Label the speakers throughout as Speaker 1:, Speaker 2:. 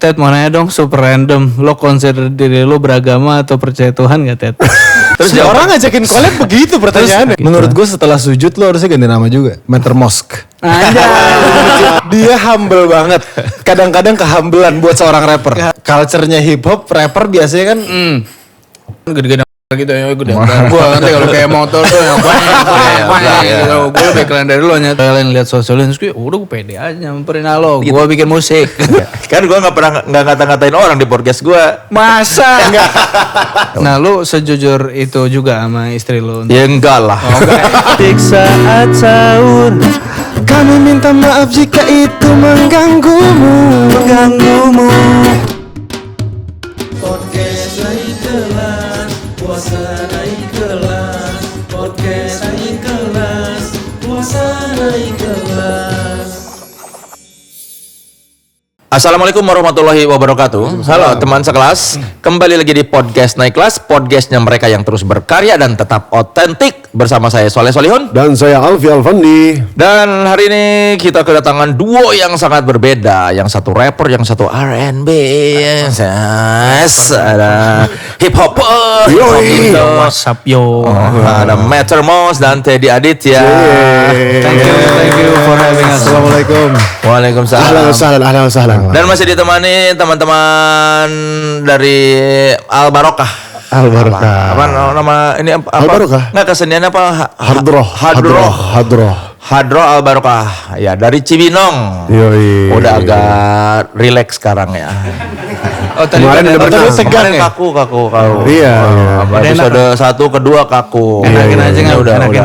Speaker 1: Ted mau nanya dong, super random. Lo consider diri lo beragama atau percaya Tuhan gak, Ted?
Speaker 2: Terus orang ngajakin collab begitu pertanyaannya.
Speaker 1: Gitu.
Speaker 3: Menurut gue setelah sujud lo harusnya ganti nama juga. Meter Mosque.
Speaker 2: Dia humble banget. Kadang-kadang kehambelan buat seorang rapper. Culture-nya hip hop, rapper biasanya kan
Speaker 1: Gede-gede gitu ya, gue nanti kalau kayak motor tuh yang banyak gitu. Gue lebih keren dari lo nyata. Kalian lihat sosial terus gue udah gue pede aja nyamperin lo. Gue bikin musik.
Speaker 4: Kan gue nggak pernah ngata-ngatain orang di podcast gue.
Speaker 1: Masa? Enggak. Nah lu sejujur itu juga sama istri lo?
Speaker 4: Ya enggak lah.
Speaker 1: Di saat sahur
Speaker 2: kami minta maaf jika itu mengganggumu.
Speaker 5: Podcast naik kelas, puasa naik kelas. Podcast naik kelas, puasa naik kelas.
Speaker 4: Assalamualaikum warahmatullahi wabarakatuh. Halo teman sekelas, kembali lagi di podcast Naik Kelas, podcastnya mereka yang terus berkarya dan tetap otentik. Bersama saya Soleh Solihun.
Speaker 3: Dan saya Alfi Alfandi.
Speaker 4: Dan hari ini kita kedatangan duo yang sangat berbeda. Yang satu rapper, yang satu R&B. Yes, ada hip hopper.
Speaker 1: What's up yo?
Speaker 4: Ada Meter Mos dan Teddy Aditya.
Speaker 1: Thank you for having us.
Speaker 3: Assalamualaikum.
Speaker 4: Waalaikumsalam.
Speaker 3: Ahlan wa sahlan.
Speaker 4: Dan masih ditemani teman-teman dari Al Barokah.
Speaker 3: Al Barokah.
Speaker 4: Apa nama ini apa?
Speaker 3: Al Barokah.
Speaker 4: Nggak kesenian apa?
Speaker 3: Hadroh.
Speaker 4: Hadroh Al Barokah. Ya dari Cibinong.
Speaker 3: Yoi.
Speaker 4: Udah agak relax sekarang ya.
Speaker 1: Oh tadi
Speaker 3: Kemarin udah
Speaker 1: tadi
Speaker 3: menang.
Speaker 1: tegang ya?
Speaker 4: Kaku.
Speaker 3: Iya.
Speaker 4: Episode 1 ke 2 kaku.
Speaker 1: Enakin aja
Speaker 4: Ini
Speaker 1: nggak? Enakin.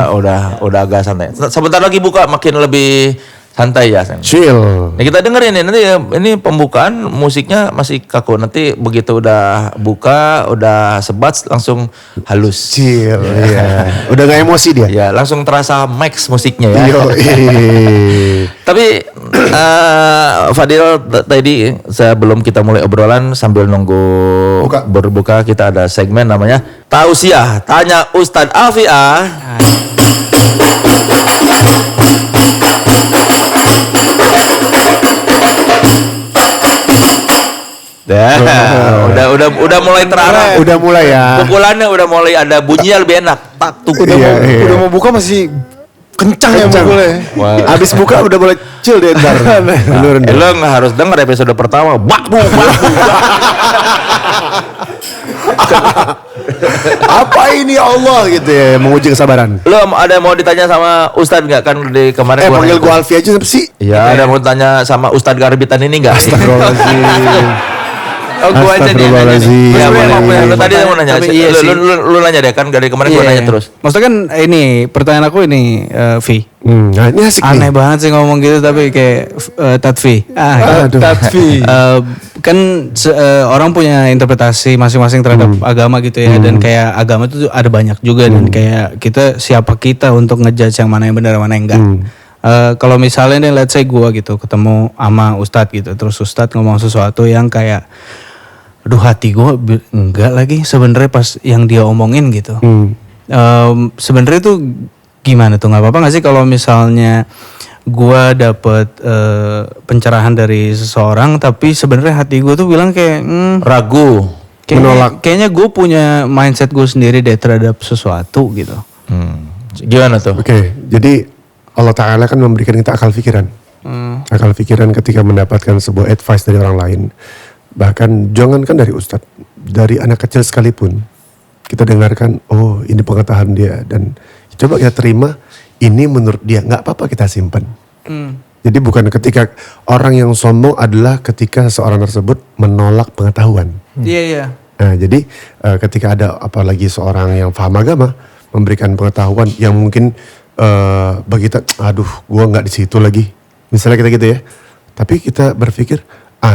Speaker 4: udah agak santai. Sebentar lagi buka makin lebih santai ya.
Speaker 3: Chill.
Speaker 4: Nah kita dengerin nanti ini pembukaan musiknya masih kaku, nanti begitu udah buka udah sebat langsung halus.
Speaker 3: Chill. Iya. Udah gak emosi dia.
Speaker 4: Ya langsung terasa max musiknya ya.
Speaker 3: Yoi.
Speaker 4: Tapi Fadil tadi sebelum kita mulai obrolan sambil nunggu berbuka kita ada segmen namanya Tausiah Tanya Ustadz Alfia. Udah mulai terarah.
Speaker 3: Udah mulai ya.
Speaker 4: Pukulannya udah mulai ada bunyinya lebih enak. Tak tuk.
Speaker 2: Udah mau buka masih kencang ya mukulnya.
Speaker 3: Abis buka udah mulai chill dia ntar. Beneran.
Speaker 4: Lo nggak harus denger episode pertama. Bakbu.
Speaker 3: Apa ini Allah gitu ya, menguji kesabaran.
Speaker 4: Lo ada mau ditanya sama Ustadz nggak kan di kemarin?
Speaker 3: Panggil gua Alfi aja sih.
Speaker 4: Iya, ada mau tanya sama Ustadz Garbitan ini nggak?
Speaker 3: Astagfirullahaladzim.
Speaker 1: Oh gue aja nih nanya nih.
Speaker 4: Iya,
Speaker 3: Boleh.
Speaker 4: lo tadi mau nanya.
Speaker 1: Iya sih.
Speaker 4: Lu nanya deh kan dari kemarin gua
Speaker 1: Iya.
Speaker 4: nanya terus.
Speaker 1: Maksudnya kan ini pertanyaan aku ini Vi.
Speaker 3: Nah, ini asik
Speaker 1: Aneh
Speaker 3: nih.
Speaker 1: banget sih ngomong gitu tapi kayak Tatvi.
Speaker 3: Aduh.
Speaker 1: Tatvi. Kan orang punya interpretasi masing-masing terhadap agama gitu ya, dan kayak agama itu ada banyak juga dan kayak siapa kita untuk ngejudge yang mana yang benar mana yang enggak. Kalau misalnya nih let's say gue gitu ketemu sama Ustadz gitu, terus Ustadz ngomong sesuatu yang kayak aduh hati gue enggak lagi sebenarnya pas yang dia omongin gitu. Sebenarnya tuh gimana tuh, nggak apa-apa nggak sih kalau misalnya gue dapet pencerahan dari seseorang tapi sebenarnya hati gue tuh bilang kayak
Speaker 4: Ragu.
Speaker 3: Menolak.
Speaker 1: Kayaknya gue punya mindset gue sendiri deh terhadap sesuatu gitu.
Speaker 4: Gimana tuh?
Speaker 3: Oke, jadi Allah Ta'ala kan memberikan kita akal pikiran. Akal pikiran ketika mendapatkan sebuah advice dari orang lain. Bahkan jangankan dari ustadz, dari anak kecil sekalipun. Kita dengarkan, oh ini pengetahuan dia. Dan coba kita terima, ini menurut dia. Gak apa-apa kita simpan. Jadi bukan ketika orang yang sombong adalah ketika seorang tersebut menolak pengetahuan.
Speaker 1: Iya.
Speaker 3: Nah jadi ketika ada apalagi seorang yang paham agama, memberikan pengetahuan yang mungkin bagi kita, aduh gue gak di situ lagi. Misalnya kita gitu ya. Tapi kita berpikir,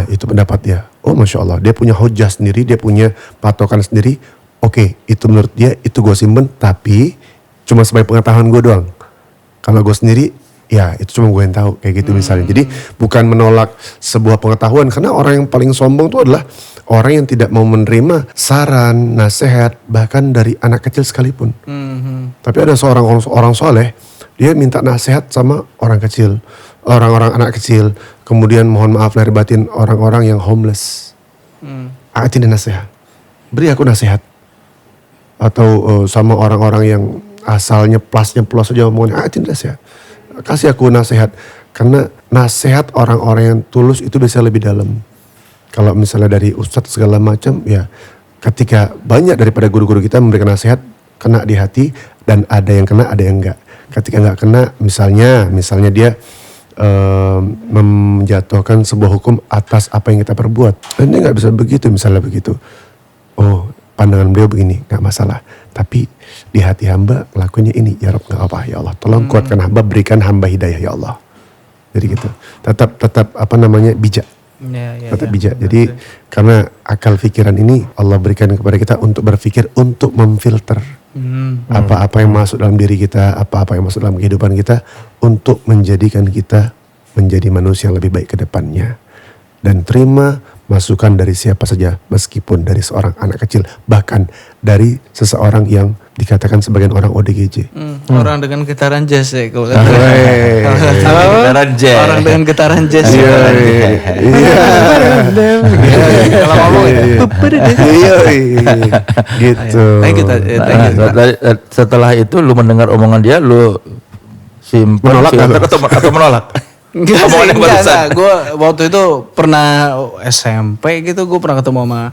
Speaker 3: itu pendapat dia. Oh Masya Allah, dia punya hujah sendiri, dia punya patokan sendiri. Oke, itu menurut dia, itu gue simpen, tapi cuma sebagai pengetahuan gue doang. Kalau gue sendiri, ya itu cuma gue yang tahu, kayak gitu misalnya. Jadi bukan menolak sebuah pengetahuan, karena orang yang paling sombong itu adalah orang yang tidak mau menerima saran, nasihat, bahkan dari anak kecil sekalipun. Tapi ada seorang orang soleh, Dia minta nasihat sama orang kecil, orang-orang anak kecil. Kemudian mohon maaf lahir batin orang-orang yang homeless. Atin nasihat. Beri aku nasihat. Atau sama orang-orang yang asalnya plusnya plus aja ngomongnya. Atin nasihat. Kasih aku nasihat. Karena nasihat orang-orang yang tulus itu biasanya lebih dalam. Kalau misalnya dari ustadz segala macam, ya ketika banyak daripada guru-guru kita memberikan nasihat, kena di hati, dan ada yang kena, ada yang enggak. Ketika nggak kena, misalnya dia menjatuhkan sebuah hukum atas apa yang kita perbuat, dan dia nggak bisa begitu, misalnya begitu. Oh, pandangan beliau begini, nggak masalah. Tapi di hati hamba ngelakuinnya ini, ya Rabb, nggak apa, ya Allah. Tolong kuatkan hamba, berikan hamba hidayah, ya Allah. Jadi gitu. Tetap bijak. Tetap bijak. Jadi karena akal pikiran ini Allah berikan kepada kita untuk berpikir, untuk memfilter. Apa-apa yang masuk dalam diri kita, apa-apa yang masuk dalam kehidupan kita, untuk menjadikan kita menjadi manusia yang lebih baik ke depannya. Dan terima masukan dari siapa saja, meskipun dari seorang anak kecil, bahkan dari seseorang yang dikatakan sebagian orang ODGJ.
Speaker 1: Orang dengan getaran jazz ya.
Speaker 4: Getaran jazz.
Speaker 1: Orang dengan getaran jazz. Kalau ngomong
Speaker 3: gitu.
Speaker 4: Setelah itu lu mendengar omongan dia, lu simpan,
Speaker 3: Menolak
Speaker 4: atau menolak?
Speaker 1: Enggak sih,
Speaker 4: Omongannya barusan.
Speaker 1: enggak. Gue waktu itu pernah SMP gitu, gue pernah ketemu sama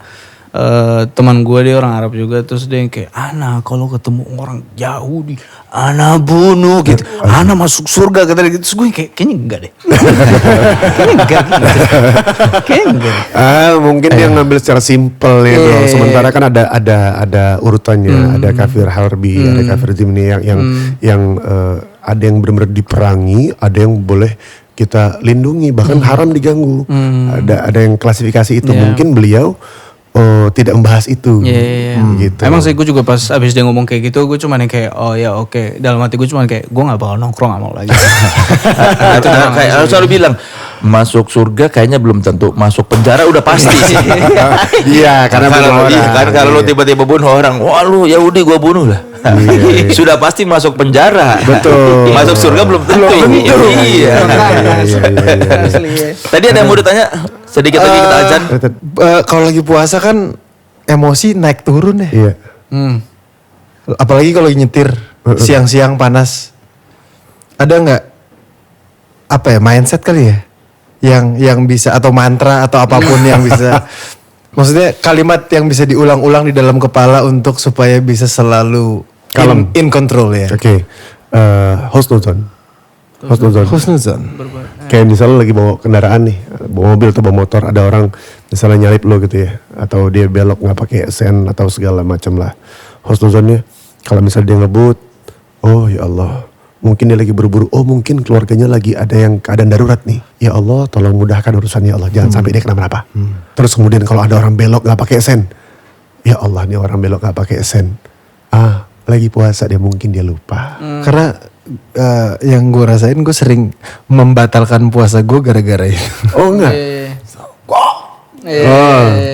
Speaker 1: teman gue, dia orang Arab juga. Terus dia yang kayak, Ana kalau ketemu orang Yahudi, Ana bunuh gitu. Ana masuk surga kata dia gitu. Terus gue kayak, kayaknya enggak deh. Kayaknya enggak gitu. Kayaknya enggak deh.
Speaker 3: Mungkin dia ngambil secara simpel gitu. Sementara kan ada urutannya, ada kafir harbi, ada kafir zimni yang ada yang benar-benar diperangi, ada yang boleh kita lindungi, bahkan haram diganggu. Ada yang klasifikasi itu. Mungkin beliau tidak membahas itu. Gitu.
Speaker 1: Emang sih gue juga pas abis dia ngomong kayak gitu, gue cuman yang kayak, oh ya oke. Dalam hati gue cuman kayak, gue gak bakal nongkrong, gak mau lagi.
Speaker 4: Kayak harus selalu bilang, masuk surga kayaknya belum tentu, masuk penjara udah pasti sih.
Speaker 3: Iya, karena bunuh orang.
Speaker 4: Kalau lu tiba-tiba bunuh orang, wah lu ya udah gua bunuh lah. Sudah pasti masuk penjara.
Speaker 3: Betul.
Speaker 4: Masuk surga belum tentu. Iya. Tadi ada yang mau ditanya, sedikit lagi kita azan.
Speaker 2: Kalau lagi puasa kan emosi naik turun ya.
Speaker 3: Iya.
Speaker 2: Apalagi kalau lagi nyetir siang-siang panas. Ada nggak mindset kali ya? Yang bisa, atau mantra atau apapun yang bisa, maksudnya kalimat yang bisa diulang-ulang di dalam kepala untuk supaya bisa selalu in control ya.
Speaker 3: Oke. Husnuzon. Kayak misalnya lagi bawa kendaraan nih, bawa mobil atau bawa motor, ada orang misalnya nyalip lo gitu ya, atau dia belok nggak pakai sen atau segala macam lah. Husnuzonnya, kalau misalnya dia ngebut, oh ya Allah, mungkin dia lagi buru-buru, oh mungkin keluarganya lagi ada yang keadaan darurat nih. Ya Allah, tolong mudahkan urusannya, ya Allah, jangan sampai dia kenapa-napa. Terus kemudian kalau ada orang belok nggak pakai sen, ya Allah, nih orang belok nggak pakai sen. Lagi puasa dia, mungkin dia lupa.
Speaker 2: Karena yang gue rasain, gue sering membatalkan puasa gue gara-gara itu.
Speaker 3: Oh enggak?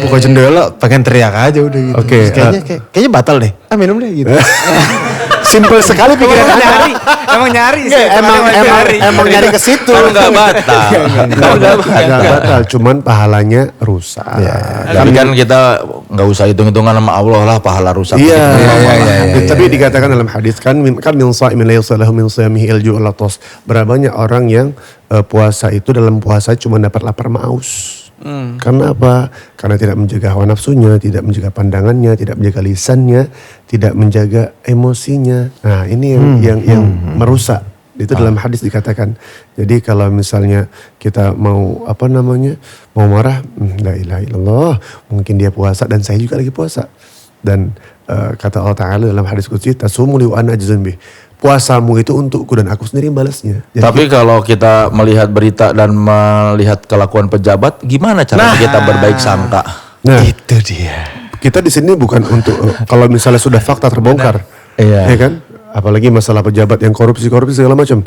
Speaker 2: Buka jendela pengen teriak aja udah gitu.
Speaker 3: Oke.
Speaker 2: Terus kayaknya batal deh. Minum deh gitu.
Speaker 3: Simple sekali pikiran Anda.
Speaker 1: Emang nyari sih.
Speaker 3: Emang nyari ke situ.
Speaker 4: Kan nggak batal.
Speaker 3: Enggak batal, cuman pahalanya rusak.
Speaker 4: Tapi kan kita nggak usah hitung-hitungan sama Allah lah, pahala rusak.
Speaker 3: Iya. Tapi dikatakan dalam hadis kan min sha'imin la yusalahu min shiyamihi ilju alatos. Berapa banyak orang yang puasa itu dalam puasa cuma dapat lapar sama aus. Karena apa? Karena tidak menjaga hawa nafsunya, tidak menjaga pandangannya, tidak menjaga lisannya, tidak menjaga emosinya. Nah, ini yang merusak. Itu dalam hadis dikatakan. Jadi kalau misalnya kita mau mau marah, la ilaha illallah, mungkin dia puasa dan saya juga lagi puasa. Dan kata Allah Ta'ala dalam hadis qudsi, tasumu li wa ana ajzun bih. Puasamu itu untukku dan aku sendiri balasnya. Jadi
Speaker 4: Tapi kalau kita melihat berita dan melihat kelakuan pejabat, gimana cara kita berbaik sangka?
Speaker 3: Nah,
Speaker 2: Itu dia.
Speaker 3: kita di sini bukan untuk kalau misalnya sudah fakta terbongkar,
Speaker 2: Iya.
Speaker 3: ya kan? Apalagi masalah pejabat yang korupsi segala macam.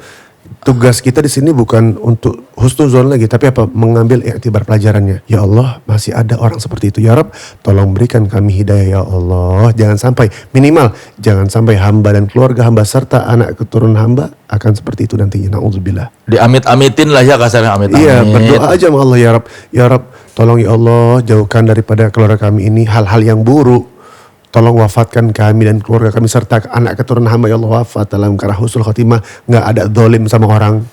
Speaker 3: tugas kita di sini bukan untuk husnuzon lagi, tapi apa? Mengambil iktibar pelajarannya. Ya Allah, masih ada orang seperti itu. Ya Rabb, tolong berikan kami hidayah ya Allah. Jangan sampai, minimal jangan sampai hamba dan keluarga hamba serta anak keturunan hamba akan seperti itu nantinya. Na'udzubillah.
Speaker 4: Diamit-amitin lah ya kasarnya, amit-amit.
Speaker 3: Iya, berdoa aja sama Allah, ya Rabb. Ya Rabb, tolong ya Allah jauhkan daripada keluarga kami ini hal-hal yang buruk. Tolong wafatkan kami dan keluarga kami serta anak keturunan hamba ya Allah wafat dalam keadaan husnul khatimah, nggak ada zalim sama orang.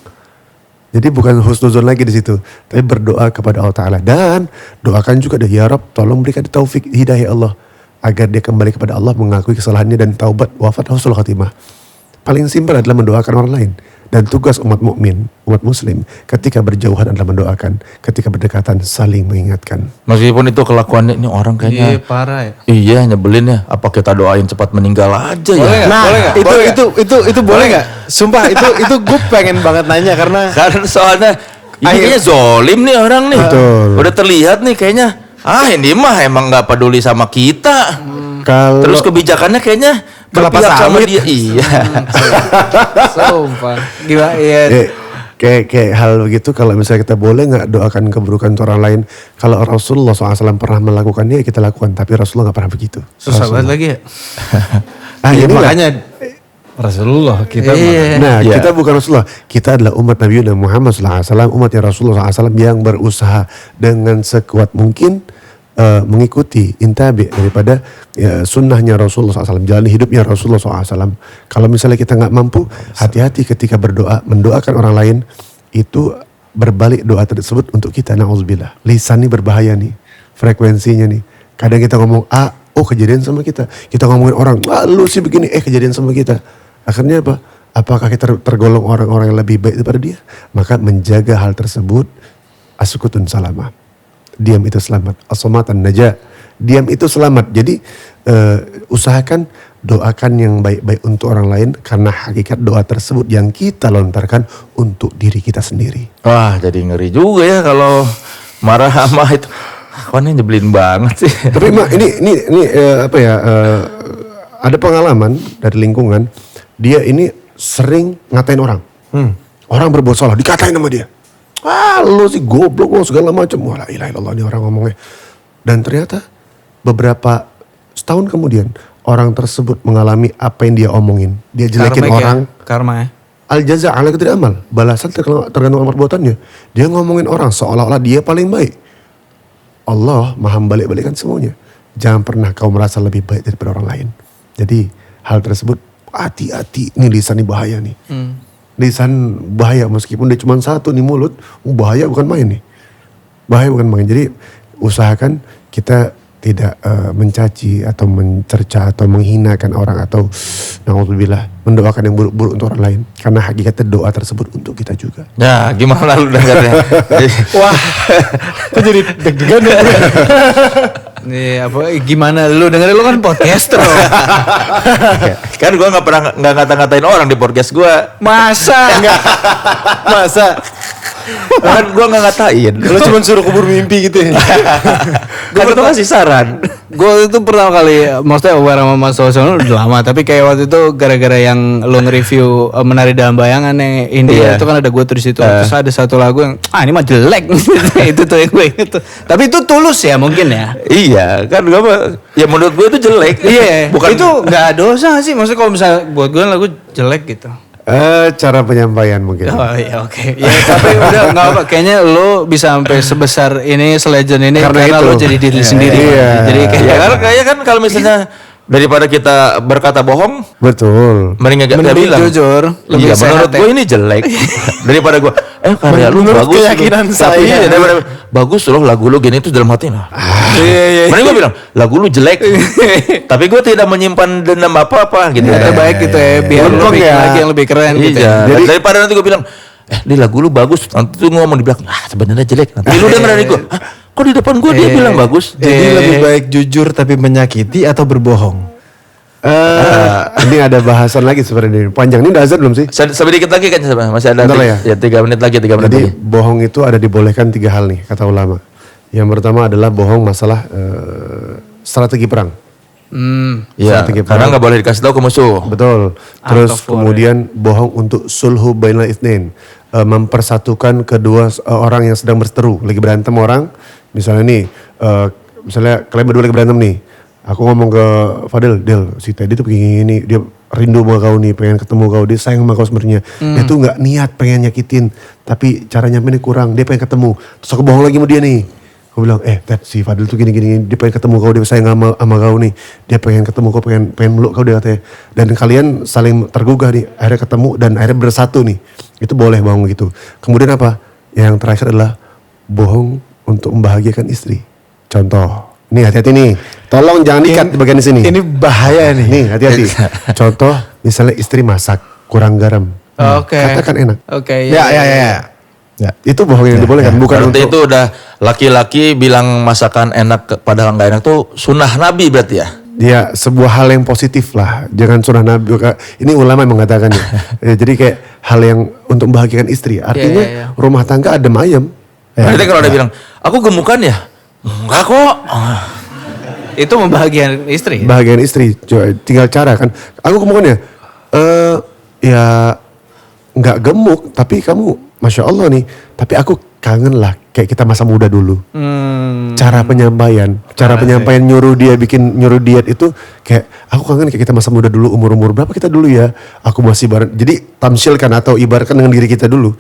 Speaker 3: Jadi bukan husnuzon lagi di situ, tapi berdoa kepada Allah Taala dan doakan juga deh ya Rabb, tolong berikan taufik hidayah Allah agar dia kembali kepada Allah, mengakui kesalahannya dan taubat wafat husnul khatimah. Paling simpel adalah mendoakan orang lain. Dan tugas umat mukmin, umat muslim ketika berjauhan adalah mendoakan, ketika berdekatan saling mengingatkan.
Speaker 4: Meskipun itu kelakuannya ini orang kayaknya
Speaker 1: parah ya.
Speaker 4: Iya nyebelin ya. Apa kita doain cepat meninggal aja ya?
Speaker 1: Boleh nggak?
Speaker 2: Nah,
Speaker 1: Boleh nggak?
Speaker 2: itu boleh nggak? Sumpah itu gue pengen banget nanya karena
Speaker 4: Karena soalnya ini kayaknya zolim nih orang nih.
Speaker 3: Betul.
Speaker 4: Udah terlihat nih kayaknya. Ini mah emang nggak peduli sama kita.
Speaker 3: Kalau
Speaker 4: Terus kebijakannya kayaknya
Speaker 2: Kelapa
Speaker 4: berpihak sama
Speaker 2: sawit.
Speaker 4: dia. Iya.
Speaker 1: Sumpah. Gila ya.
Speaker 3: kayak hal begitu, kalau misalnya kita boleh nggak doakan keburukan untuk orang lain. Kalau Rasulullah SAW pernah melakukannya, kita lakukan. Tapi Rasulullah nggak pernah begitu.
Speaker 1: Susah banget lagi ya.
Speaker 2: iya,
Speaker 3: inilah.
Speaker 2: makanya Rasulullah kita
Speaker 1: Iya.
Speaker 3: Nah,
Speaker 4: Iya.
Speaker 3: kita bukan Rasulullah. Kita adalah umat Nabi Muhammad SAW, umatnya Rasulullah SAW yang berusaha dengan sekuat mungkin mengikuti intabi daripada sunnahnya Rasulullah SAW, jalani hidupnya Rasulullah SAW. Kalau misalnya kita nggak mampu, hati-hati ketika berdoa, mendoakan orang lain itu berbalik doa tersebut untuk kita. Na'udzubillah. Lisan ini berbahaya nih, frekuensinya nih. Kadang kita ngomong kejadian sama kita. Kita ngomongin orang, lu sih begini, kejadian sama kita. Akhirnya apa? Apakah kita tergolong orang-orang yang lebih baik daripada dia? Maka menjaga hal tersebut, asukutun salamah. Diam itu selamat. As-somatan najah. Diam itu selamat. Jadi usahakan doakan yang baik-baik untuk orang lain, karena hakikat doa tersebut yang kita lontarkan untuk diri kita sendiri.
Speaker 4: Wah, jadi ngeri juga ya kalau marah sama itu. Kok ini nyebelin banget sih.
Speaker 3: Tapi Mak, ini ada pengalaman dari lingkungan, dia ini sering ngatain orang. Orang berbuat salah, dikatain sama dia. Lu sih goblok lo segala macam. Wah, la ilaha illallah, ini orang ngomongnya. Dan ternyata beberapa setahun kemudian orang tersebut mengalami apa yang dia omongin. Dia jelekin orang.
Speaker 1: Karma ya.
Speaker 3: Al jaza ala qadri amal. Balasan tergantung perbuatannya. Dia ngomongin orang seolah-olah dia paling baik. Allah maha balik-balikan semuanya. Jangan pernah kau merasa lebih baik daripada orang lain. Jadi hal tersebut hati-hati. Ini lisan ini bahaya nih. Lisan bahaya, meskipun dia cuma satu nih mulut, bahaya bukan main nih. Bahaya bukan main. Jadi usahakan kita tidak mencaci atau mencerca atau menghinakan orang atau naudzubillah mendoakan yang buruk-buruk untuk orang lain, karena hakikatnya doa tersebut untuk kita juga.
Speaker 4: Ya, gimana lu dengarnya?
Speaker 2: wah, kok jadi deg-degan ya?
Speaker 1: Nih gimana lu dengerin, lu kan podcaster loh.
Speaker 4: Kan gua nggak pernah nggak ngata-ngatain orang di podcast gua.
Speaker 1: Masa?
Speaker 2: Masa
Speaker 4: Kan gua nggak ngatain.
Speaker 2: lu cuma suruh kubur mimpi gitu ya?
Speaker 4: Gua tuh kasih saran.
Speaker 1: Gue itu pertama kali, maksudnya aware sama Mas Sosono udah lama, tapi kayak waktu itu gara-gara yang lo nge-review Menari Dalam Bayangan yang India,
Speaker 4: Iya.
Speaker 1: itu kan ada gue tuh di situ. Terus ada satu lagu yang ini mah jelek. Itu tuh yang gue inget tuh. Tapi itu tulus ya mungkin ya.
Speaker 4: Iya, kan gua mah ya menurut gua itu jelek.
Speaker 1: Iya,
Speaker 4: Bukan
Speaker 1: itu nggak dosa sih. Maksudnya kalau misalnya buat gue lagu jelek gitu.
Speaker 3: Cara penyampaian mungkin.
Speaker 1: Oh iya oke. Ya tapi udah nggak apa. Kayaknya lo bisa sampai sebesar ini, selegend ini
Speaker 3: Karena
Speaker 1: karena
Speaker 3: itu.
Speaker 1: lo jadi diri sendiri.
Speaker 3: Iya.
Speaker 1: Jadi
Speaker 4: Ya,
Speaker 1: kayak
Speaker 4: karena kayaknya kan kalau misalnya daripada kita berkata bohong,
Speaker 3: Betul.
Speaker 4: mending gak
Speaker 1: Mending
Speaker 4: bilang.
Speaker 1: jujur, lebih
Speaker 4: Iya, menurut
Speaker 1: sehat ya.
Speaker 4: gue ini jelek. Daripada gue, karya lu
Speaker 2: Menurut
Speaker 4: bagus.
Speaker 2: keyakinan
Speaker 4: Tapi
Speaker 2: saya.
Speaker 4: daripada bagus loh lagu lu gini, itu dalam hati lah.
Speaker 1: Iya.
Speaker 4: Mending gue bilang, lagu lu jelek. Tapi gue tidak menyimpan dendam apa-apa gitu.
Speaker 1: Yang terbaik gitu ya, biar lo
Speaker 3: Untung
Speaker 1: bikin
Speaker 3: ya.
Speaker 1: lagi yang lebih keren gitu.
Speaker 4: Iya.
Speaker 1: Ya.
Speaker 3: Jadi-
Speaker 4: Daripada nanti gue bilang, ini lagu lu bagus. Nanti tuh ngomong di belakang, sebenarnya jelek. Nanti lu denger dari gue, kok di depan gue dia bilang bagus.
Speaker 2: Jadi lebih baik jujur tapi menyakiti atau berbohong?
Speaker 3: Ini ada bahasan lagi sebenarnya. Panjang ini udah azan belum sih?
Speaker 4: Sampai dikit lagi kan masih ada
Speaker 3: Bentar lah ya.
Speaker 4: 3 menit lagi, 3 menit
Speaker 3: Jadi
Speaker 4: lagi.
Speaker 3: bohong itu ada dibolehkan 3 hal nih kata ulama. Yang pertama adalah bohong masalah strategi perang.
Speaker 4: Ya,
Speaker 3: Strategi
Speaker 4: karena
Speaker 3: perang.
Speaker 4: nggak boleh dikasih tahu ke musuh.
Speaker 3: Betul. Terus
Speaker 1: Out of war,
Speaker 3: kemudian bohong untuk sulhu bainal itsnain. Mempersatukan kedua orang yang sedang berseteru. Lagi berantem orang. Misalnya nih, misalnya kalian berdua lagi berantem nih. Aku ngomong ke Fadil, Del, si Teddy tuh begini, dia rindu sama kau nih, pengen ketemu kau, dia sayang sama kau sebenarnya. Dia tuh nggak niat pengen nyakitin, tapi cara nyampein kurang, dia pengen ketemu. Terus aku bohong lagi sama dia nih. Aku bilang, Ted, si Fadil tuh gini-gini, dia pengen ketemu kau, dia sayang sama kau nih. Dia pengen ketemu kau, pengen meluk kau dia katanya. Dan kalian saling tergugah nih, akhirnya ketemu dan akhirnya bersatu nih. Itu boleh bohong gitu. Kemudian apa? Yang terakhir adalah bohong untuk membahagiakan istri. Contoh, nih hati-hati nih. Tolong jangan dikat di bagian sini.
Speaker 2: Ini bahaya nih.
Speaker 3: Nih hati-hati. Contoh, misalnya istri masak kurang garam.
Speaker 1: Oke.
Speaker 3: Katakan enak.
Speaker 1: Oke.
Speaker 2: Ya.
Speaker 3: Itu bohong yang dibolehkan, bukan
Speaker 4: Berarti
Speaker 3: untuk
Speaker 4: itu udah laki-laki bilang masakan enak padahal nggak enak tuh sunnah Nabi berarti ya?
Speaker 3: dia sebuah hal yang positif lah. Jangan surah Nabi. Ini ulama yang mengatakannya. Ya, jadi kayak hal yang untuk membahagiakan istri. Artinya
Speaker 1: Iya.
Speaker 3: rumah tangga adem ayem.
Speaker 4: Berarti kalau dia bilang, aku gemukan ya? Enggak kok.
Speaker 1: Itu membahagiakan istri.
Speaker 3: Bahagian istri. Tinggal cara kan. Aku kemudian ya nggak gemuk. Tapi kamu Masya Allah nih. Tapi aku kangen lah. Kayak kita masa muda dulu. Cara penyampaian. Cara penyampaian nyuruh diet itu. Kayak aku kangen kayak kita masa muda dulu. Umur-umur berapa kita dulu ya. Aku masih bareng. Jadi tamsilkan atau ibaratkan dengan diri kita dulu.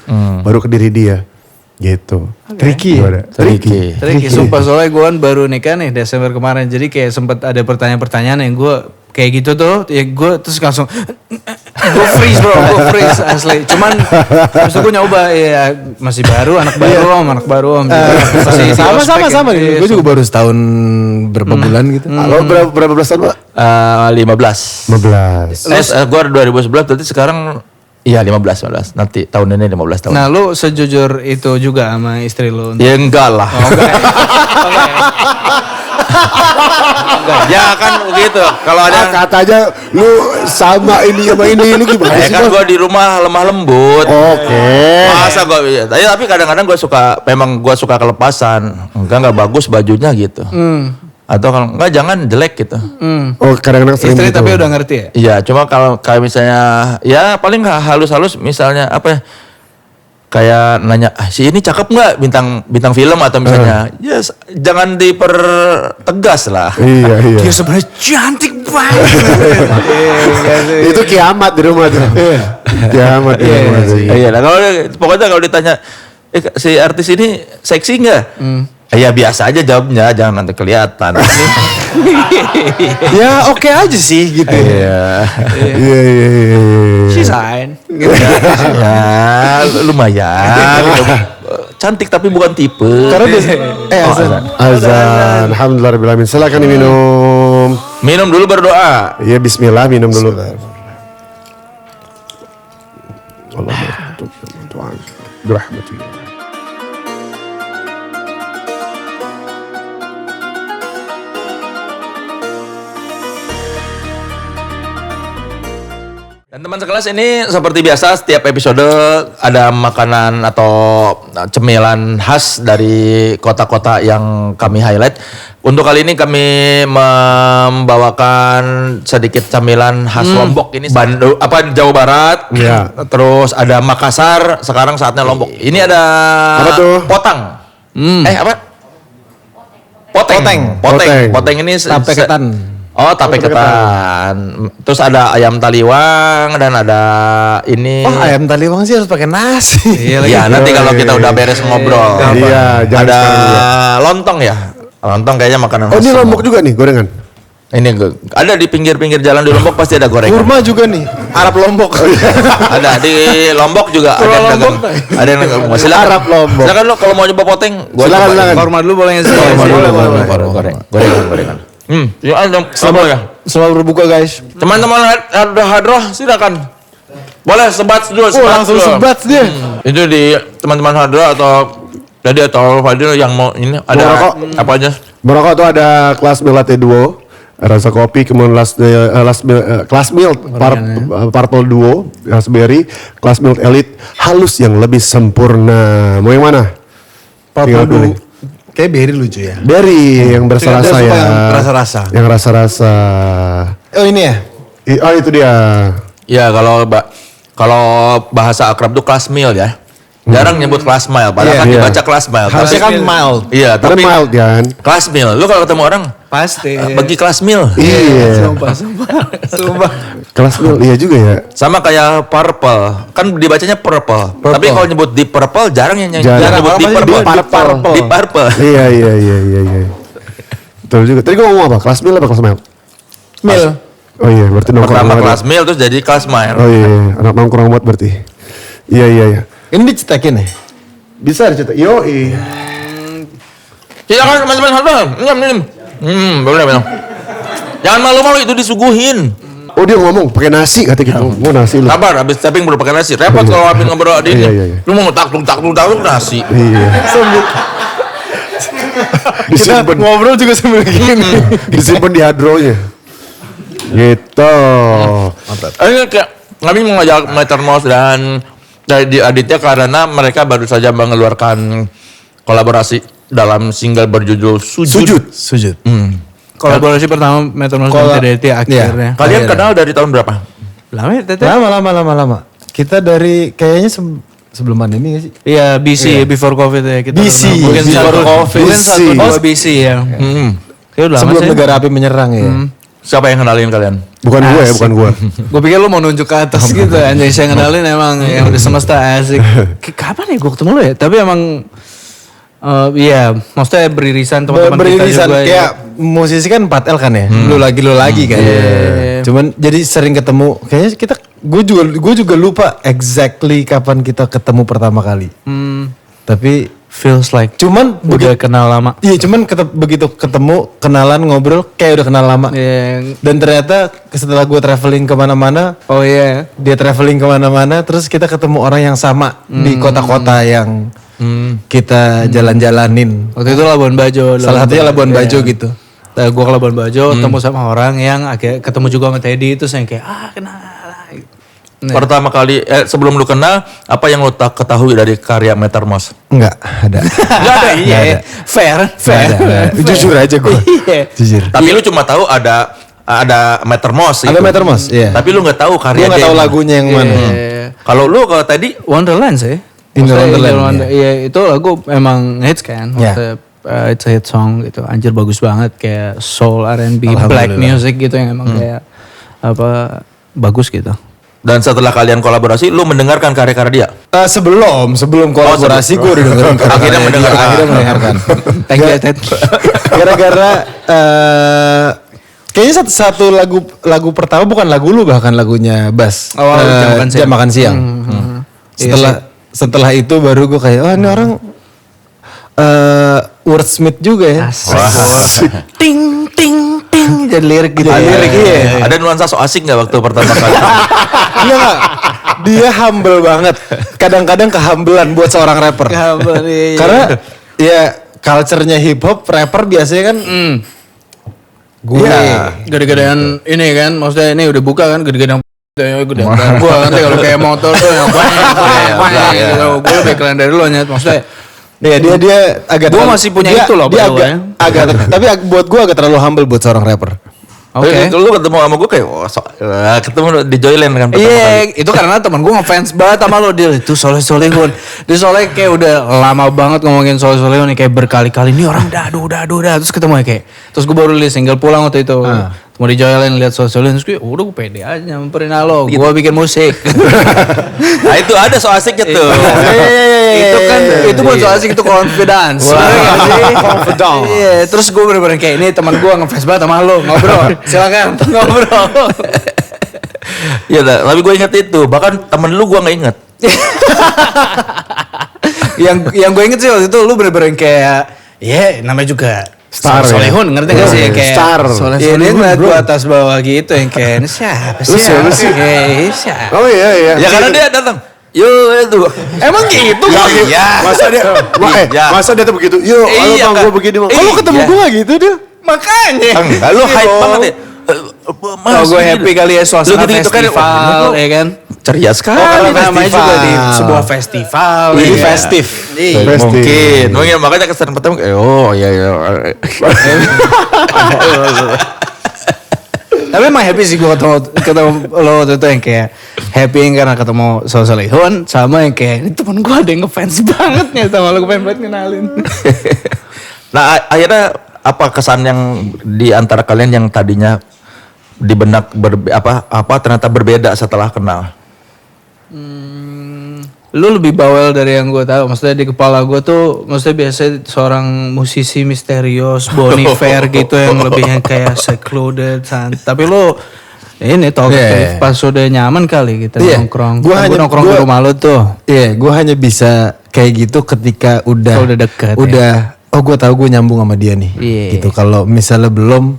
Speaker 3: Baru ke diri dia. Gitu.
Speaker 2: Tricky ya?
Speaker 3: Gimana? Tricky.
Speaker 1: Tricky, sumpah soalnya gue kan baru nikah nih Desember kemarin. Jadi kayak sempet ada pertanyaan-pertanyaan yang gue kayak gitu tuh. Ya gue terus langsung gue freeze bro, gue freeze asli. Cuman habis itu gue nyoba ya masih baru, anak baru om. Masih di ospek
Speaker 2: Sama
Speaker 1: gitu.
Speaker 2: nih. Gue juga baru setahun berapa bulan gitu.
Speaker 3: Lo berapa belas tahun Pak?
Speaker 4: 15.
Speaker 3: 15.
Speaker 4: Gue 2011 berarti sekarang iya 15. Nanti tahun ini 15 tahun.
Speaker 1: Nah lu sejujur itu juga sama istri lu?
Speaker 4: Ya enggak lah. Ya kan begitu. Kalau ada
Speaker 3: Kata aja lu sama ini lu gimana
Speaker 4: ya
Speaker 3: sih?
Speaker 4: kan
Speaker 3: Bang?
Speaker 4: gue di rumah lemah lembut.
Speaker 3: Oke.
Speaker 4: Masa gue tapi kadang-kadang gue suka memang gue suka kelepasan. Enggak bagus bajunya gitu. Atau kalau enggak jangan jelek gitu.
Speaker 3: Oh kadang-kadang sering
Speaker 1: Istri
Speaker 3: gitu.
Speaker 1: tapi udah ngerti ya?
Speaker 4: Iya, cuma kalau kayak misalnya ya paling halus-halus misalnya apa ya? Kayak nanya, si ini cakep nggak bintang film atau misalnya, yes, jangan dipertegas lah.
Speaker 3: Iya.
Speaker 1: Dia sebenarnya cantik banget.
Speaker 3: Itu kiamat di rumah tuh. Kiamat di rumah tuh.
Speaker 4: Iya, nah pokoknya kalau ditanya, si artis ini seksi nggak? Ya biasa aja jawabnya, jangan nanti kelihatan.
Speaker 2: Ya oke aja sih gitu.
Speaker 4: Iya.
Speaker 3: Iya.
Speaker 1: She's fine.
Speaker 4: Ya lumayan. Cantik tapi bukan tipe.
Speaker 2: Karena
Speaker 3: Azan. Alhamdulillah rabbil alamin. Silakan diminum.
Speaker 4: Minum dulu berdoa.
Speaker 3: Iya bismillah minum dulu. Allah Tuhan. Berahmatullah.
Speaker 4: Dan teman sekelas ini seperti biasa setiap episode ada makanan atau cemilan khas dari kota-kota yang kami highlight. Untuk kali ini kami membawakan sedikit camilan khas Lombok ini Bandung Jawa Barat.
Speaker 3: Iya.
Speaker 4: Terus ada Makassar, sekarang saatnya Lombok. Ini ada
Speaker 3: Apa tuh?
Speaker 4: potang. Apa? Poteng. Poteng ini
Speaker 2: Tape ketan.
Speaker 4: Oh, tape ketan. Terus ada ayam taliwang dan ada ini.
Speaker 2: Oh ayam taliwang sih harus pakai nasi.
Speaker 4: Iya, nanti kalau kita udah beres ngobrol.
Speaker 3: Iya, jangan
Speaker 4: Ada
Speaker 3: sekarang juga.
Speaker 4: lontong ya. Lontong kayaknya makanan
Speaker 3: Oh
Speaker 4: khas
Speaker 3: ini
Speaker 4: semua.
Speaker 3: Lombok juga nih gorengan.
Speaker 4: Ini ada di pinggir-pinggir jalan di Lombok pasti ada gorengan.
Speaker 2: Kurma juga nih. Arab Lombok.
Speaker 4: Ada di Lombok juga ada yang dagang. Ada yang dagang. Silakan.
Speaker 3: Arab Lombok.
Speaker 4: Silakan lo kalau mau nyoba poteng, gua
Speaker 3: Silakan,
Speaker 4: cobain.
Speaker 3: silakan.
Speaker 1: Korma dulu boleh nggak sih?
Speaker 4: Gorengan. Ya ada sama ya.
Speaker 2: Selamat berbuka guys.
Speaker 4: Teman-teman hadroh silakan. Boleh sebat dulu,
Speaker 2: Langsung
Speaker 4: dulu.
Speaker 2: sebat dia.
Speaker 4: Itu di teman-teman hadroh atau Jadi atau Fadil yang mau ini ada
Speaker 3: Merokok.
Speaker 4: apa aja?
Speaker 3: Merokok tuh ada kelas milk latte duo, rasa kopi, kemudian kelas milk purple duo, raspberry, kelas milk elite halus yang lebih sempurna. Mau yang mana?
Speaker 2: Purple
Speaker 3: Tinggal
Speaker 2: duo.
Speaker 3: pilih.
Speaker 2: Kayak Berry lucu ya.
Speaker 3: Berry yang berasa-rasa
Speaker 2: Dia
Speaker 3: ya.
Speaker 2: suka yang rasa-rasa.
Speaker 3: Yang rasa-rasa.
Speaker 2: Oh ini ya?
Speaker 3: Oh itu dia.
Speaker 4: Ya kalau bahasa akrab tuh class meal ya. Jarang nyebut class mile, padahal kan
Speaker 3: Iya.
Speaker 4: dibaca class mile.
Speaker 2: Harusnya kan mild.
Speaker 4: Iya,
Speaker 3: Tapi
Speaker 4: tapi
Speaker 3: mild kan.
Speaker 4: class meal. Lu kalau ketemu orang
Speaker 1: Pasti.
Speaker 4: bagi class meal.
Speaker 3: Iya.
Speaker 1: Sumpah.
Speaker 3: Kelas mild iya juga ya.
Speaker 4: Sama kayak purple. Kan dibacanya purple. Tapi kalau nyebut deep purple jarang yang
Speaker 3: Jarang.
Speaker 4: nyebut
Speaker 3: Orang
Speaker 4: deep
Speaker 3: pasti
Speaker 4: purple.
Speaker 3: deep purple.
Speaker 4: Deep purple.
Speaker 3: Iya. Betul juga. Tadi gua ngomong apa? Kelas mild apa kelas mild?
Speaker 2: Mil.
Speaker 3: Oh iya, berarti nongkrong
Speaker 4: Pertama
Speaker 3: banget.
Speaker 4: class meal terus jadi class mile.
Speaker 3: Oh iya, anak nongkrong banget berarti. Iya.
Speaker 2: Ini dicetakin ya?
Speaker 3: Bisa dicetak. Yoi.
Speaker 4: Silakan teman-teman. Boleh. Jangan malu-malu itu disuguhin.
Speaker 3: Oh dia ngomong pakai nasi kata gitu. Mau nasi lu.
Speaker 4: Sabar, habis tapping baru pakai nasi. Repot kalau habis ngobrol di ini.
Speaker 3: Iya.
Speaker 4: Lu mau tak nasi.
Speaker 3: Iya.
Speaker 2: Kita
Speaker 3: Disimpan,
Speaker 2: ngobrol juga sambil gini.
Speaker 3: disimpan di hadronya. Gitu.
Speaker 4: Ini kayak kami mengajak Metermos dan di Aditya karena mereka baru saja mengeluarkan kolaborasi dalam single berjudul Sujud.
Speaker 2: Sujud.
Speaker 1: Kolaborasi pertama Metronom dan TDT akhirnya.
Speaker 4: Kalian kenal dari tahun berapa?
Speaker 1: Lama ya Tete?
Speaker 2: Lama. Kita dari kayaknya sebelum pandemi gak sih?
Speaker 1: Iya, BC before COVID ya kita.
Speaker 2: BC,
Speaker 1: Mungkin
Speaker 2: before
Speaker 1: satu
Speaker 2: COVID.
Speaker 1: Mungkin satu
Speaker 3: BC.
Speaker 1: dua BC ya. Kayak udah lama
Speaker 2: Sebelum
Speaker 1: sih.
Speaker 2: negara api menyerang ya.
Speaker 4: Siapa yang kenalin kalian?
Speaker 3: Bukan gue ya, bukan gue.
Speaker 1: Gue pikir lu mau nunjuk ke atas gitu. Anjay saya kenalin emang yang udah semesta asik. Kapan ya gue ketemu lu ya? Tapi emang iya, maksudnya beririsan teman-teman kita
Speaker 2: Beririsan
Speaker 1: juga.
Speaker 2: kayak musisi kan 4L kan ya. Lu lagi kan. Cuman jadi sering ketemu. Kayaknya gue juga lupa exactly kapan kita ketemu pertama kali. Tapi
Speaker 1: Feels like
Speaker 2: cuman
Speaker 1: udah kenal lama.
Speaker 2: iya cuman begitu ketemu kenalan ngobrol kayak udah kenal lama.
Speaker 1: Iya.
Speaker 2: Dan ternyata setelah gue traveling kemana-mana,
Speaker 1: Oh iya.
Speaker 2: dia traveling kemana-mana, terus kita ketemu orang yang sama di kota-kota yang kita jalan-jalanin.
Speaker 1: Waktu itu Labuan Bajo.
Speaker 2: Salah satunya Labuan Bajo gitu.
Speaker 1: Nah, gue ke Labuan Bajo, ketemu sama orang yang akhirnya ketemu juga sama Teddy, itu saya kayak kenal.
Speaker 4: Pertama kali sebelum lu kenal, apa yang lu ketahui dari karya Metermos?
Speaker 2: Enggak ada.
Speaker 1: Gak ada, iya. Fair.
Speaker 2: Jujur aja gue.
Speaker 1: Iya.
Speaker 2: Jujur.
Speaker 4: Tapi lu cuma tahu ada Metermos.
Speaker 2: Ada Metermos, iya.
Speaker 4: Tapi lu nggak tahu
Speaker 2: Gue
Speaker 4: karya
Speaker 2: nggak
Speaker 4: dia.
Speaker 2: tahu lagunya yang mana.
Speaker 4: Kalau lu kalau tadi
Speaker 1: Wonderland sih.
Speaker 2: In the
Speaker 1: Maksudnya
Speaker 2: Wonderland,
Speaker 1: Iya, itu lagu emang hits kan.
Speaker 2: Iya.
Speaker 1: Maksudnya, it's a hit song gitu. Anjir bagus banget kayak soul R&B, black
Speaker 2: Alhamdulillah.
Speaker 1: music gitu yang emang kayak bagus gitu.
Speaker 4: dan setelah kalian kolaborasi, lu mendengarkan karya-karya dia.
Speaker 2: Sebelum kolaborasi gue udah dengerin karya-karya
Speaker 4: Akhirnya
Speaker 2: dia.
Speaker 4: mendengarkan.
Speaker 2: Akhirnya mendengarkan.
Speaker 1: Thank you, Ted.
Speaker 2: Gara-gara kayaknya satu lagu pertama bukan lagu lu, bahkan lagunya Bas.
Speaker 1: Oh, Jam Makan Siang.
Speaker 2: Jam Makan Siang. Setelah itu baru gue kayak, oh ini orang wordsmith juga ya.
Speaker 1: Ting ting ting jadi lirik gitu.
Speaker 2: Lirik, iya.
Speaker 4: Ada nuansa so asik nggak waktu pertama kali?
Speaker 2: Enggak. Dia humble banget. Kadang-kadang kehambelan buat seorang rapper.
Speaker 1: Iya.
Speaker 2: Karena ya culture-nya hip hop, rapper biasanya kan gue.
Speaker 1: Gede-gedean ini kan, maksudnya ini udah buka kan, gede-gedean gede-gedean gue nanti kalau kayak motor tuh yang banyak gitu. Gue lebih keren dari lo nyet, maksudnya.
Speaker 2: Ya dia agak.
Speaker 1: Gua masih punya itu loh,
Speaker 2: Dia
Speaker 1: by the way.
Speaker 2: tapi buat gue agak terlalu humble buat seorang rapper.
Speaker 1: Oke.
Speaker 4: Lu ketemu sama gue kayak, ketemu di Joyland kan pertama kali.
Speaker 1: Iya, itu karena teman gue ngefans banget sama lo, dia itu Soleh-Solehun. Dia Soleh kayak udah lama banget ngomongin Soleh-Solehun nih, kayak berkali-kali nih orang dadu terus ketemu ya kayak. Terus gue baru rilis single pulang waktu itu. Mau di Joyland lihat Soleh-Solehun, terus gue udah gue pede aja nyamperin lo, gue bikin musik.
Speaker 4: Nah itu ada so asiknya tuh.
Speaker 1: Itu kan itu bukan so asik, itu confidence.
Speaker 2: Confidence.
Speaker 1: Iya, terus gue bener-bener kayak ini teman gue ngefans banget sama lo, ngobrol. Silakan ngobrol.
Speaker 4: Iya, tapi gue inget itu. Bahkan temen lu gue nggak inget.
Speaker 1: yang gue inget sih waktu itu lu bener-bener kayak namanya juga
Speaker 3: Star,
Speaker 1: Solehun, ngerti gak sih?
Speaker 3: Iya,
Speaker 1: Kayak
Speaker 3: star.
Speaker 1: Iya, dia ngeliat gue atas bawah gitu yang kayak ini siapa sih?
Speaker 3: Siapa sih?
Speaker 1: Siapa?
Speaker 3: Oh iya.
Speaker 4: Ya karena dia datang. Yo itu.
Speaker 1: Emang gitu?
Speaker 4: Iya.
Speaker 3: Masa dia, masa dia tuh begitu? Yo, halo
Speaker 4: Iya,
Speaker 3: bang,
Speaker 4: Kak.
Speaker 3: gue begini bang.
Speaker 2: Kalau ketemu gue gitu dia.
Speaker 1: Makanya.
Speaker 4: Enggak, lu hype banget ya.
Speaker 1: Oh gue happy kali ya suasana
Speaker 4: Lu gitu-gitu kan,
Speaker 1: festival ya kan.
Speaker 4: Ceria sekali.
Speaker 1: Karena
Speaker 2: festival.
Speaker 1: namanya juga di sebuah festival.
Speaker 2: Jadi
Speaker 1: ya.
Speaker 2: festif.
Speaker 1: Iya.
Speaker 4: Mungkin makanya kesan pertama iya.
Speaker 1: Tapi emang happy sih gue ketemu lo waktu itu yang kayak happy karena ketemu Solehun sama yang kayak ini temen gue ada yang ngefans banget nih sama lo, gue pengen banget kenalin.
Speaker 4: Nah akhirnya apa kesan yang di antara kalian yang tadinya di benak ternyata berbeda setelah kenal?
Speaker 1: Lu lebih bawel dari yang gue tahu. Maksudnya di kepala gue tuh, maksudnya biasa seorang musisi misterius, Bon Iver gitu yang lebih yang kayak secluded, tapi lu ini talkative pas udah nyaman kali kita nongkrong.
Speaker 2: Gua hanya
Speaker 1: nongkrong di rumah lu tuh.
Speaker 2: Iya, gue hanya bisa kayak gitu ketika udah
Speaker 1: deket.
Speaker 2: Oh gue tahu gue nyambung sama dia nih.
Speaker 1: Iya.
Speaker 2: Gitu. Kalau misalnya belum,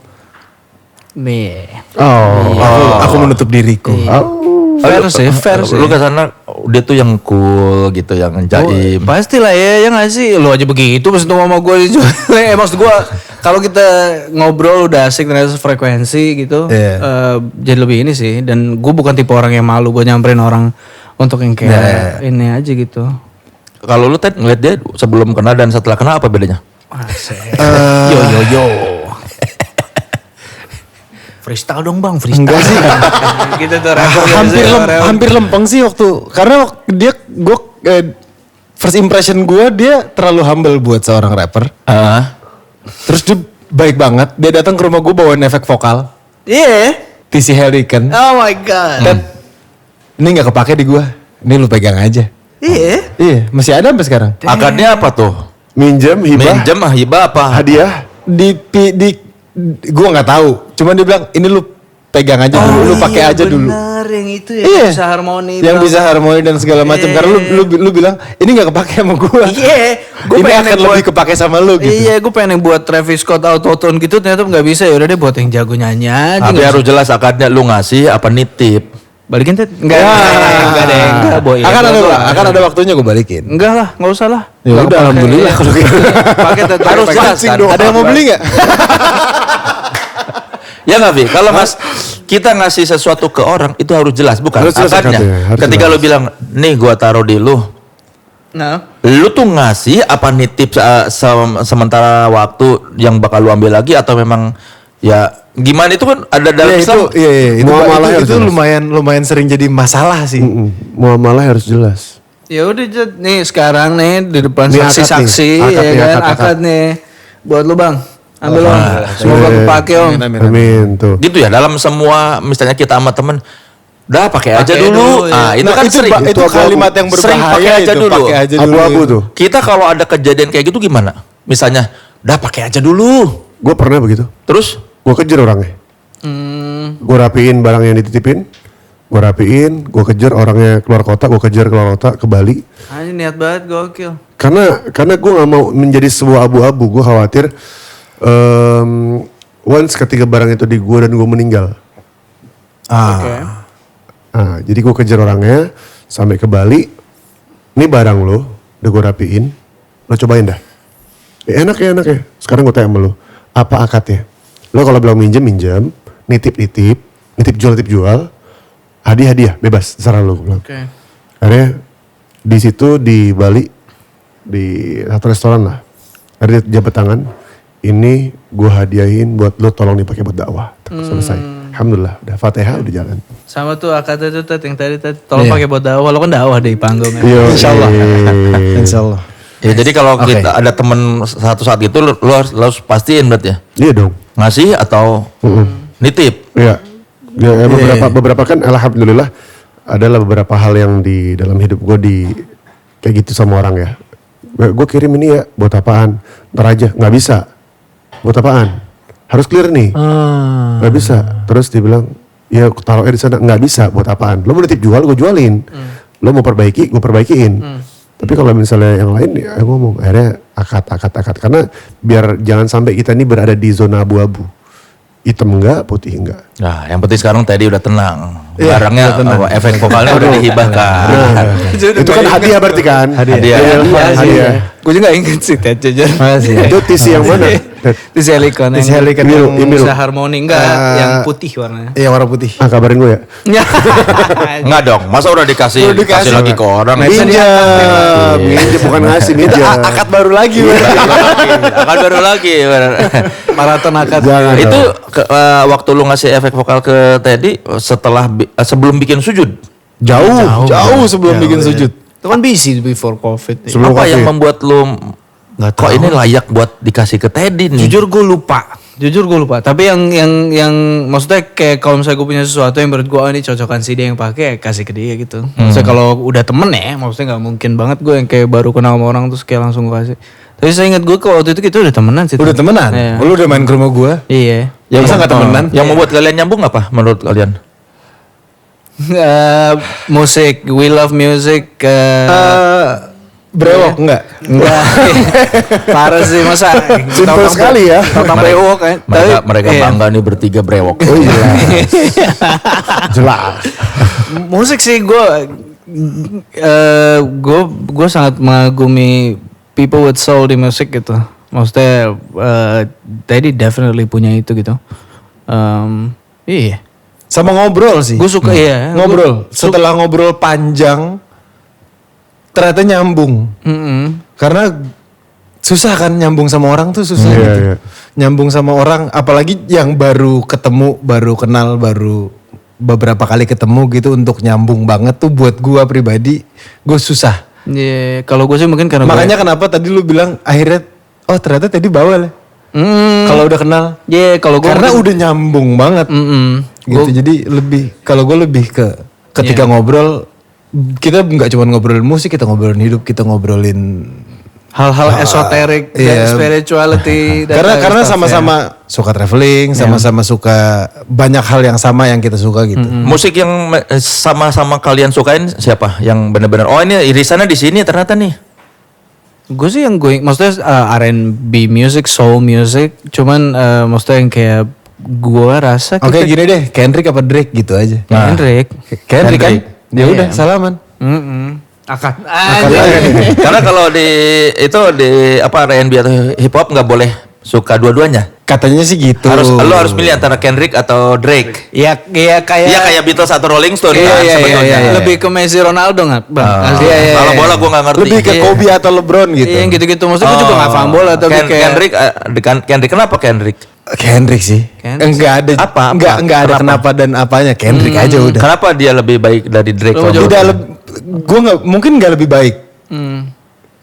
Speaker 1: Nih.
Speaker 2: aku menutup diriku.
Speaker 1: Fair sih.
Speaker 4: Lu kesana dia tuh yang cool gitu, yang jaim.
Speaker 1: Pastilah ya nggak sih, lu aja begitu pas untuk sama gue dijual. Maksud gue kalau kita ngobrol udah asik ternyata frekuensi gitu, jadi lebih ini sih. Dan gue bukan tipe orang yang malu gue nyamperin orang untuk yang kayak ini aja gitu.
Speaker 4: Kalau lu Ted ngeliat dia sebelum kenal dan setelah kenal apa bedanya?
Speaker 1: Yo. Freestyle dong bang, freestyle.
Speaker 2: Enggak sih.
Speaker 1: Gitu tuh
Speaker 2: hampir lempeng sih karena gue first impression gue dia terlalu humble buat seorang rapper. Terus dia baik banget. Dia datang ke rumah gue bawain efek vokal.
Speaker 1: Iya.
Speaker 2: TC Helican.
Speaker 1: Oh my god.
Speaker 2: Dan ini nggak kepake di gue. Ini lu pegang aja. Iya, masih ada sampai sekarang.
Speaker 4: Akadnya apa tuh?
Speaker 3: Minjem,
Speaker 4: hibah apa?
Speaker 3: hadiah.
Speaker 2: Di gue nggak tahu. Cuman dia bilang ini lu pegang aja dulu, lu pakai aja dulu.
Speaker 1: Benar yang itu ya.
Speaker 2: Iya.
Speaker 1: Bisa harmoni.
Speaker 2: Yang bisa harmoni dan segala macam. Karena lu bilang ini nggak kepake sama gue.
Speaker 1: Iya. Gue
Speaker 2: Ini
Speaker 1: pengen
Speaker 2: akan
Speaker 1: buat,
Speaker 2: lebih kepake sama lu gitu.
Speaker 1: Iya, gue pengen buat Travis Scott autotune gitu, ternyata nggak bisa. Ya udah deh buat yang jago nyanyi aja.
Speaker 4: Tapi harus jelas akadnya lu ngasih apa nitip.
Speaker 1: Balikin Ted? Enggak deh, enggak boy.
Speaker 2: Akan ada waktunya gue balikin.
Speaker 1: Enggak lah, enggak usah lah.
Speaker 2: Ya udah, alhamdulillah kalau gitu.
Speaker 1: Pakai Ted,
Speaker 4: Harus jelas kan?
Speaker 2: Ada yang mau beli nggak?
Speaker 4: Ya nggak Vi, kalau kita ngasih sesuatu ke orang itu harus jelas, bukan
Speaker 3: Harus jelas
Speaker 4: akadnya.
Speaker 3: akadnya, harus
Speaker 4: Ketika
Speaker 3: jelas.
Speaker 4: lu bilang, nih gua taruh di lu,
Speaker 1: Nah,
Speaker 4: lu tuh ngasih apa nitip sementara waktu yang bakal lu ambil lagi atau memang ya gimana itu kan ada dalam Islam.
Speaker 2: Itu lumayan sering jadi masalah sih.
Speaker 3: Muamalah harus jelas.
Speaker 1: ya udah Jet. Nih sekarang nih di depan
Speaker 3: Ini
Speaker 1: saksi-saksi
Speaker 3: akad
Speaker 1: ya
Speaker 3: nih,
Speaker 1: kan,
Speaker 3: akad.
Speaker 1: akad nih. Buat lu bang, ambil om. Semoga kepake om.
Speaker 3: Amin tuh.
Speaker 4: Gitu ya, dalam semua misalnya kita sama temen, dah pakai aja
Speaker 1: Pakai
Speaker 4: dulu.
Speaker 1: dulu, ya.
Speaker 4: Nah, itu kan sering.
Speaker 2: itu kalimat yang
Speaker 4: Sering
Speaker 2: berbahaya
Speaker 4: pakai aja
Speaker 2: itu,
Speaker 4: dulu.
Speaker 2: pakai aja dulu.
Speaker 3: Abu-abu tuh.
Speaker 4: Kita kalau ada kejadian kayak gitu gimana? Misalnya, dah pakai aja dulu.
Speaker 3: Gue pernah begitu.
Speaker 4: Terus
Speaker 3: Gue kejar orangnya. Gue rapiin barang yang dititipin. Gue rapiin, gue kejar orangnya keluar kota, gue kejar keluar kota ke Bali.
Speaker 1: Ini niat banget gokil.
Speaker 3: Karena gue nggak mau menjadi sebuah abu-abu. Gue khawatir once ketika barang itu di gue dan gue meninggal.
Speaker 1: Oke.
Speaker 3: Nah, jadi gue kejar orangnya sampai ke Bali. Ini barang lo, udah gue rapiin. Lo cobain dah. Enak ya. Sekarang gue tanya sama lo, apa akadnya? Lo kalau bilang minjem, nitip jual, hadiah, bebas, terserah lo.
Speaker 1: Oke.
Speaker 3: Akhirnya di situ di Bali, di satu restoran lah. Akhirnya jabat tangan, ini gue hadiahin buat lo, tolong dipakai buat dakwah. Selesai. Alhamdulillah, udah Fatihah, udah jalan.
Speaker 1: Sama tuh akad itu Ted, yang tadi tolong pakai buat dakwah. Lo kan dakwah di panggung ya.
Speaker 3: Insyaallah.
Speaker 2: Insyaallah.
Speaker 4: ya jadi kalau kita ada temen satu saat gitu, lo harus pastiin berarti ya.
Speaker 3: Iya dong.
Speaker 4: Ngasih atau nitip.
Speaker 3: Iya. Ya, beberapa kan alhamdulillah adalah beberapa hal yang di dalam hidup gue di kayak gitu sama orang ya. Gue kirim ini ya buat apaan? Ntar aja, nggak bisa. Buat apaan? Harus clear nih. Nggak bisa. Terus dia bilang, ya taruhnya di sana nggak bisa. Buat apaan? Lo mau nitip jual, gue jualin. Lo mau perbaiki, gue perbaikiin. Tapi kalau misalnya yang lain ya ngomong, akhirnya akad. Karena biar jangan sampai kita ini berada di zona abu-abu. Hitam enggak, putih enggak.
Speaker 4: Nah, yang penting sekarang tadi udah tenang. Barangnya, efek vokalnya udah dihibahkan.
Speaker 3: Itu kan hadiah berarti kan?
Speaker 4: Hadiah.
Speaker 3: Hadiah.
Speaker 1: Gue juga gak inget sih Ted jujur.
Speaker 2: Masih.
Speaker 3: Itu TC yang mana?
Speaker 1: TC Helicon.
Speaker 2: TC Helicon
Speaker 1: yang
Speaker 2: yang
Speaker 1: bisa harmoni enggak, yang putih warnanya.
Speaker 2: Iya warna putih.
Speaker 3: Ah, kabarin gue ya.
Speaker 4: Enggak dong, masa udah dikasih lagi ke orang.
Speaker 3: Minjam, bukan ngasih
Speaker 2: Itu
Speaker 3: minjam.
Speaker 2: akad baru lagi.
Speaker 4: Akan baru lagi. Bener.
Speaker 1: Maraton akad.
Speaker 3: Jangan
Speaker 4: Itu
Speaker 3: dong.
Speaker 4: waktu lu ngasih efek vokal ke Teddy setelah sebelum bikin sujud.
Speaker 2: Jauh sebelum bikin sujud.
Speaker 1: Itu kan busy before COVID.
Speaker 3: Sebelum
Speaker 4: Apa yang
Speaker 3: COVID.
Speaker 4: membuat lu kok ini layak buat dikasih ke Teddy nih?
Speaker 1: Jujur gue lupa. Tapi yang maksudnya kayak kalau misalnya gue punya sesuatu yang menurut gue ini cocokan sih dia yang pakai, kasih ke dia gitu. Maksudnya kalau udah temen ya, maksudnya nggak mungkin banget gue yang kayak baru kenal sama orang terus kayak langsung gue kasih. Tapi saya ingat gue waktu itu kita udah temenan sih.
Speaker 2: Udah temenan?
Speaker 1: Iya.
Speaker 2: Lu udah main ke rumah gue?
Speaker 1: Iya.
Speaker 2: Ya masa gak temenan?
Speaker 4: Yang membuat kalian nyambung apa menurut kalian?
Speaker 1: Musik, we love music.
Speaker 2: Brewok enggak?
Speaker 1: Enggak. Parah sih masa.
Speaker 2: Simple sekali ya.
Speaker 1: Tentang brewok kan.
Speaker 4: Mereka bangga nih bertiga brewok.
Speaker 3: Oh iya. Jelas.
Speaker 1: Musik sih gue sangat mengagumi people with soul di musik gitu. Maksudnya Teddy definitely punya itu gitu. Iya.
Speaker 2: Sama ngobrol sih.
Speaker 1: Gue suka iya.
Speaker 2: Ngobrol. Setelah ngobrol panjang, ternyata nyambung. Karena susah kan nyambung sama orang tuh susah
Speaker 3: Iya,
Speaker 2: gitu.
Speaker 3: iya.
Speaker 2: Nyambung sama orang, apalagi yang baru ketemu, baru kenal, baru beberapa kali ketemu gitu untuk nyambung banget tuh buat gua pribadi, gue susah.
Speaker 1: Iya. Kalau gue sih mungkin karena
Speaker 2: Makanya kenapa tadi lu bilang akhirnya, oh ternyata tadi bawel ya. Kalau udah kenal.
Speaker 1: Iya. Kalau gue
Speaker 2: Karena udah nyambung banget. Gitu. Jadi lebih, kalau gue lebih ke ketika ngobrol, kita nggak cuma ngobrolin musik, kita ngobrolin hidup, kita ngobrolin
Speaker 1: hal-hal esoterik dan
Speaker 2: iya.
Speaker 1: spirituality. dan
Speaker 2: karena
Speaker 1: stuff,
Speaker 2: sama-sama suka traveling, sama-sama suka banyak hal yang sama yang kita suka gitu.
Speaker 4: Musik yang sama-sama kalian sukain siapa? Yang benar-benar oh ini irisannya di sini ternyata nih.
Speaker 1: Gue sih yang maksudnya R&B music, soul music, cuman maksudnya yang kayak gue rasa
Speaker 2: Oke gini deh, Kendrick apa Drake gitu aja.
Speaker 1: Kendrick.
Speaker 2: Kendrick kan? Ya
Speaker 1: Iya.
Speaker 2: udah salaman.
Speaker 1: Akad.
Speaker 4: Karena kalau di itu di apa R&B atau hip hop nggak boleh suka dua-duanya.
Speaker 2: Katanya sih gitu.
Speaker 4: Lo harus milih antara Kendrick atau Drake.
Speaker 1: Iya kayak.
Speaker 4: Iya kayak Beatles atau Rolling Stone
Speaker 1: Iya,
Speaker 4: kan
Speaker 1: iya,
Speaker 4: sebetulnya.
Speaker 1: iya. Lebih ke Messi Ronaldo nggak, Bang? Asli.
Speaker 4: Kalau bola gue nggak ngerti.
Speaker 2: Lebih ke Kobe atau LeBron gitu.
Speaker 1: Iya, yang gitu-gitu. Maksudnya gue juga nggak paham bola, tapi kayak
Speaker 4: Kendrick kenapa Kendrick?
Speaker 2: Kendrick sih.
Speaker 1: Kendrick.
Speaker 2: Enggak ada
Speaker 4: Apa?
Speaker 2: enggak ada kenapa dan apanya. Kendrick aja udah.
Speaker 4: Kenapa dia lebih baik dari Drake?
Speaker 1: Lo
Speaker 4: kalau
Speaker 1: jawab.
Speaker 4: menurut
Speaker 2: Tidak gue nggak mungkin nggak lebih baik.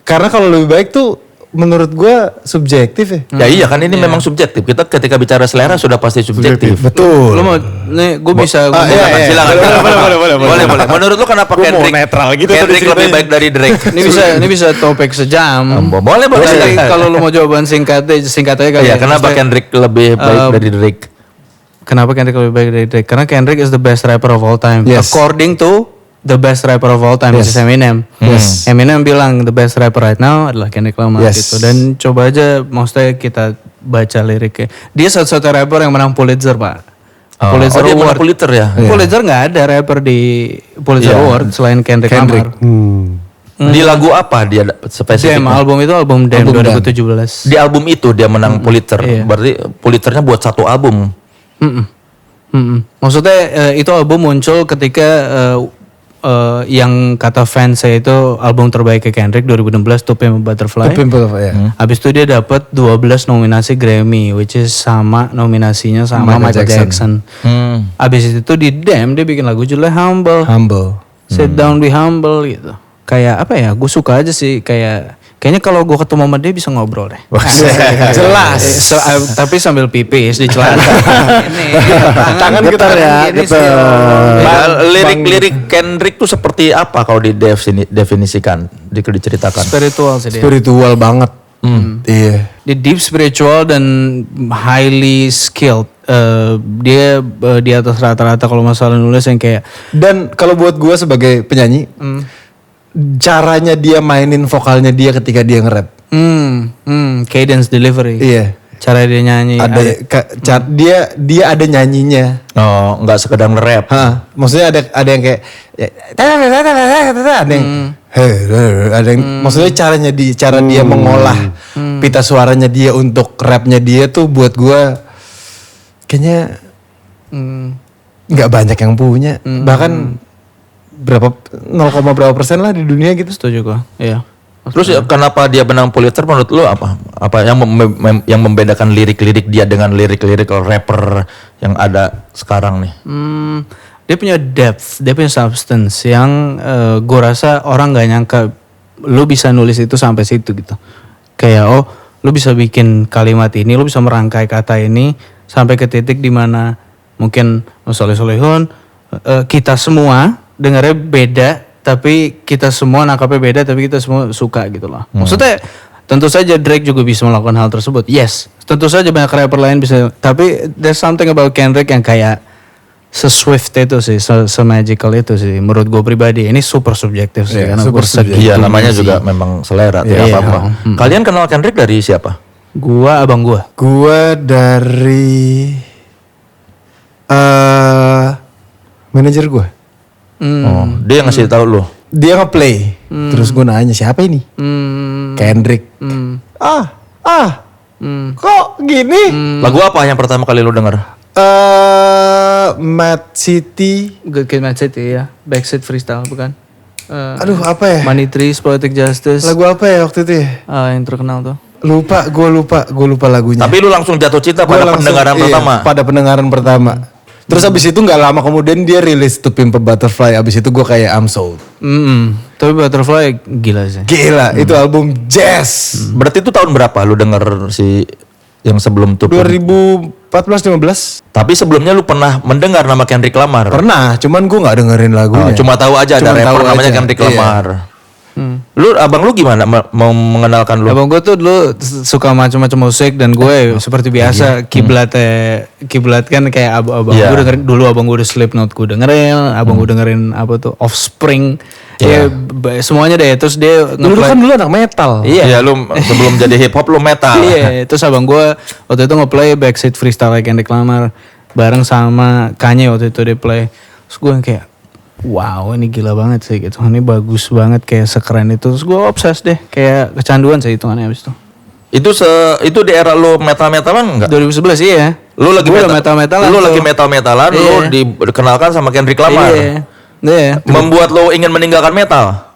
Speaker 2: Karena kalau lebih baik tuh menurut gue subjektif ya.
Speaker 4: Ya iya kan ini memang subjektif. Kita ketika bicara selera sudah pasti subjektif.
Speaker 2: Betul.
Speaker 1: lo mau nih gue bisa
Speaker 2: iya.
Speaker 4: Silakan. Boleh. Menurut lu kenapa
Speaker 2: Gua mau
Speaker 4: Kendrick
Speaker 2: netral gitu
Speaker 4: Kendrick
Speaker 2: tadi
Speaker 4: lebih
Speaker 2: ceritanya.
Speaker 4: baik dari Drake?
Speaker 1: ini bisa topik sejam.
Speaker 4: Boleh.
Speaker 1: Jadi kalau lo mau jawaban singkat aja kali.
Speaker 4: Iya,
Speaker 1: ya.
Speaker 4: kenapa
Speaker 1: Maksudnya,
Speaker 4: Kendrick lebih baik dari Drake?
Speaker 1: Kenapa Kendrick lebih baik dari Drake? Karena Kendrick is the best rapper of all time.
Speaker 2: Yes.
Speaker 1: According to the best rapper of all time, which is Eminem.
Speaker 2: Yes.
Speaker 1: Eminem bilang the best rapper right now adalah Kendrick Lamar
Speaker 2: Yes.
Speaker 1: gitu. Dan coba aja, maksudnya kita baca liriknya. Dia satu-satunya rapper yang menang Pulitzer, Pak. Pulitzer
Speaker 4: dia menang
Speaker 1: Award.
Speaker 4: Pulitzer ya?
Speaker 1: Pulitzer nggak ada rapper di Pulitzer Award selain Kendrick Lamar.
Speaker 4: Di lagu apa dia spesifik?
Speaker 1: Damn, album itu album Damn 2017.
Speaker 4: Di album itu dia menang Pulitzer.
Speaker 1: Iya.
Speaker 4: Berarti Pulitzernya buat satu album.
Speaker 1: Maksudnya itu album muncul ketika yang kata fans saya itu album terbaik ke Kendrick 2016 To Pimp a Butterfly.
Speaker 2: ya.
Speaker 1: Habis itu dia dapat 12 nominasi Grammy, which is sama nominasinya sama Michael Jackson. Habis itu di Damn dia bikin lagu judulnya Humble. Sit down be humble gitu. Kayak apa ya? Gue suka aja sih kayaknya kalau gue ketemu sama dia bisa ngobrol deh.
Speaker 2: Jelas.
Speaker 1: Tapi sambil pipis di celana. Ini
Speaker 2: Tangan getar ya,
Speaker 1: Ini
Speaker 2: getar.
Speaker 1: sih,
Speaker 4: Lirik-lirik Kendrick tuh seperti apa kalau didefinisikan, diceritakan?
Speaker 1: spiritual sih dia.
Speaker 2: Spiritual banget. Iya.
Speaker 1: Dia deep spiritual dan highly skilled. Dia di atas rata-rata kalau masalah nulis yang kayak
Speaker 2: Dan kalau buat gue sebagai penyanyi, caranya dia mainin vokalnya dia ketika dia nge-rap.
Speaker 1: cadence delivery.
Speaker 2: Iya.
Speaker 1: Cara dia nyanyi.
Speaker 2: Dia ada nyanyinya.
Speaker 4: Oh, nggak sekedar nge-rap.
Speaker 2: Maksudnya ada yang kayak ada yang ada yang maksudnya cara dia mengolah pita suaranya dia untuk rapnya dia tuh buat gua kayaknya nggak banyak yang punya. Bahkan berapa 0,berapa% lah di dunia gitu.
Speaker 1: Setuju gua. Iya.
Speaker 4: Terus ya, kenapa dia menang Pulitzer menurut lu apa? Apa yang yang membedakan lirik-lirik dia dengan lirik-lirik rapper yang ada sekarang nih?
Speaker 1: Dia punya depth, dia punya substance yang gue rasa orang nggak nyangka lu bisa nulis itu sampai situ gitu. Kayak lu bisa bikin kalimat ini, lu bisa merangkai kata ini sampai ke titik dimana mungkin Soleh-Solehun kita semua dengarnya beda, tapi kita semua nangkapnya beda, tapi kita semua suka gitu loh. Maksudnya tentu saja Drake juga bisa melakukan hal tersebut. Yes, tentu saja banyak rapper lain bisa. Tapi there's something about Kendrick yang kayak se-swift itu sih, se-magical itu sih. Menurut gue pribadi, ini super subjektif sih. Karena
Speaker 2: super
Speaker 1: gue
Speaker 4: Iya, namanya juga memang selera tuh apa-apa. Kalian kenal Kendrick dari siapa?
Speaker 1: Gua abang gua.
Speaker 2: Gua dari manajer gua.
Speaker 4: Oh, dia yang ngasih tahu lu.
Speaker 2: Dia nge-play. Terus gue nanya siapa ini? Kendrick. Kok gini?
Speaker 4: Lagu apa yang pertama kali lu denger?
Speaker 2: Mad City.
Speaker 1: Good Kid, Mad City ya. Backseat Freestyle bukan?
Speaker 2: Aduh apa ya?
Speaker 1: Money Trees, Poetic Justice.
Speaker 2: Lagu apa ya waktu itu ya?
Speaker 1: Yang terkenal tuh.
Speaker 2: Gue lupa lagunya.
Speaker 4: Tapi lu langsung jatuh cinta pada pendengaran pertama.
Speaker 2: Pada pendengaran pertama. Terus abis itu nggak lama kemudian dia rilis To Pimp a Butterfly. Abis itu gue kayak I'm sold.
Speaker 1: Tapi Butterfly gila sih.
Speaker 2: Gila, itu album jazz.
Speaker 4: Berarti itu tahun berapa lu denger si yang sebelum tuh?
Speaker 2: 2014-15.
Speaker 4: Tapi sebelumnya lu pernah mendengar nama Kendrick Lamar?
Speaker 2: Pernah, cuman gue nggak dengerin lagunya.
Speaker 4: Cuma tahu aja ada
Speaker 2: Cuma
Speaker 4: rapper
Speaker 2: tahu
Speaker 4: namanya
Speaker 2: aja.
Speaker 4: Kendrick
Speaker 2: Iya.
Speaker 4: Lamar. Lu abang lu gimana mau mengenalkan lu?
Speaker 1: Abang gue tuh dulu suka macam-macam musik dan gue seperti biasa kiblat kan kayak abang gue dengerin dulu, abang gue udah Slipknot gue dengerin, abang gue dengerin apa tuh Offspring, semuanya deh. Terus dia
Speaker 2: Dulu kan anak metal.
Speaker 4: Iya, lu sebelum jadi hip hop lu metal.
Speaker 1: Iya, terus abang gue waktu itu nge-play Backseat Freestyle Kendrick Lamar bareng sama Kanye waktu itu dia play. Terus gue kayak wow, ini gila banget sih gitu. Ini bagus banget, kayak sekeren itu. Terus gue obses deh, kayak kecanduan sih hitungannya abis itu.
Speaker 4: Itu di era lu metal-metalan enggak?
Speaker 1: 2011 iya.
Speaker 4: Lu lagi
Speaker 1: metal-metalan.
Speaker 4: Lu
Speaker 1: tuh.
Speaker 4: lagi metal-metalan, lu dikenalkan sama Kendrick Lamar.
Speaker 1: Iya.
Speaker 4: Membuat lu ingin meninggalkan metal.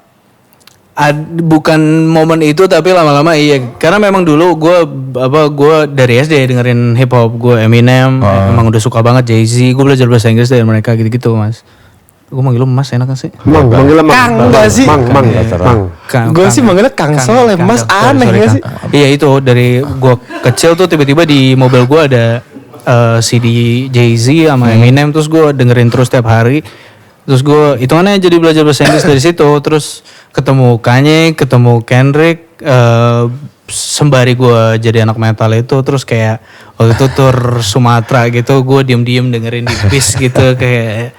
Speaker 1: Bukan momen itu, tapi lama-lama iya. Karena memang dulu gue dari SD dengerin hip hop, gue Eminem, emang udah suka banget Jay-Z. Gue belajar bahasa Inggris dari mereka gitu-gitu, Mas. Gue manggil lu Mas enak gak sih?
Speaker 3: Manggilnya
Speaker 2: Kang enggak sih?
Speaker 3: Mang.
Speaker 2: Gue sih manggilnya Kang Soleh, Mas aneh
Speaker 1: sorry,
Speaker 2: gak sih?
Speaker 1: Iya itu dari gue kecil tuh tiba-tiba di mobil gue ada CD Jay-Z sama Eminem, terus gue dengerin terus tiap hari. Terus gue hitungannya jadi belajar bahasa Inggris dari situ. Terus ketemu Kanye, ketemu Kendrick, sembari gue jadi anak metal itu. Terus kayak waktu itu tur Sumatera gitu, gue diem-diem dengerin di bis gitu kayak.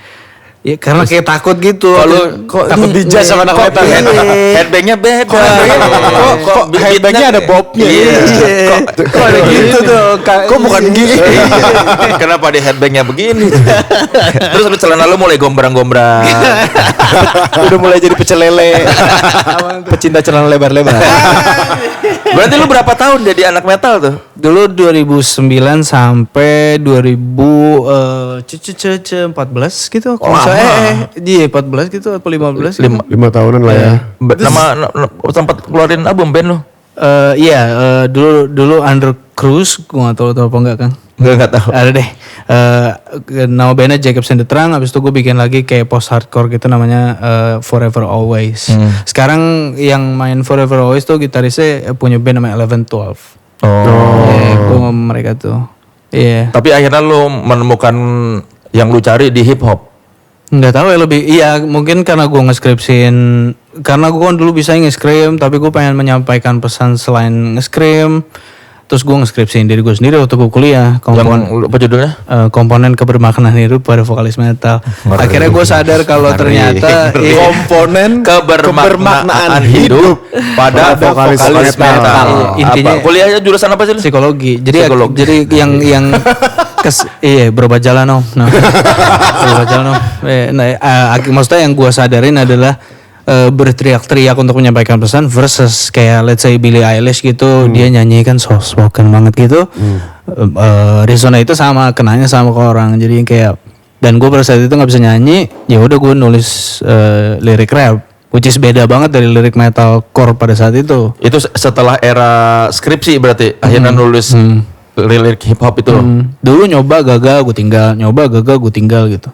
Speaker 1: Ya karena kayak takut gitu.
Speaker 2: Kok takut dijudge sama anak metal.
Speaker 4: Headbangnya beda.
Speaker 2: Kok headbangnya ada bobnya. Kok ada gitu tuh. Kok bukan gitu.
Speaker 4: Kenapa di headbangnya begini? Terus lu celana lu mulai gombrang-gombrang.
Speaker 2: Udah mulai jadi pecel lele. Pecinta celana lebar-lebar.
Speaker 4: Berarti lu berapa tahun jadi anak metal tuh?
Speaker 1: Dulu 2009 sampai 2014 gitu. Iya 14 gitu atau 15 gitu.
Speaker 3: 5 tahunan lah ya.
Speaker 4: Sempat keluarin album band lu?
Speaker 1: Dulu Under Cruise, gue gak tahu apa enggak kan.
Speaker 4: Enggak tahu.
Speaker 1: Ada deh. Nama bandnya Jacobs and the Trunk. Abis itu gue bikin lagi kayak post hardcore gitu namanya Forever Always. Sekarang yang main Forever Always tuh gitarisnya punya band namanya 11-12. Gue sama mereka tuh. Iya.
Speaker 4: Tapi akhirnya lu menemukan yang lu cari di hip hop.
Speaker 1: Nggak tahu ya lebih. Iya mungkin karena gue nge-scripsin. Karena gue kan dulu bisa nge-scream, tapi gue pengen menyampaikan pesan selain nge-scream. Terus gue nge-scripsin diri gue sendiri waktu gue kuliah.
Speaker 4: Yang apa judulnya?
Speaker 1: Komponen kebermaknaan hidup pada vokalis metal. Akhirnya gue sadar kalau ternyata
Speaker 2: Komponen
Speaker 4: kebermaknaan hidup pada vokalis metal.
Speaker 1: Intinya
Speaker 4: kuliahnya jurusan apa sih lu?
Speaker 1: psikologi. Jadi yang berobat jalan om. Berobat jalan om. Maksudnya yang gue sadarin adalah berteriak-teriak untuk menyampaikan pesan versus kayak let's say Billie Eilish gitu dia nyanyikan soft spoken banget gitu. Resona itu sama kenanya sama ke orang jadi kayak dan gue pada saat itu nggak bisa nyanyi ya udah gue nulis lirik rap which is beda banget dari lirik metalcore pada saat itu.
Speaker 4: Itu setelah era skripsi berarti akhirnya nulis lirik hip hop itu.
Speaker 1: Dulu nyoba gagal gue tinggal gitu.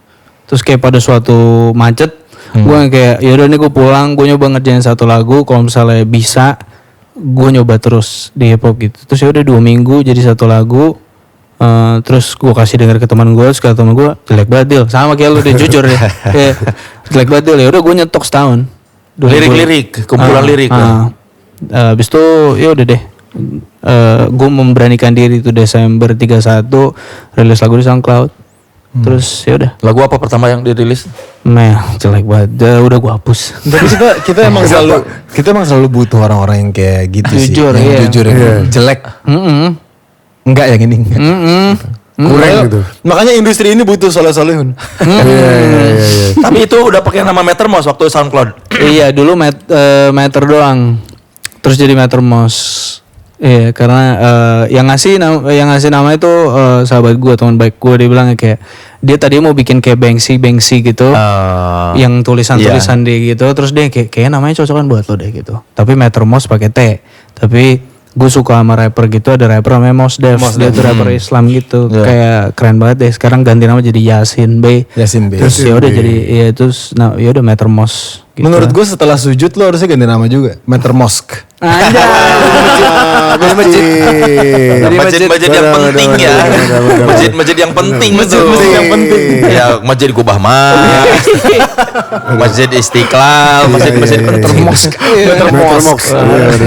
Speaker 1: Terus kayak pada suatu macet gue kayak yaudah nih gue pulang gue nyoba ngerjain satu lagu kalau misalnya bisa gue nyoba terus di hip hop gitu. Terus ya udah 2 minggu jadi satu lagu. Terus gue kasih denger ke teman gue, terus kata teman gue jelek banget Dil, sama kayak lu deh jujur deh, kayak jelek banget Dil. Ya udah gue nyetok setahun.
Speaker 4: Lirik-lirik, kumpulan lirik.
Speaker 1: Abis itu ya udah deh, gue memberanikan diri itu Desember 31 rilis lagu di SoundCloud. Terus ya udah.
Speaker 4: Lagu apa pertama yang dirilis?
Speaker 1: Jelek banget, udah gue hapus.
Speaker 2: Tapi kita emang selalu butuh orang-orang yang kayak gitu
Speaker 1: Jujur,
Speaker 2: sih, yang
Speaker 1: iya.
Speaker 2: jujur yang jelek. Enggak yang ini. Kurang
Speaker 3: gitu.
Speaker 2: Makanya industri ini butuh soleh-solehun.
Speaker 3: Iya.
Speaker 4: Tapi itu udah pakai nama Mattermost waktu SoundCloud.
Speaker 1: Iya dulu meter doang, terus jadi Mattermost. Iya karena yang ngasih nama itu sahabat gue, teman baik gue, dia bilang kayak dia tadi mau bikin kayak Banksy gitu, yang tulisan-tulisan dia gitu, terus dia kayak namanya cocokan buat lo deh gitu. Tapi Mattermost pakai T, tapi gue suka sama rapper gitu, ada rapper namanya Mos Def, dia tuh rapper Islam gitu, kayak keren banget deh. Sekarang ganti nama jadi Yasin Bey.
Speaker 2: Terus
Speaker 1: Ya udah jadi ya terus ya udah Mattermost. Gitu.
Speaker 2: menurut gue setelah sujud lo harusnya ganti nama juga, Meter Mosque.
Speaker 3: Dari masjid.
Speaker 4: Jadi masjid yang penting ya. Masjid yang penting tuh.
Speaker 2: yang penting.
Speaker 4: Ya masjid Kubah Mas. Masjid Istiqlal, masjid
Speaker 2: Termos.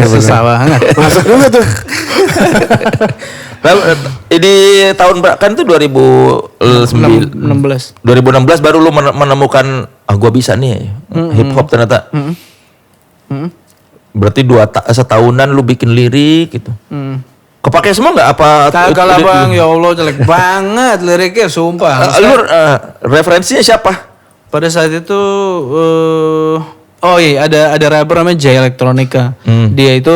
Speaker 1: Susah banget.
Speaker 3: Masuk juga tuh.
Speaker 4: Di tahun kan itu 2016 baru lu menemukan gua bisa nih hip hop ternyata. Berarti setahunan lu bikin lirik gitu. Kepake semua nggak apa?
Speaker 1: Kagak lah bang, ya Allah jelek banget liriknya, sumpah.
Speaker 4: Lu referensinya siapa?
Speaker 1: Pada saat itu, oh iya ada rapper namanya Jay Electronica. Dia itu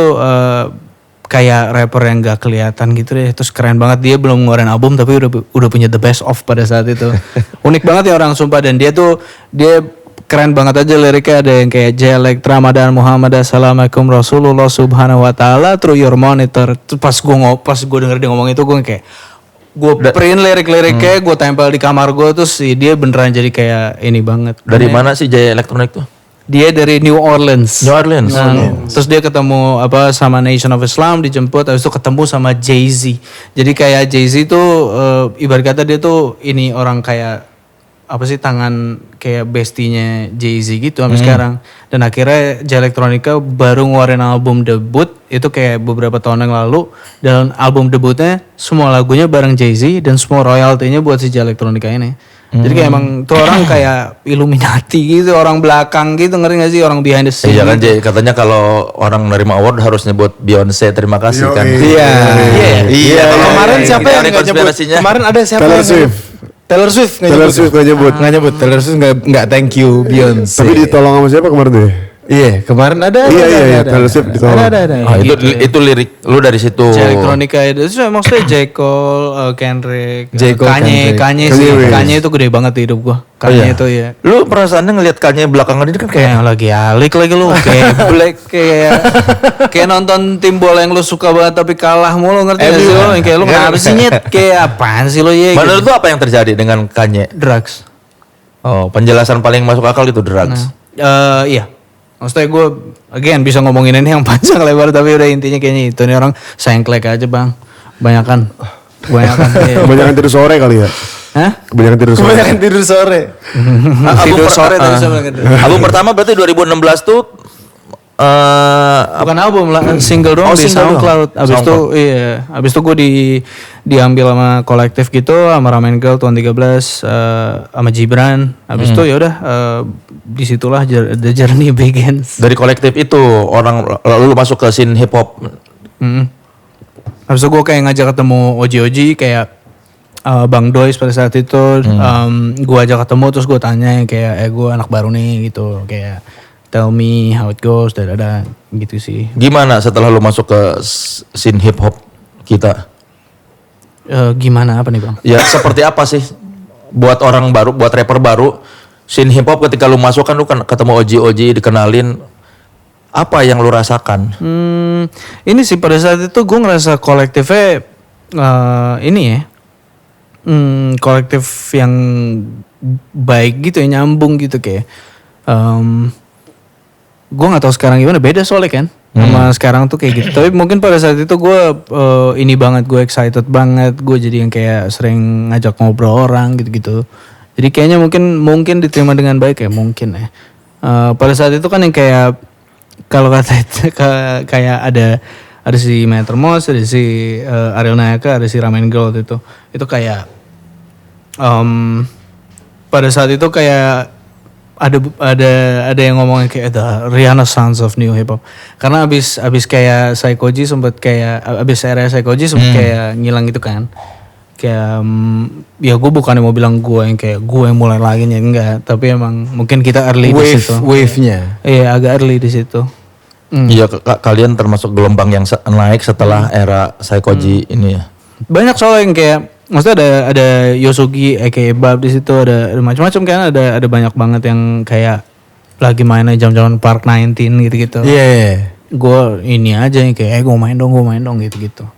Speaker 1: kayak rapper yang gak kelihatan gitu deh, terus keren banget. Dia belum ngeluarin album tapi udah punya the best of pada saat itu. Unik banget ya orang, sumpah. Dan dia keren banget aja liriknya, ada yang kayak Jelek Ramadan Muhammad Assalamualaikum Rasulullah Subhanahu wa taala through your monitor. Terus pas gue denger dia ngomong itu, gue kayak gue print lirik-liriknya, gue tempel di kamar gue, terus dia beneran jadi kayak ini banget.
Speaker 4: Dari mana sih Jaya Electronic tuh?
Speaker 1: Dia dari New Orleans. Terus dia ketemu sama Nation of Islam, dijemput, habis itu ketemu sama Jay-Z. Jadi kayak Jay-Z tuh ibarat kata dia tuh ini orang kayak apa sih, tangan kayak bestinya Jay-Z gitu sampai sekarang. Dan akhirnya Jay Electronica baru ngeluarin album debut itu kayak beberapa tahun yang lalu, dan album debutnya semua lagunya bareng Jay-Z dan semua royaltinya buat si Jay Electronica ini. Jadi kayak emang tuh orang kayak Illuminati gitu, orang belakang gitu, ngerti gak sih, orang behind the scene.
Speaker 4: Iya kan Jay, katanya kalau orang nerima award harus nyebut Beyonce terima kasih kan.
Speaker 2: Iya. Kemarin siapa yang nggak nyebut?
Speaker 4: konspirasinya?
Speaker 2: Kemarin ada siapa
Speaker 3: Taylor
Speaker 2: yang
Speaker 3: Swift.
Speaker 2: Taylor Swift nggak nyebut. Taylor Swift nggak thank you Beyonce.
Speaker 3: Tapi ditolong sama siapa kemarin tuh?
Speaker 2: Iya, kemarin ada.
Speaker 3: Iya,
Speaker 2: ada.
Speaker 3: Taylor Swift ditolong.
Speaker 2: Ada.
Speaker 4: Itu lirik lu dari situ.
Speaker 1: Jay Electronica itu maksudnya J. Cole, Kendrick,
Speaker 2: J. Cole, Kendrick.
Speaker 1: Kanye sih.
Speaker 3: West.
Speaker 1: Kanye itu gede banget di hidup gua. Kanye itu ya.
Speaker 4: Lu perasaannya ngelihat Kanye belakangan ini kan kayak
Speaker 1: Kayak lagi alik lagi lu, kayak black, kayak nonton tim bola yang lu suka banget tapi kalah mulu, ngerti gak sih lu? Yang kayak lu kenapa sih nyet, kayak apaan sih lu ya?
Speaker 4: menurut lu apa yang terjadi dengan Kanye?
Speaker 1: Drugs.
Speaker 4: Oh, penjelasan paling masuk akal itu drugs.
Speaker 1: Iya. Maksudnya gue again bisa ngomongin ini yang panjang lebar, tapi udah intinya kayaknya itu nih orang sengklek aja bang, kebanyakan. Iya.
Speaker 3: Kebanyakan tidur sore kali ya.
Speaker 1: Hah?
Speaker 3: Kebanyakan tidur sore.
Speaker 2: Kebanyakan tidur sore.
Speaker 1: Tidur sore tadi saya bilang gitu.
Speaker 4: Album pertama berarti 2016 tuh
Speaker 1: Bukan album lah, single doang di
Speaker 4: single
Speaker 1: SoundCloud.
Speaker 4: doang.
Speaker 1: Abis itu abis itu gue diambil sama kolektif gitu, sama Ramen Girl tahun 13, sama Gibran. Abis itu ya udah disitulah the journey begins.
Speaker 4: dari kolektif itu orang lalu masuk ke scene hip hop.
Speaker 1: Habis itu gue kayak ngajak ketemu Oji kayak Bang Dois pada saat itu. Gue ajak ketemu, terus gue tanya kayak gue anak baru nih gitu, kayak tell me how it goes, gitu sih.
Speaker 4: Gimana setelah lu masuk ke scene hip hop kita?
Speaker 1: Gimana apa nih bang?
Speaker 4: Ya seperti apa sih buat orang baru, buat rapper baru, scene hip hop ketika lu masuk kan lu kan ketemu OG dikenalin, apa yang lu rasakan?
Speaker 1: Ini sih pada saat itu gue ngerasa kolektifnya ini ya, kolektif yang baik gitu ya, nyambung gitu kayak. Gue nggak tahu sekarang gimana, beda soalnya kan sama sekarang tuh kayak gitu. Tapi mungkin pada saat itu gue ini banget, gue excited banget, gue jadi yang kayak sering ngajak ngobrol orang gitu-gitu. Jadi kayaknya mungkin diterima dengan baik ya, mungkin ya. Pada saat itu kan yang kayak kalau kata itu kayak ada si Metrmos, ada si Ariel Nayaka, ada si Ramen Girl itu kayak pada saat itu kayak ada yang ngomongin kayak the Rihanna Sounds of New Hip Hop, karena abis kayak Psychoji sempet kayak abis era Psychoji sempet kayak ngilang gitu kan, kayak ya gue bukan mau bilang gue yang mulai lagi nya, enggak, tapi emang mungkin kita early di situ,
Speaker 2: Wave-nya.
Speaker 1: iya agak early di situ.
Speaker 4: Iya kalian termasuk gelombang yang naik setelah era Psychoji ini ya.
Speaker 1: Banyak soalnya yang kayak, maksudnya ada Yosugi, aka Bab di situ, ada macam-macam kan, ada banyak banget yang kayak lagi mainnya jam-jaman Park 19 gitu-gitu.
Speaker 2: Iya.
Speaker 1: Gue ini aja yang kayak gue main dong gitu-gitu.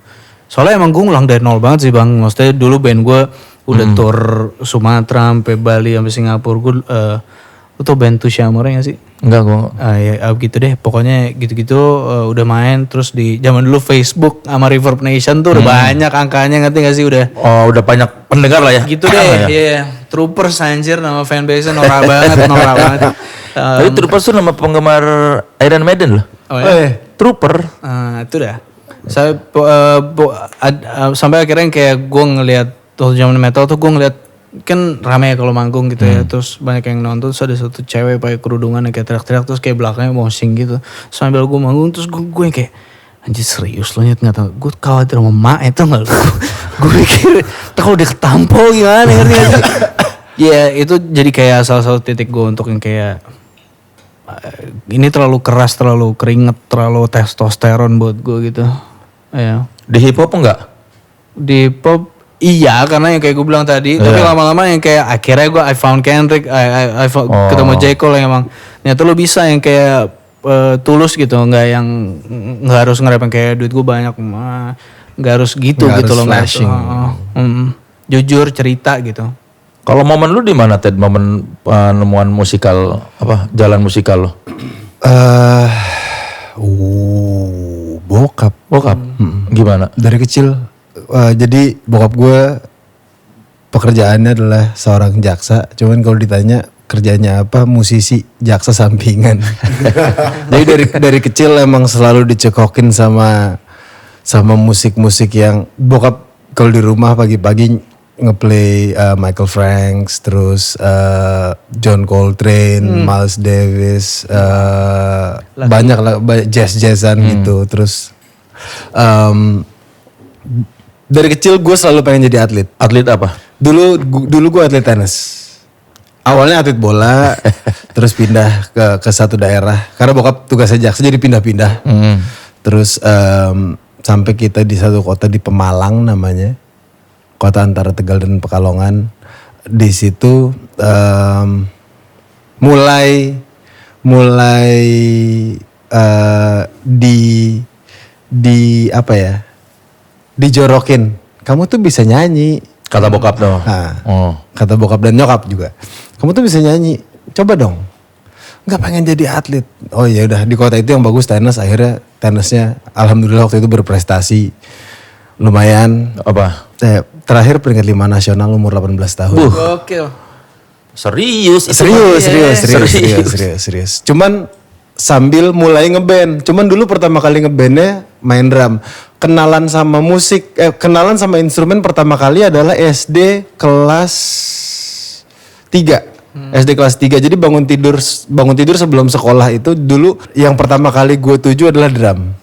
Speaker 1: Soalnya emang gue ngulang dari nol banget sih bang. Maksudnya dulu band gue udah tour Sumatera sampai Bali sampai Singapura. Gue lu tau band Tushamore gak sih?
Speaker 4: Enggak gue.
Speaker 1: Ya gitu deh. Pokoknya gitu-gitu udah main. Terus di zaman dulu Facebook sama Reverb Nation tuh udah banyak angkanya, ngerti gak sih udah?
Speaker 4: Oh udah banyak pendengar lah ya.
Speaker 1: Gitu deh. Iya. Troopers anjir, nama fanbase-nya norak banget.
Speaker 4: Tapi Troopers tuh nama penggemar Iron Maiden loh.
Speaker 1: Oh ya?
Speaker 4: Trooper.
Speaker 1: Itu dah. Saya sampai akhirnya kayak gue ngelihat waktu zaman metal tuh gue ngeliat kan rame ya kalau manggung gitu ya, terus banyak yang nonton, terus ada satu cewek pakai kerudungan yang kayak teriak-teriak, terus kayak belakangnya moshing gitu sambil gue manggung, terus gue kayak anjir serius lo nyet, nggak tahu gue khawatir sama mak itu nggak, gue pikir kalau dia ketampol gimana, ngerti gak sih? Ya itu jadi kayak salah satu titik gue untuk yang kayak ini terlalu keras, terlalu keringet, terlalu testosteron buat gue gitu. Ya.
Speaker 4: Di hip hop enggak?
Speaker 1: Di pop iya, karena yang kayak gue bilang tadi, tapi lama-lama yang kayak akhirnya gue I found Kendrick, I found, ketemu J. Cole yang emang ternyata lo bisa yang kayak tulus gitu, nggak yang nggak harus nge-rap yang kayak duit gue banyak, nggak harus gitu
Speaker 2: Nggak
Speaker 1: gitu
Speaker 2: harus
Speaker 1: loh,
Speaker 2: flashing.
Speaker 1: jujur cerita gitu.
Speaker 4: Kalau momen lu di mana Ted? Momen penemuan musikal apa? Jalan musikal lo?
Speaker 2: Bokap.
Speaker 4: Gimana?
Speaker 2: Dari kecil, jadi bokap gue pekerjaannya adalah seorang jaksa. Cuman kalau ditanya kerjanya apa, musisi, jaksa sampingan. Jadi dari kecil emang selalu dicekokin sama musik-musik yang bokap kalau di rumah pagi-pagi ngeplay Michael Franks, terus John Coltrane, Miles Davis, banyak lah jazz-jazzan gitu. Terus dari kecil gue selalu pengen jadi atlet.
Speaker 4: Atlet apa?
Speaker 2: Dulu gue atlet tenis. Awalnya atlet bola, terus pindah ke satu daerah. Karena bokap tugasnya jaksa jadi pindah-pindah. Terus sampai kita di satu kota di Pemalang namanya, kota antara Tegal dan Pekalongan. Di situ mulai di apa ya? Dijorokin. Kamu tuh bisa nyanyi.
Speaker 4: Kata bokap tuh.
Speaker 2: Nah, kata bokap dan nyokap juga. Kamu tuh bisa nyanyi. Coba dong. Nggak pengen jadi atlet. Oh ya udah, di kota itu yang bagus tenis. Akhirnya tenisnya alhamdulillah waktu itu berprestasi. Lumayan.
Speaker 4: Apa?
Speaker 2: Terakhir peringkat 5 nasional umur 18 tahun.
Speaker 1: Gokil.
Speaker 4: Serius?
Speaker 2: Serius. Cuman sambil mulai ngeband. Cuman dulu pertama kali ngebandnya main drum. Kenalan sama musik, kenalan sama instrumen pertama kali adalah SD kelas 3. SD kelas 3. Jadi bangun tidur sebelum sekolah itu dulu yang pertama kali gue tuju adalah drum.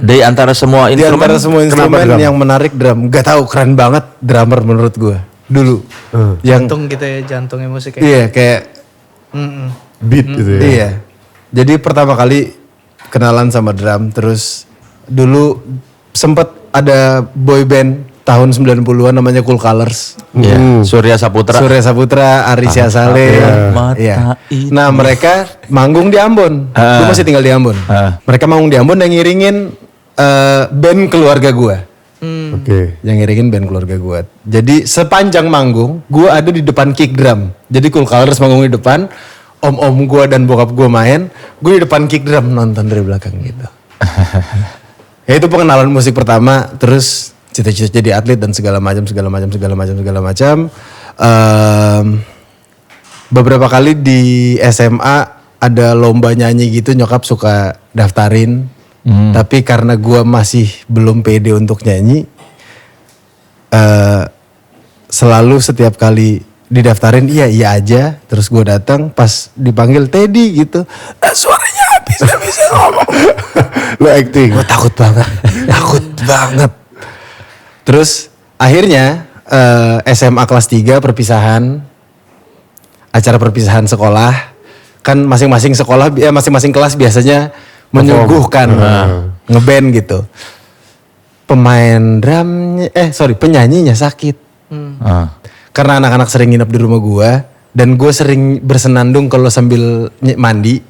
Speaker 4: Di antara semua
Speaker 2: Di
Speaker 4: instrumen,
Speaker 2: antara semua instrumen yang menarik drum. Gak tahu, keren banget drummer menurut gue dulu. Yang
Speaker 1: Jantung gitu ya, jantungnya musik ya.
Speaker 2: iya kayak
Speaker 3: Beat gitu ya.
Speaker 2: iya. Jadi pertama kali kenalan sama drum, terus dulu sempet ada boy band tahun 90-an namanya Cool Colors.
Speaker 4: Iya, Surya Saputra.
Speaker 2: Surya Saputra, Arisya Saleh.
Speaker 4: Mata
Speaker 2: Iya.
Speaker 4: itu.
Speaker 2: Nah mereka manggung di Ambon. Gue masih tinggal di Ambon. Mereka manggung di Ambon dan ngiringin band keluarga gue.
Speaker 3: Oke.
Speaker 2: Yang ngiringin band keluarga gue. Jadi sepanjang manggung, gue ada di depan kick drum. Jadi Cool Colors manggung di depan, om-om gue dan bokap gue main, gue di depan kick drum nonton dari belakang gitu. Ya itu pengenalan musik pertama, terus cita-cita jadi atlet dan segala macam. Beberapa kali di SMA ada lomba nyanyi gitu, nyokap suka daftarin. Tapi karena gua masih belum pede untuk nyanyi, selalu setiap kali didaftarin iya aja. Terus gua datang pas dipanggil Teddy gitu, suaranya bisa ngomong.
Speaker 3: Lo acting.
Speaker 2: Gue takut banget. Terus akhirnya SMA kelas 3 perpisahan, acara perpisahan sekolah. Kan masing-masing sekolah, masing-masing kelas biasanya menyuguhkan ngeband gitu. Penyanyinya sakit. Karena anak-anak sering nginep di rumah gua. Dan gue sering bersenandung kalau sambil mandi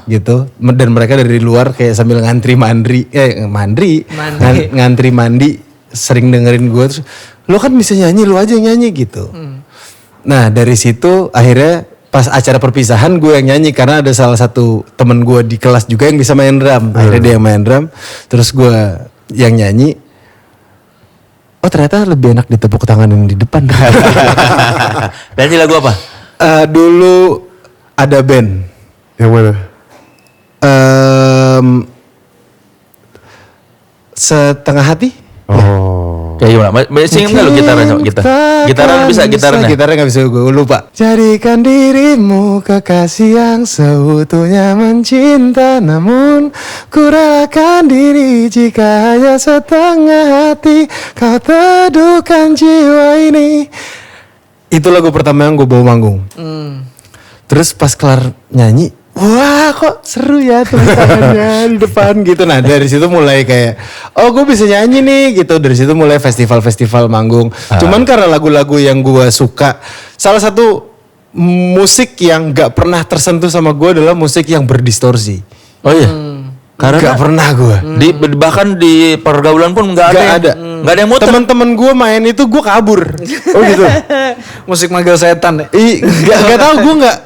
Speaker 2: gitu. Dan mereka dari luar kayak sambil ngantri mandi. Sering dengerin gue terus, lo kan bisa nyanyi, lo aja yang nyanyi gitu. Nah dari situ akhirnya pas acara perpisahan gue yang nyanyi. Karena ada salah satu temen gue di kelas juga yang bisa main drum. Akhirnya dia yang main drum, terus gue yang nyanyi. Oh ternyata lebih enak ditepuk tangan yang di depan.
Speaker 4: Nyanyi lagu apa?
Speaker 2: Dulu ada band.
Speaker 3: Yang mana?
Speaker 2: Setengah hati.
Speaker 3: Oh.
Speaker 4: Kayak gimana? Singin nggak lu gitaran sama kita? Gitaran bisa gitarnya?
Speaker 2: Gitarnya nggak bisa, gue lupa. Jadikan dirimu kekasih yang seutuhnya mencinta, namun kurahkan diri jika hanya setengah hati kau teduhkan jiwa ini. Itu lagu pertama yang gue bawa manggung. Terus pas kelar nyanyi, wah kok seru ya tulis tangannya di depan gitu. Nah dari situ mulai kayak, oh gue bisa nyanyi nih gitu. Dari situ mulai festival-festival manggung. Cuman karena lagu-lagu yang gue suka, salah satu musik yang gak pernah tersentuh sama gue adalah musik yang berdistorsi.
Speaker 4: Oh iya. Karena
Speaker 2: Gak pernah gue.
Speaker 4: bahkan di pergaulan pun nggak ada. Nggak ada yang muter.
Speaker 2: Teman-teman gue main itu gue kabur.
Speaker 3: Oh gitu.
Speaker 1: Musik manggil setan ya.
Speaker 2: Gak tahu gue nggak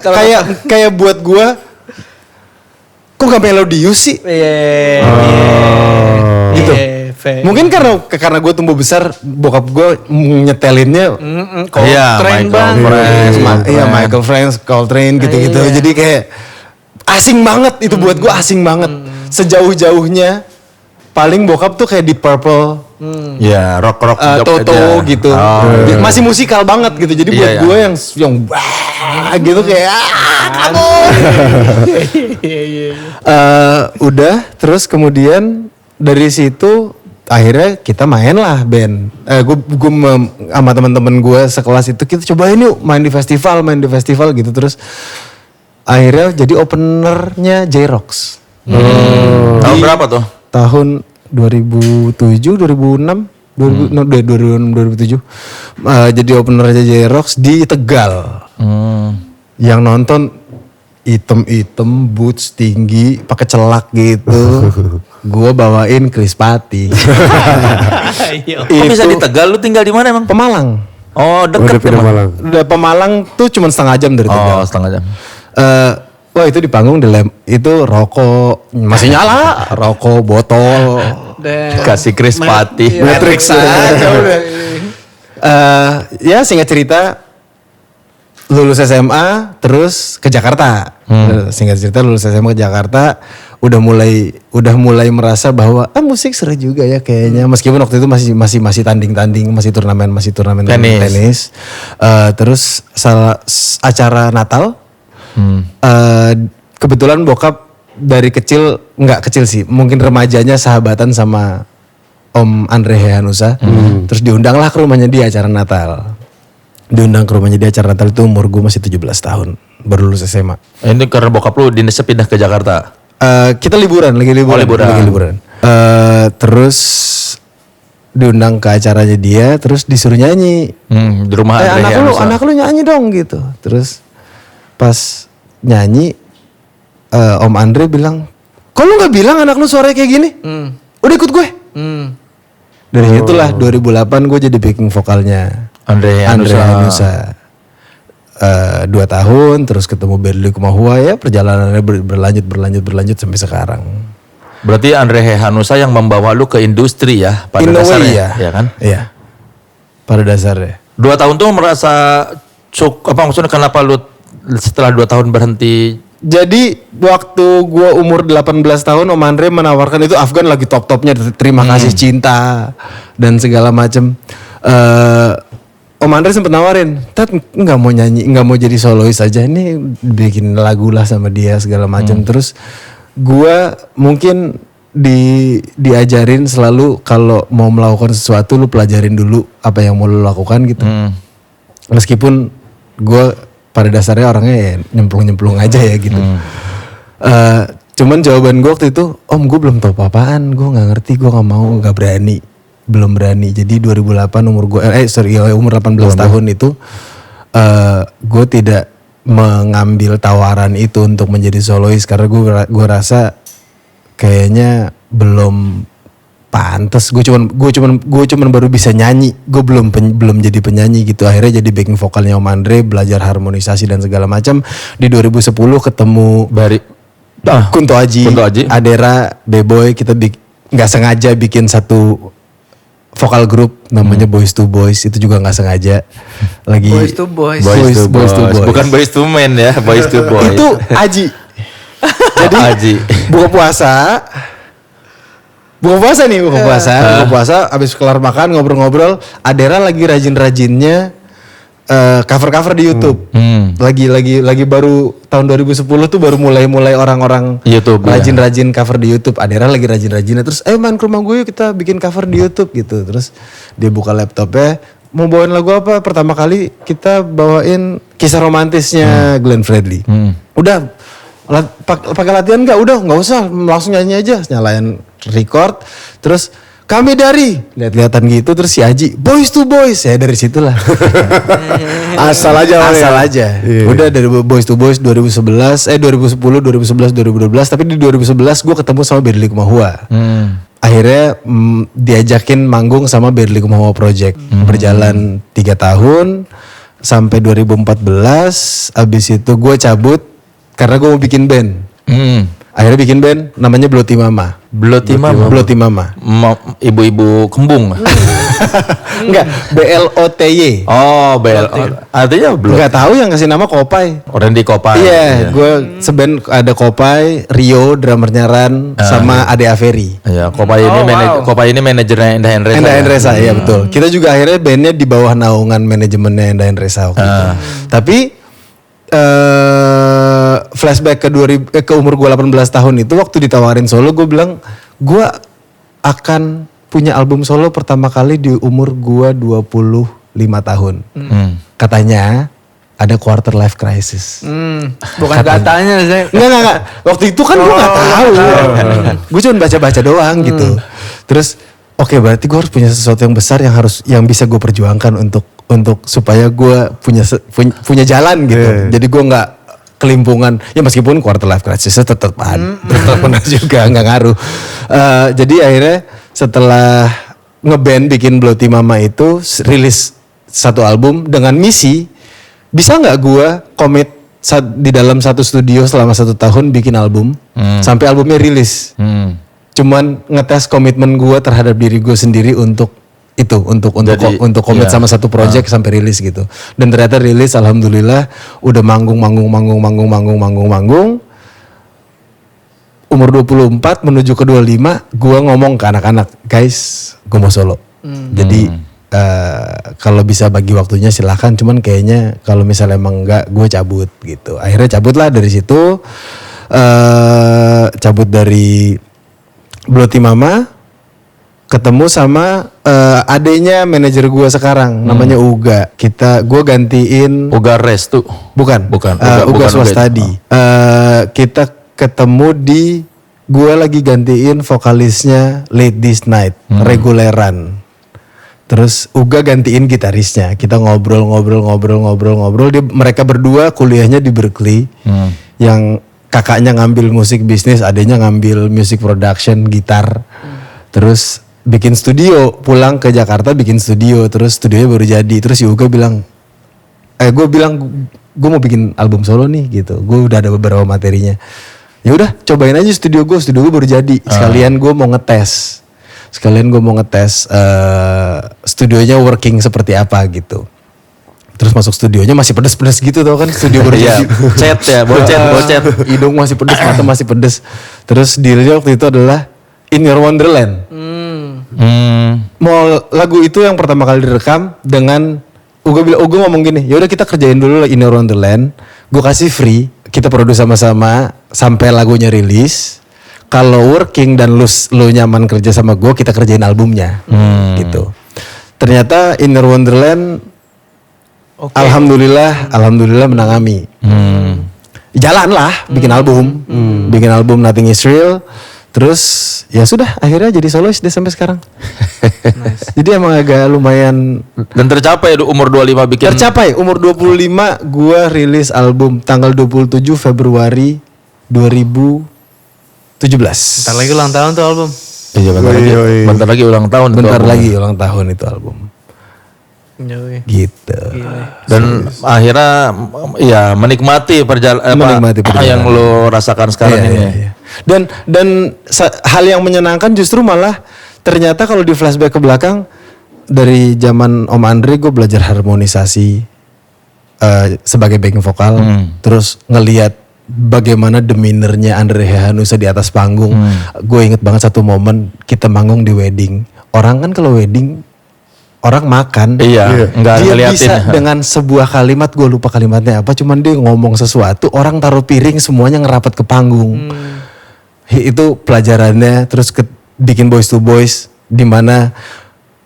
Speaker 2: kayak buat gue. Kok gak melodius sih? Gitu. Mungkin karena gue tumbuh besar, bokap gue nyetelinnya
Speaker 1: Coltrane banget.
Speaker 2: Michael Franks, Coltrane gitu-gitu. Jadi kayak asing banget itu buat gue, asing banget. Sejauh-jauhnya paling bokap tuh kayak Deep Purple,
Speaker 4: Ya rock
Speaker 2: Toto
Speaker 4: aja.
Speaker 2: gitu. Masih musikal banget gitu. Jadi buat gue yang wah gitu kayak kamu. Udah terus kemudian dari situ akhirnya kita main lah band. Gue sama teman-teman gue sekelas itu kita cobain yuk main di festival gitu. Terus akhirnya jadi openernya J-Rocks.
Speaker 4: Tahun berapa tuh?
Speaker 2: Tahun 2007, 2006, 2007. Jadi openernya J-Rocks di Tegal. Yang nonton item boots tinggi, pakai celak gitu. Gua bawain Chris Patti.
Speaker 4: Kok bisa di Tegal? Lu tinggal di mana emang?
Speaker 2: Pemalang.
Speaker 4: Oh deket
Speaker 3: Udah
Speaker 4: emang.
Speaker 3: Malang.
Speaker 2: Udah Pemalang tuh cuma setengah jam dari Tegal.
Speaker 4: Oh setengah jam.
Speaker 2: Wah itu di panggung itu rokok masih nyala, rokok botol.
Speaker 4: Kasih Chris Patti.
Speaker 2: Matrix aja udah. Ya singkat cerita lulus SMA terus ke Jakarta. Singkat cerita lulus SMA ke Jakarta, udah mulai merasa bahwa musik seru juga ya kayaknya. Meskipun waktu itu masih tanding-tanding, masih turnamen tenis. Terus acara Natal. Kebetulan bokap dari kecil, nggak kecil sih, mungkin remajanya sahabatan sama Om Andre Hehanusa. Terus diundang lah ke rumahnya dia acara Natal. Diundang ke rumahnya dia acara Natal itu umur gue masih 17 tahun. baru lulus SMA.
Speaker 4: Ini karena bokap lu dinasnya pindah ke Jakarta.
Speaker 2: Kita liburan, lagi liburan.
Speaker 4: Oh, liburan.
Speaker 2: Lagi liburan. Terus diundang ke acaranya dia, terus disuruh nyanyi.
Speaker 4: Di rumah Andre
Speaker 2: anak lu nyanyi dong gitu. Terus pas nyanyi, Om Andre bilang, kok lu nggak bilang anak lu suaranya kayak gini? Udah ikut gue. Dari itulah 2008 gue jadi backing vokalnya
Speaker 4: Andre
Speaker 2: Hanusa. 2 tahun, terus ketemu Berli Kumahua, ya perjalanannya berlanjut sampai sekarang.
Speaker 4: Berarti Andre Hanusa yang membawa lu ke industri ya pada
Speaker 2: In a way,
Speaker 4: dasarnya, ya kan?
Speaker 2: Iya. Pada dasarnya.
Speaker 4: 2 tahun tuh merasa apa maksudnya kenapa lu setelah 2 tahun berhenti?
Speaker 2: Jadi waktu gua umur 18 tahun Om Andre menawarkan itu, Afgan lagi top-topnya, terima kasih cinta dan segala macem. Om Andre sempat nawarin, Tat nggak mau nyanyi, nggak mau jadi solois aja, ini bikin lagu lah sama dia segala macem. Terus gua mungkin diajarin selalu kalau mau melakukan sesuatu lu pelajarin dulu apa yang mau lu lakukan gitu. Meskipun gua pada dasarnya orangnya ya nyemplung aja ya gitu. Cuman jawaban gue waktu itu, Om gue belum tahu apa-apaan, gue nggak ngerti, gue nggak mau, nggak berani, belum berani. Jadi 2008 umur 18 tahun itu, gue tidak mengambil tawaran itu untuk menjadi solois karena gue rasa kayaknya belum pantes. Gue cuman baru bisa nyanyi, gue belum jadi penyanyi gitu. Akhirnya jadi backing vokalnya Om Andre, belajar harmonisasi dan segala macam. Di 2010 ketemu Kunto Aji, Adera, B-Boy, kita nggak sengaja bikin satu vokal grup namanya Boys to Boys, itu juga nggak sengaja. Lagi
Speaker 1: Boys to Boys.
Speaker 4: Bukan Boys to Men ya, Boys to Boys.
Speaker 2: Itu Aji. Jadi
Speaker 4: Aji.
Speaker 2: buka puasa abis kelar makan ngobrol-ngobrol, Adera lagi rajin-rajinnya cover-cover di YouTube. Lagi baru tahun 2010 tuh baru mulai orang-orang
Speaker 4: YouTube,
Speaker 2: rajin-rajin cover di YouTube. Adera lagi rajin-rajinnya, terus ayo main ke rumah gue yuk kita bikin cover di YouTube gitu. Terus dia buka laptopnya, mau bawain lagu apa? Pertama kali kita bawain Kisah Romantisnya Glenn Fredly. Udah pakai latihan nggak usah, langsung nyanyi aja, nyalain record. Terus kami dari lihat-lihatan gitu, terus si Aji Boys to Boys, ya dari situlah. asal aja.
Speaker 3: Iya.
Speaker 2: Udah dari Boys to Boys 2010, 2012, 2012, tapi di 2011 gue ketemu sama Berli Kumahua. Akhirnya diajakin manggung sama Berli Kumahua Project. Berjalan 3 tahun sampai 2014. Abis itu gue cabut karena gue mau bikin band. Akhirnya bikin band namanya Bloti Mama.
Speaker 4: Bloti Mama. Ibu-ibu kembung.
Speaker 2: Enggak, BLOTY.
Speaker 4: Oh, artinya belum.
Speaker 2: Enggak tahu, yang kasih nama Kopai.
Speaker 4: Randy Kopai.
Speaker 2: Iya, gue seband ada Kopai, Rio drummernya Ran, sama Ade Averi.
Speaker 4: Iya, Kopai ini manajernya Endah Endresa.
Speaker 2: Endah Endresa, iya betul. Kita juga akhirnya bandnya di bawah naungan manajemennya Endah Endresa waktu itu. Tapi flashback ke umur gue 18 tahun itu, waktu ditawarin solo gue bilang gue akan punya album solo pertama kali di umur gue 25 tahun. Katanya ada quarter life crisis.
Speaker 1: Bukan katanya saya.
Speaker 2: Enggak. Waktu itu kan gue gak tahu. Gue cuma baca-baca doang gitu. Terus oke, berarti gue harus punya sesuatu yang besar yang bisa gue perjuangkan untuk supaya gue punya jalan gitu. Jadi gue nggak kelimpungan, ya meskipun quarter life crisis tetap benar juga, nggak ngaruh. Jadi akhirnya setelah ngeband bikin Bloti Mama itu, rilis satu album dengan misi, bisa nggak gue komit di dalam satu studio selama 1 tahun bikin album sampai albumnya rilis. Cuman ngetes komitmen gue terhadap diri gue sendiri untuk komit sama satu project sampai rilis gitu. Dan ternyata rilis, alhamdulillah udah manggung. Umur 24 menuju ke 25, gue ngomong ke anak-anak, guys, gue mau solo. Jadi kalau bisa bagi waktunya silahkan, cuman kayaknya kalau misalnya emang enggak, gue cabut gitu. Akhirnya cabut lah dari situ, cabut dari Bloti Mama. ketemu sama adenya manajer gue sekarang, namanya Uga. Gue gantiin
Speaker 4: Uga Restu.
Speaker 2: bukan
Speaker 4: Bukan,
Speaker 2: Uga
Speaker 4: bukan
Speaker 2: Swastadi. Kita ketemu di gue lagi gantiin vokalisnya Late This Night, reguleran. Terus Uga gantiin gitarisnya. Kita ngobrol. Mereka berdua kuliahnya di Berkeley. Yang kakaknya ngambil musik bisnis, adanya ngambil music production, gitar. Terus bikin studio, pulang ke Jakarta bikin studio, terus studionya baru jadi. Terus si Uga bilang, gue bilang gue mau bikin album solo nih gitu. Gue udah ada beberapa materinya. Ya udah, cobain aja studio gue baru jadi. Sekalian gue mau ngetes. Studionya working seperti apa gitu. Terus masuk studionya masih pedes-pedes gitu tau kan, studio baru
Speaker 4: Iya,
Speaker 2: jadi.
Speaker 4: cet ya, bocet.
Speaker 2: Hidung masih pedes, mata masih pedes. Terus dealnya waktu itu adalah In Your Wonderland. Mau lagu itu yang pertama kali direkam dengan Uga ngomong gini, yaudah kita kerjain dulu In Your Wonderland, gue kasih free, kita produce sama-sama sampai lagunya rilis. Kalau working dan lu nyaman kerja sama gue, kita kerjain albumnya, gitu. Ternyata In Your Wonderland, alhamdulillah menang AMI. Jalan lah, bikin album Nothing Is Real. Terus ya sudah, akhirnya jadi solois deh sampai sekarang. Nice. Jadi emang agak lumayan.
Speaker 4: Dan tercapai umur 25 bikin.
Speaker 2: Tercapai umur 25 gua rilis album tanggal 27 Februari 2017.
Speaker 1: Bentar lagi ulang tahun tuh album.
Speaker 4: Iya, bentar lagi ulang tahun.
Speaker 2: Bentar lagi ulang tahun itu album.
Speaker 1: Yoi.
Speaker 2: Gitu.
Speaker 4: Dan akhirnya ya menikmati perjalanan yang lo rasakan sekarang ini.
Speaker 2: Iya. Dan hal yang menyenangkan justru malah ternyata kalau di flashback ke belakang, dari zaman Om Andre gue belajar harmonisasi sebagai backing vokal, terus ngelihat bagaimana demeanornya Andre Hehanussa di atas panggung. Gue inget banget satu momen kita manggung di wedding. Orang kan kalau wedding orang makan,
Speaker 4: Iya, nggak
Speaker 2: dia
Speaker 4: ngeliatin.
Speaker 2: bisa dengan sebuah kalimat, gue lupa kalimatnya apa, cuman dia ngomong sesuatu, orang taruh piring semuanya ngerapat ke panggung. Itu pelajarannya. Terus bikin Boys to Boys, dimana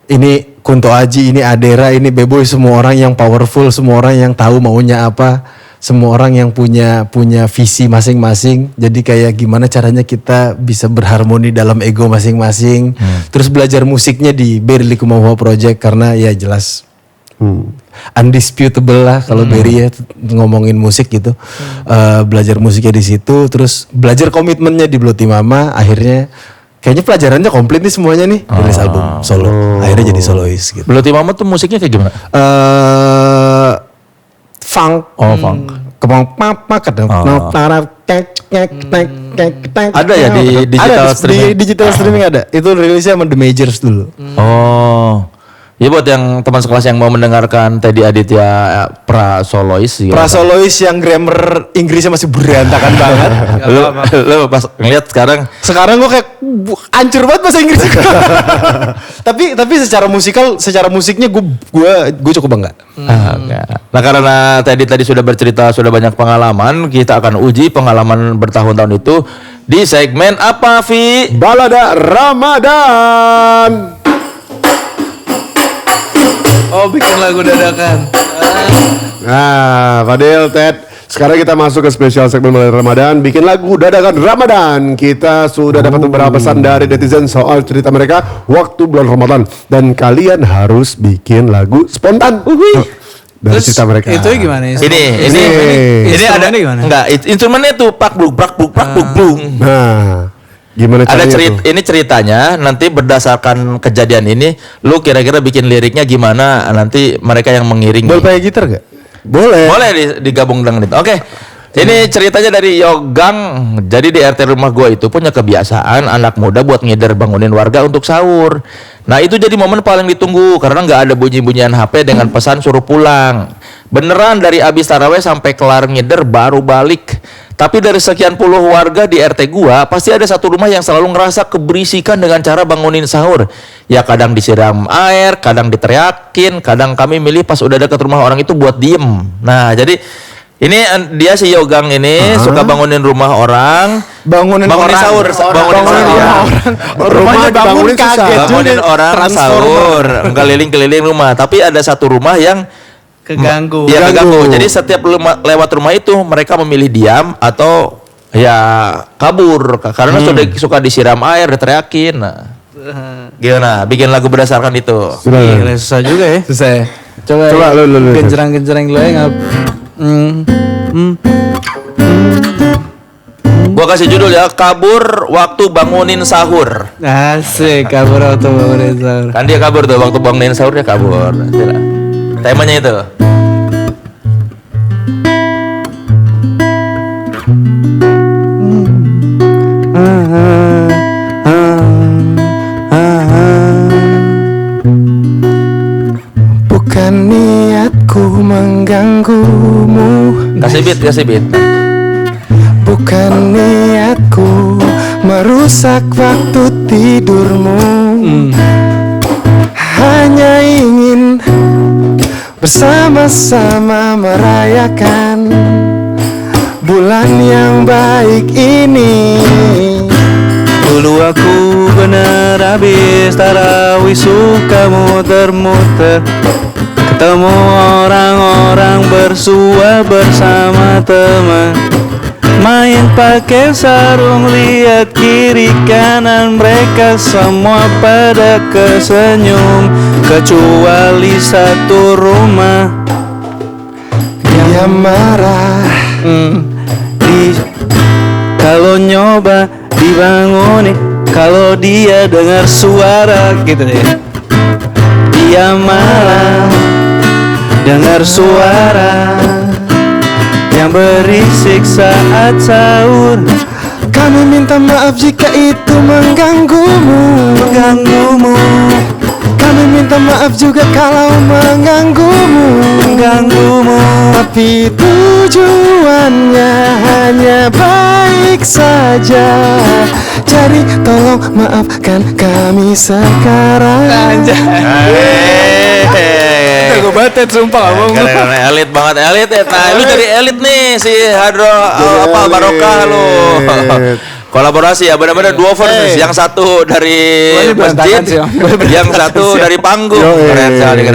Speaker 2: ini Kunto Aji, ini Adera, ini B-Boy, semua orang yang powerful, semua orang yang tahu maunya apa, semua orang yang punya visi masing-masing. Jadi kayak gimana caranya kita bisa berharmoni dalam ego masing-masing. Terus belajar musiknya di Berry Likumahua Project, karena ya jelas undisputable lah kalau Berry ya ngomongin musik gitu. Belajar musiknya di situ, terus belajar komitmennya di Bloti Mama. Akhirnya kayaknya pelajarannya komplit nih semuanya nih. Rilis album solo, akhirnya jadi solois gitu.
Speaker 4: Bloti Mama tuh musiknya kayak gimana?
Speaker 2: Funk.
Speaker 4: Funk. Ada ya di digital streaming?
Speaker 2: Di digital streaming ada. Itu rilisnya sama The Majors dulu.
Speaker 4: Oh. Ya buat yang teman sekelas yang mau mendengarkan Teddy Aditya pra solois gitu.
Speaker 2: Pra solois yang grammar Inggrisnya masih berantakan banget.
Speaker 4: Lu pas ngeliat sekarang
Speaker 2: Sekarang gue kayak hancur banget bahasa Inggris. tapi secara musiknya gue cukup bangga.
Speaker 4: Nah karena tadi sudah bercerita, sudah banyak pengalaman, kita akan uji pengalaman bertahun-tahun itu di segmen apa, Vi?
Speaker 3: Balada Ramadan.
Speaker 1: Oh, bikin lagu dadakan.
Speaker 3: Nah, Fadil, Ted, sekarang kita masuk ke spesial segmen Balada Ramadan. Bikin lagu dadakan Ramadan. Kita sudah dapat beberapa pesan dari netizen soal cerita mereka waktu bulan Ramadan, dan kalian harus bikin lagu spontan. Dari
Speaker 1: Terus
Speaker 3: cerita mereka.
Speaker 1: itu gimana?
Speaker 4: Ini ada
Speaker 1: Instrumennya gimana?
Speaker 4: enggak, instrumennya tuh pak bluk bluk.
Speaker 3: Nah, gimana
Speaker 4: Ada
Speaker 3: caranya tuh?
Speaker 4: ini ceritanya nanti berdasarkan kejadian ini, lu kira-kira bikin liriknya gimana? Nanti mereka yang mengiringi.
Speaker 2: Boleh pakai gitar gak?
Speaker 4: Boleh digabung dengan itu. Oke. Ini ceritanya dari Yogang. Jadi di RT rumah gua itu punya kebiasaan anak muda buat ngider bangunin warga untuk sahur. Nah itu jadi momen paling ditunggu karena nggak ada bunyi-bunyian HP dengan pesan suruh pulang. Beneran dari abis taraweh sampai kelar ngider baru balik. Tapi dari sekian puluh warga di RT gua pasti ada satu rumah yang selalu ngerasa keberisikan dengan cara bangunin sahur. Ya kadang disiram air, kadang diteriakin, kadang kami milih pas udah dekat rumah orang itu buat diem. Nah jadi Ini dia si Yogang ini suka bangunin rumah orang.
Speaker 2: Bangunin
Speaker 4: sahur. Bangunin
Speaker 2: rumah orang. Rumahnya bangun
Speaker 3: dibangunin susah.
Speaker 2: kaget.
Speaker 4: Bangunin orang sahur. Keliling-keliling rumah. Tapi ada satu rumah yang
Speaker 1: Keganggu.
Speaker 4: Iya keganggu. Jadi setiap lewat rumah itu mereka memilih diam atau ya kabur karena suka disiram air, diteriakin. Nah. Gimana? Bikin lagu berdasarkan itu.
Speaker 1: Gila, susah juga ya.
Speaker 2: Susah ya.
Speaker 3: Coba lu.
Speaker 1: Genjerang-genjerang dulu ya.
Speaker 4: Gua kasih judul ya, kabur waktu bangunin sahur.
Speaker 1: Asik, kabur waktu bangunin sahur.
Speaker 4: Kan dia kabur tuh waktu bangunin sahur dia kabur. Temanya itu.
Speaker 2: Bukan niatku mengganggumu,
Speaker 4: Kasih beat.
Speaker 2: bukan niatku merusak waktu tidurmu. Hanya ingin bersama-sama merayakan bulan yang baik ini.
Speaker 1: Dulu aku bener habis tarawih suka muter-muter, ketemu orang-orang bersua bersama teman, main pakai sarung, lihat kiri kanan mereka semua pada kesenyum kecuali satu rumah.
Speaker 2: Dia marah,
Speaker 1: Kalau nyoba dibangunin, kalau dia dengar suara gitu deh. Dia malah dengar suara yang berisik saat sahur.
Speaker 2: kami minta maaf jika itu mengganggumu. Kami minta maaf juga kalau mengganggumu. Tapi tujuannya hanya baik saja. Jadi tolong maafkan kami sekarang.
Speaker 1: Gue batet sumpah abang.
Speaker 4: Keren, elit banget, elit. Nah, lu jadi elit nih si Hadro Barokah lu. Kolaborasi ya, benar-benar dua versus. Yang satu dari masjid, yang satu dari panggung. Keren sekali.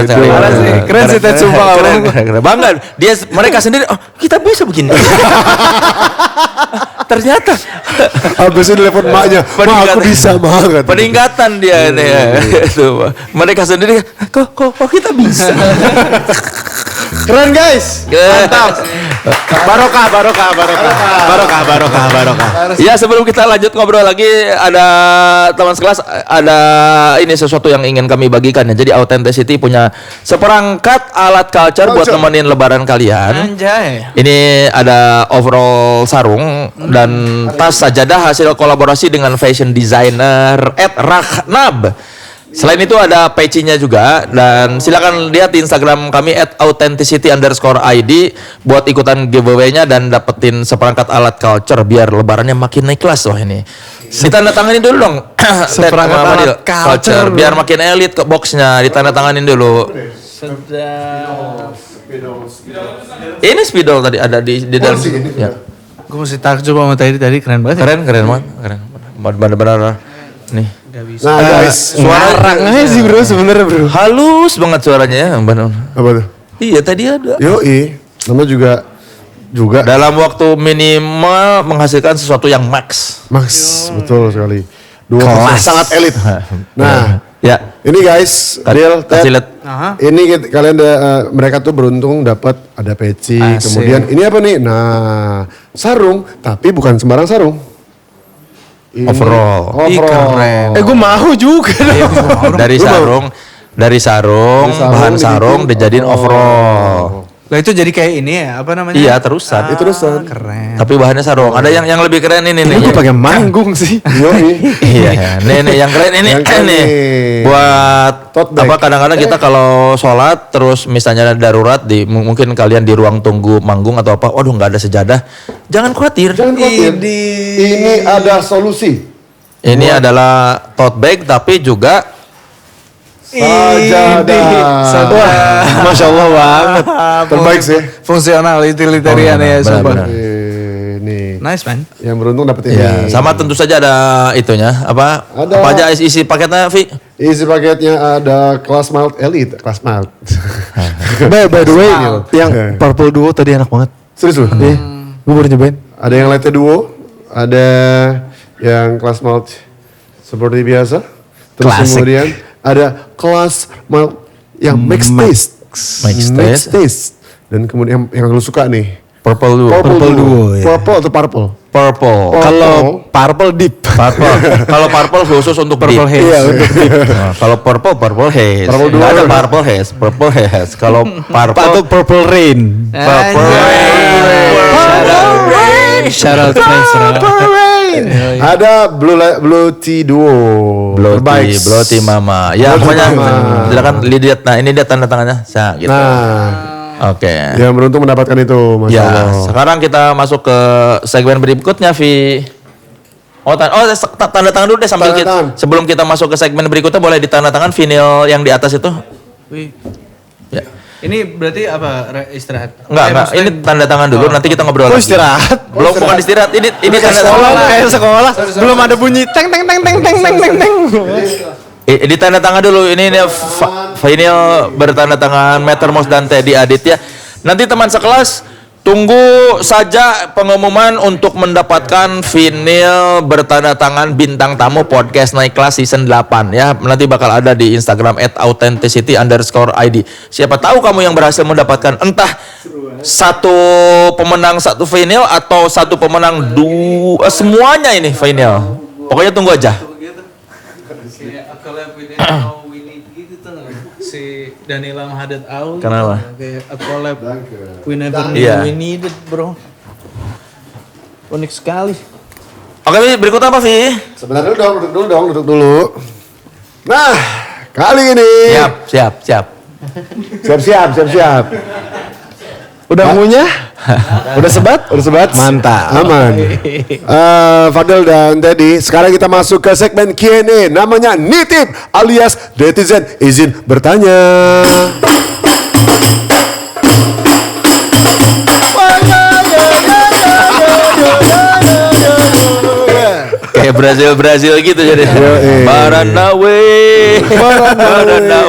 Speaker 1: Keren sih Ted, sumpah abang.
Speaker 4: Keren. Bangga. Mereka sendiri, oh kita bisa begini. Ternyata
Speaker 3: Habis ini telepon maknya, "Ma, aku bisa banget."
Speaker 4: peningkatan dia nih. Itu. Mereka sendiri, kok kita bisa.
Speaker 2: Keren guys.
Speaker 4: Mantap.
Speaker 3: Barokah.
Speaker 4: Ya sebelum kita lanjut ngobrol lagi, ada teman sekelas, ada ini sesuatu yang ingin kami bagikan ya. Jadi Authenticity punya seperangkat alat culture buat nemenin lebaran kalian.
Speaker 1: Anjay.
Speaker 4: Ini ada overall sarung dan tas sajadah hasil kolaborasi dengan fashion designer @rahnab. Selain itu ada peci-nya juga, dan silakan lihat di Instagram kami @authenticity_id buat ikutan giveaway-nya dan dapetin seperangkat alat culture biar lebarannya makin naik kelas. Wah ini ditandatanganin dulu dong.
Speaker 2: Seperangkat
Speaker 4: Fadil,
Speaker 2: alat culture
Speaker 4: biar makin elit ke boxnya, ditandatanganin dulu. Ini spidol tadi ada di dalam. Ya.
Speaker 1: Gue mesti takjub sama tadi keren banget.
Speaker 4: Keren banget, keren. Benar-benar nih.
Speaker 3: Nah guys,
Speaker 2: Suara sih bro sebenarnya bro.
Speaker 4: Halus banget suaranya ya, Mbak.
Speaker 3: apa tuh?
Speaker 4: Iya tadi ada.
Speaker 3: Yoi, nama juga
Speaker 4: Dalam waktu minimal menghasilkan sesuatu yang max.
Speaker 3: Max, betul sekali. Dua
Speaker 4: Kelas.
Speaker 3: kelas sangat elit. Nah,
Speaker 4: Ya.
Speaker 3: ini guys, Adil,
Speaker 4: Kasih
Speaker 3: Ted,
Speaker 4: lihat.
Speaker 3: ini kalian mereka tuh beruntung dapat ada peci,
Speaker 1: Asik.
Speaker 3: kemudian ini apa nih? Nah, sarung, tapi bukan sembarang sarung. Ini
Speaker 4: Overall.
Speaker 1: Ih, keren.
Speaker 2: Gue mau juga.
Speaker 4: Dari sarung, bahan sarung dijadiin overall.
Speaker 1: Lah itu jadi kayak ini ya, apa namanya?
Speaker 4: Iya, terusan.
Speaker 3: Itu terusan.
Speaker 1: Keren.
Speaker 4: Tapi bahannya sarung. Ada yang lebih keren ini nih.
Speaker 2: Gue pakai manggung sih.
Speaker 3: Yoi.
Speaker 4: Iya, nih yang keren ini
Speaker 3: Yang keren
Speaker 4: nih.
Speaker 3: nih.
Speaker 4: Buat
Speaker 3: Tote bag.
Speaker 4: apa kadang-kadang kita kalau sholat terus misalnya darurat mungkin kalian di ruang tunggu manggung atau apa, waduh nggak ada sejadah, jangan khawatir.
Speaker 3: Jangan khawatir. Ini ada solusi.
Speaker 4: Ini adalah tote bag tapi juga
Speaker 3: Sajadah.
Speaker 2: Masya Allah banget.
Speaker 3: Terbaik sih.
Speaker 1: Fungsional, utilitarian ya, sumpah.
Speaker 3: Nih.
Speaker 1: Nice man.
Speaker 3: Yang beruntung dapat ini.
Speaker 4: Ya, sama tentu saja ada itunya. Apa aja isi paketnya, Vi?
Speaker 3: Isi paketnya ada Class Malt Elite. Class Malt.
Speaker 2: By the way, yang Purple Duo tadi enak banget.
Speaker 3: Serius loh?
Speaker 2: Iya, gue baru nyobain.
Speaker 3: Ada yang Latte Duo, ada yang Class Malt seperti biasa. Terus
Speaker 2: Klasik.
Speaker 3: kemudian ada Class Malt yang Mixed Taste.
Speaker 4: Mixed Taste.
Speaker 3: Dan kemudian yang lu suka nih.
Speaker 4: Purple Duo.
Speaker 3: Purple Duo.
Speaker 2: ya.
Speaker 3: Purple atau Purple?
Speaker 4: Purple.
Speaker 2: Kalau Purple Deep.
Speaker 4: Kalau purple khusus untuk
Speaker 1: Purple
Speaker 4: deep.
Speaker 1: haze.
Speaker 2: Iya, untuk
Speaker 4: Nah, kalau purple haze.
Speaker 3: Purple Duo.
Speaker 4: Nggak ada purple haze. Kalau
Speaker 2: Atau
Speaker 4: purple
Speaker 2: Purple Rain.
Speaker 1: Shout out friends.
Speaker 3: Ada Blue Tea Duo. Terbaik.
Speaker 4: Blow tea mama. Ya
Speaker 3: Blue tea
Speaker 4: pokoknya
Speaker 3: mama.
Speaker 4: silakan lihat. Nah ini dia tanda tangannya. Gitu.
Speaker 3: Nah,
Speaker 4: Oke.
Speaker 3: yang beruntung mendapatkan itu, Masya
Speaker 4: Ya,
Speaker 3: Allah.
Speaker 4: sekarang kita masuk ke segmen berikutnya, Vi. Tanda tangan dulu deh sambil
Speaker 3: Tanda tangan.
Speaker 4: sebelum kita masuk ke segmen berikutnya boleh ditanda tangan vinyl yang di atas itu.
Speaker 1: Wih.
Speaker 4: Ya.
Speaker 1: Ini berarti apa? Istirahat?
Speaker 4: Enggak. Ini tanda tangan dulu, nanti kita ngobrol lagi.
Speaker 2: Istirahat.
Speaker 4: Belum, bukan istirahat. Ini tanda
Speaker 2: Sekolah,
Speaker 4: tangan.
Speaker 2: kayak sekolah. Belum ada bunyi teng teng teng teng teng teng teng teng.
Speaker 4: Di tanda tangan dulu. Ini vinyl bertanda tangan Mattermost dan Teddy Aditya. Nanti teman sekelas tunggu saja pengumuman untuk mendapatkan vinyl bertanda tangan bintang tamu podcast naik kelas season 8 ya. Nanti bakal ada di Instagram @authenticity_id. Siapa tahu kamu yang berhasil mendapatkan entah satu pemenang satu vinyl atau satu pemenang dua, semuanya ini vinyl. Pokoknya tunggu aja.
Speaker 1: Kayak collab with Winnie gitu tuh nggak? Si Danila Mahadat Aul.
Speaker 4: Kenapa?
Speaker 1: Kayak a collab. We never knew
Speaker 4: Iya.
Speaker 1: we needed, bro. Unik sekali.
Speaker 4: Oke, Vi, berikut apa, Vi?
Speaker 3: Sebentar duduk dulu. Nah, kali ini.
Speaker 4: Siap.
Speaker 3: Siap.
Speaker 2: Udah ngunyah? Udah sebat?
Speaker 3: Udah sebat?
Speaker 2: Mantap.
Speaker 3: Aman. Fadel dan Teddy, sekarang kita masuk ke segmen Q&A. Namanya Nitip alias Netizen Izin Bertanya.
Speaker 4: Kayak Brazil gitu jadi. Baranawe.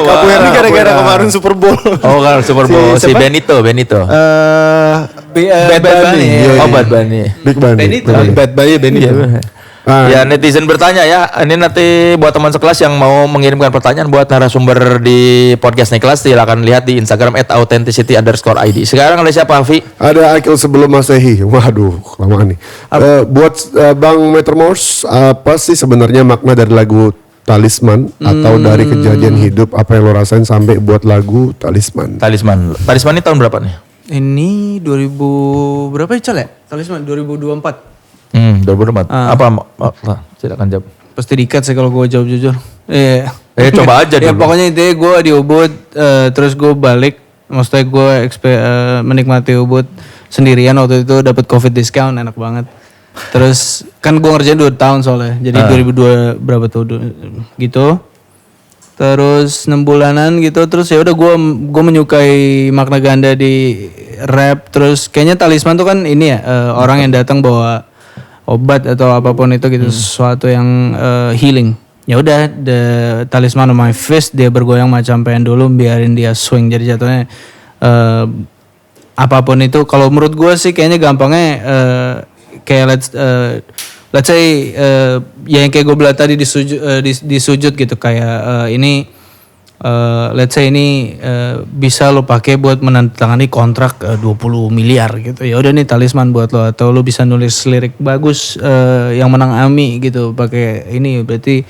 Speaker 2: Kamu ini gara-gara kemarin Super Bowl.
Speaker 4: Oh kan Super Bowl si
Speaker 2: siapa?
Speaker 4: Benito.
Speaker 2: Bad Bunny.
Speaker 4: Oh Bad Bunny.
Speaker 3: Big Bang.
Speaker 1: Benito.
Speaker 2: Bad Bunny Benito.
Speaker 4: Ya netizen bertanya ya. Ini nanti buat teman sekelas yang mau mengirimkan pertanyaan buat narasumber di podcast nih kelas, silakan lihat di Instagram @authenticity_id. Sekarang ada siapa, Vi?
Speaker 3: Ada Akil sebelum Masehi. Waduh, kelamaan nih. Buat Bang Mattermost, apa sih sebenarnya makna dari lagu Talisman atau dari kejadian hidup apa yang lo rasain sampai buat lagu Talisman?
Speaker 4: Talisman ini tahun berapa nih?
Speaker 1: Ini 2000 berapa ya, Cal ya? Talisman 2024.
Speaker 4: 2024. Apa? Silakan jawab.
Speaker 1: Pasti dikat sih kalau gue jawab jujur. Iya.
Speaker 4: Coba aja
Speaker 1: Ya
Speaker 4: dulu.
Speaker 1: pokoknya intinya gue di Ubud, terus gue balik. Maksudnya gue menikmati Ubud sendirian waktu itu, dapat COVID discount, enak banget. Terus kan gue ngerjain 2 tahun soalnya, jadi 2002 berapa tuh gitu. Terus 6 bulanan gitu, terus ya udah gue menyukai makna ganda di rap. Terus kayaknya Talisman tuh kan ini ya, orang yang datang bawa obat atau apapun itu gitu, sesuatu yang healing. Ya udah, the Talisman on my fist, dia bergoyang macam pendulum, biarin dia swing. Jadi jatuhnya apapun itu, kalau menurut gue sih kayaknya gampangnya kayak let's say ya yang kayak gue bilang tadi di sujud gitu, kayak ini let's say ini bisa lo pakai buat menandatangani kontrak 20 miliar gitu. Ya udah nih Talisman buat lo, atau lo bisa nulis lirik bagus yang menang AMI gitu pakai ini, berarti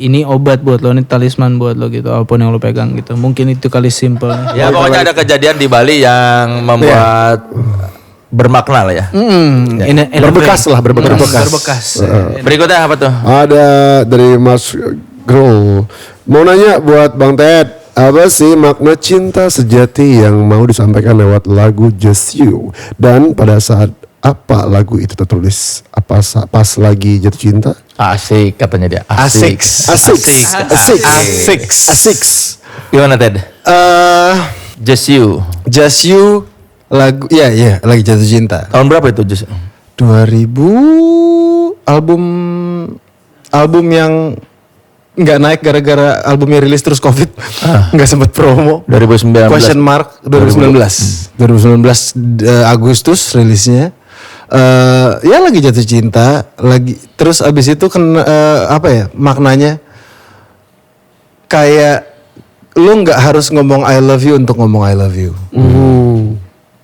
Speaker 1: ini obat buat lo, ini Talisman buat lo gitu, apapun yang lo pegang gitu. Mungkin itu kali simpelnya.
Speaker 4: Ya pokoknya ada kejadian di Bali yang membuat bermakna lah ya.
Speaker 3: Berbekas lah, berbekas.
Speaker 4: Berikutnya apa tuh?
Speaker 3: Ada dari Mas Grow. Mau nanya buat Bang Ted, apa sih makna cinta sejati yang mau disampaikan lewat lagu Just You? Dan pada saat apa lagu itu tertulis? Apa pas lagi jatuh cinta?
Speaker 4: Asik katanya dia. Asik.
Speaker 2: Asik.
Speaker 4: Gimana Ted? Just You.
Speaker 2: Just You lagu ya lagi jatuh cinta.
Speaker 4: Tahun berapa itu Just You?
Speaker 2: 2000 album yang nggak naik gara-gara albumnya rilis terus Covid. Nggak sempet promo.
Speaker 4: 2019.
Speaker 2: Question mark 2019 Agustus rilisnya. Ya lagi jatuh cinta lagi, terus abis itu maknanya kayak lu nggak harus ngomong I love you untuk ngomong I love you,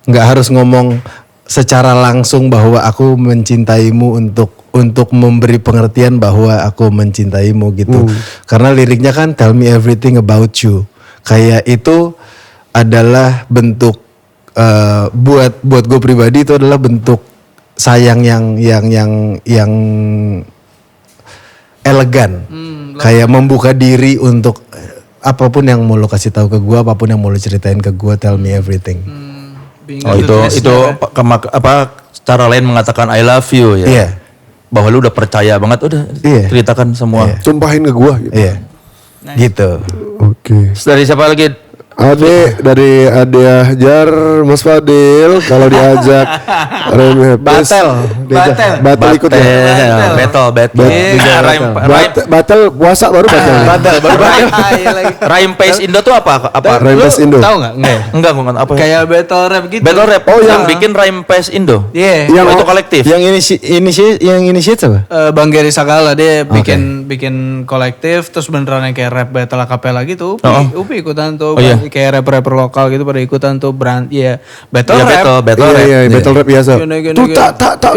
Speaker 2: nggak harus ngomong secara langsung bahwa aku mencintaimu untuk memberi pengertian bahwa aku mencintaimu gitu. Karena liriknya kan tell me everything about you, kayak itu adalah bentuk buat gue pribadi itu adalah bentuk sayang yang elegan, kayak membuka diri untuk apapun yang mau lo kasih tahu ke gue, apapun yang mau lo ceritain ke gue, tell me everything.
Speaker 4: Oh itu cara lain mengatakan I love you ya.
Speaker 2: Iya.
Speaker 4: Bahwa lu udah percaya banget, udah ceritakan semua.
Speaker 3: Sumpahin ke gua gitu.
Speaker 2: Iya. Gitu.
Speaker 3: Oke.
Speaker 4: Dari siapa lagi?
Speaker 3: Dari Ade Hajar, Mas Fadil, kalau diajak batal ikut ya. Batal puasa baru batal.
Speaker 4: Rhyme Pace Indo tuh apa?
Speaker 3: Rhyme Pace Indo.
Speaker 1: Tahu nggak?
Speaker 4: Enggak apa?
Speaker 1: Kayak battle rap gitu.
Speaker 4: Battle rap.
Speaker 3: Oh,
Speaker 4: yang bikin Rhyme Pace Indo.
Speaker 1: Iya.
Speaker 4: Yang itu kolektif.
Speaker 2: Yang initiate siapa?
Speaker 1: Bang Gary Sagala dia bikin kolektif terus beneran yang kayak rap battle acapella gitu. Upi ikutan tuh. Kayak rapper lokal gitu pada ikutan tuh battle rap.
Speaker 3: Battle rap biasa. Tuh tak tuh.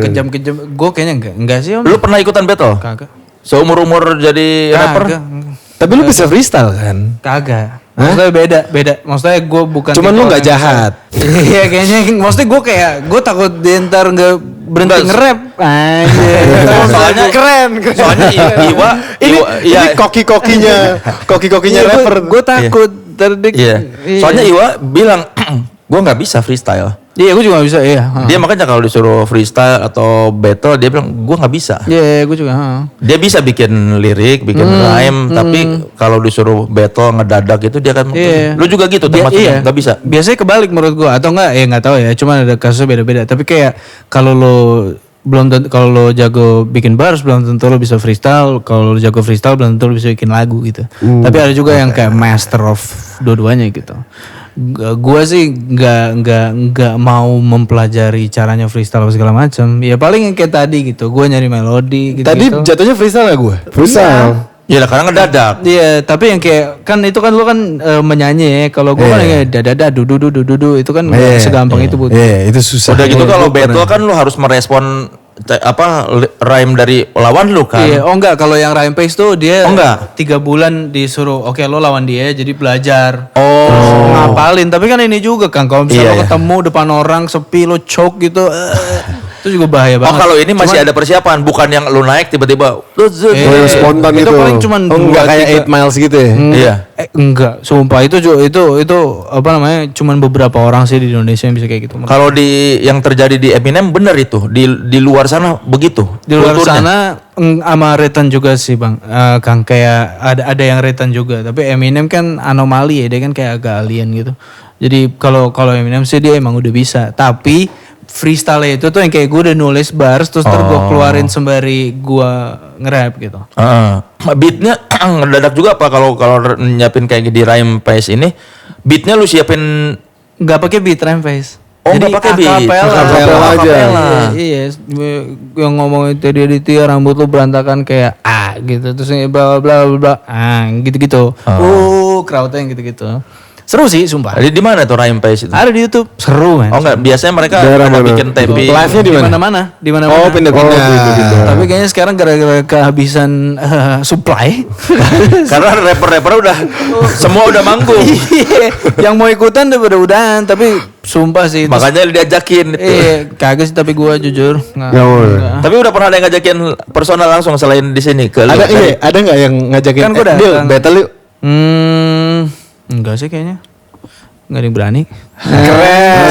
Speaker 1: Kejam-kejam. Gue kayaknya enggak sih om.
Speaker 4: Lu pernah ikutan battle?
Speaker 1: Kagak.
Speaker 4: Seumur-umur jadi rapper?
Speaker 1: Kagak.
Speaker 2: Tapi lu bisa freestyle kan?
Speaker 1: Kagak. Maksudnya beda. Maksudnya gue bukan.
Speaker 2: Cuman lu nggak jahat.
Speaker 1: Iya kayaknya. Maksudnya gue takut dia ntar nggak berhenti nge-rap.
Speaker 4: Soalnya
Speaker 2: keren.
Speaker 4: Soalnya Iwa
Speaker 2: ini koki-kokinya rapper.
Speaker 1: Gue takut terdik.
Speaker 4: Iya. Soalnya Iwa bilang gue nggak bisa freestyle.
Speaker 1: Iya gue juga gak bisa. Iya.
Speaker 4: Dia makanya kalau disuruh freestyle atau battle dia bilang gue nggak bisa.
Speaker 1: Iya gue juga.
Speaker 4: Dia bisa bikin lirik, bikin rhyme, tapi kalau disuruh battle ngedadak itu dia kan. Lu juga gitu termasuknya nggak bisa.
Speaker 1: Biasanya kebalik menurut gue atau enggak ya nggak tahu ya. Cuman ada kasusnya beda-beda. Tapi kayak kalau lo jago bikin bars belum tentu lo bisa freestyle. Kalau lo jago freestyle belum tentu lo bisa bikin lagu gitu. Tapi ada juga yang kayak master of dua-duanya gitu. Gua sih nggak mau mempelajari caranya freestyle segala macam. Ya paling yang kayak tadi gitu. Gua nyari melodi gitu.
Speaker 2: Tadi jatuhnya freestyle gak gue?
Speaker 3: Freestyle.
Speaker 4: Iya karena ngedadak.
Speaker 1: Iya, tapi yang kayak kan itu kan lu kan menyanyi ya. Kalau gua kan kayak dadada dudu itu kan nggak segampang itu Bud.
Speaker 2: Iya, itu susah.
Speaker 4: Udah gitu kalau battle kan lu harus merespon rhyme dari lawan lu kan.
Speaker 1: Iya, enggak kalau yang rhyme pace tuh dia
Speaker 4: 3
Speaker 1: bulan disuruh oke lo lawan dia jadi belajar. Terus ngapalin, tapi kan ini juga kan kalau misalnya lo ketemu depan orang sepi lo choke gitu itu juga bahaya banget.
Speaker 4: Oh kalau ini masih ada persiapan, bukan yang lu naik tiba-tiba
Speaker 3: spontan
Speaker 1: itu
Speaker 3: gitu.
Speaker 1: paling cuman
Speaker 2: Enggak kayak 8 miles gitu ya.
Speaker 4: Iya.
Speaker 1: Enggak, sumpah itu apa namanya cuman beberapa orang sih di Indonesia yang bisa kayak gitu.
Speaker 4: Kalau yang terjadi di Eminem bener itu di luar sana begitu.
Speaker 1: Di luar
Speaker 4: kulturnya.
Speaker 1: sana sama Retan juga sih bang, Kang kayak ada yang Retan juga. Tapi Eminem kan anomali ya, dia kan kayak agak alien gitu. Jadi kalau Eminem sih dia emang udah bisa. Tapi freestyle itu tuh yang kayak gue udah nulis bars terus gue keluarin sembari gue nge-rap gitu.
Speaker 4: Beatnya ngedadak juga apa kalau nyiapin kayak di rhyme pace ini? Beatnya lu siapin
Speaker 1: nggak pakai beat rhyme pace.
Speaker 4: Oh,
Speaker 1: jadi
Speaker 4: nggak pakai beat.
Speaker 1: acapella
Speaker 3: aja.
Speaker 1: Iya, yang ngomong itu dia rambut lu berantakan kayak gitu terus bla bla bla gitu-gitu. Crowdnya yang gitu-gitu. Seru sih sumpah.
Speaker 4: Di mana tuh rhyme pace itu?
Speaker 1: Ada di YouTube. Seru man.
Speaker 4: Oh enggak, biasanya mereka bikin tapping.
Speaker 2: Live-nya di
Speaker 1: mana? Di mana?
Speaker 2: Oh, pindah-pindah.
Speaker 1: Tapi kayaknya sekarang gara-gara kehabisan supply.
Speaker 4: Karena rapper-rapper udah semua udah manggung.
Speaker 1: Yang mau ikutan udah tapi sumpah sih.
Speaker 4: Makanya diajakin.
Speaker 1: Kagak sih tapi gua jujur. Nggak.
Speaker 4: Tapi udah pernah ada yang ngajakin personal langsung selain di sini ke lu?
Speaker 2: Ada nggak yang ngajakin?
Speaker 1: Kan gua
Speaker 2: Deal, battle yuk.
Speaker 1: Enggak sih kayaknya. nggak ada yang berani.
Speaker 2: Keren.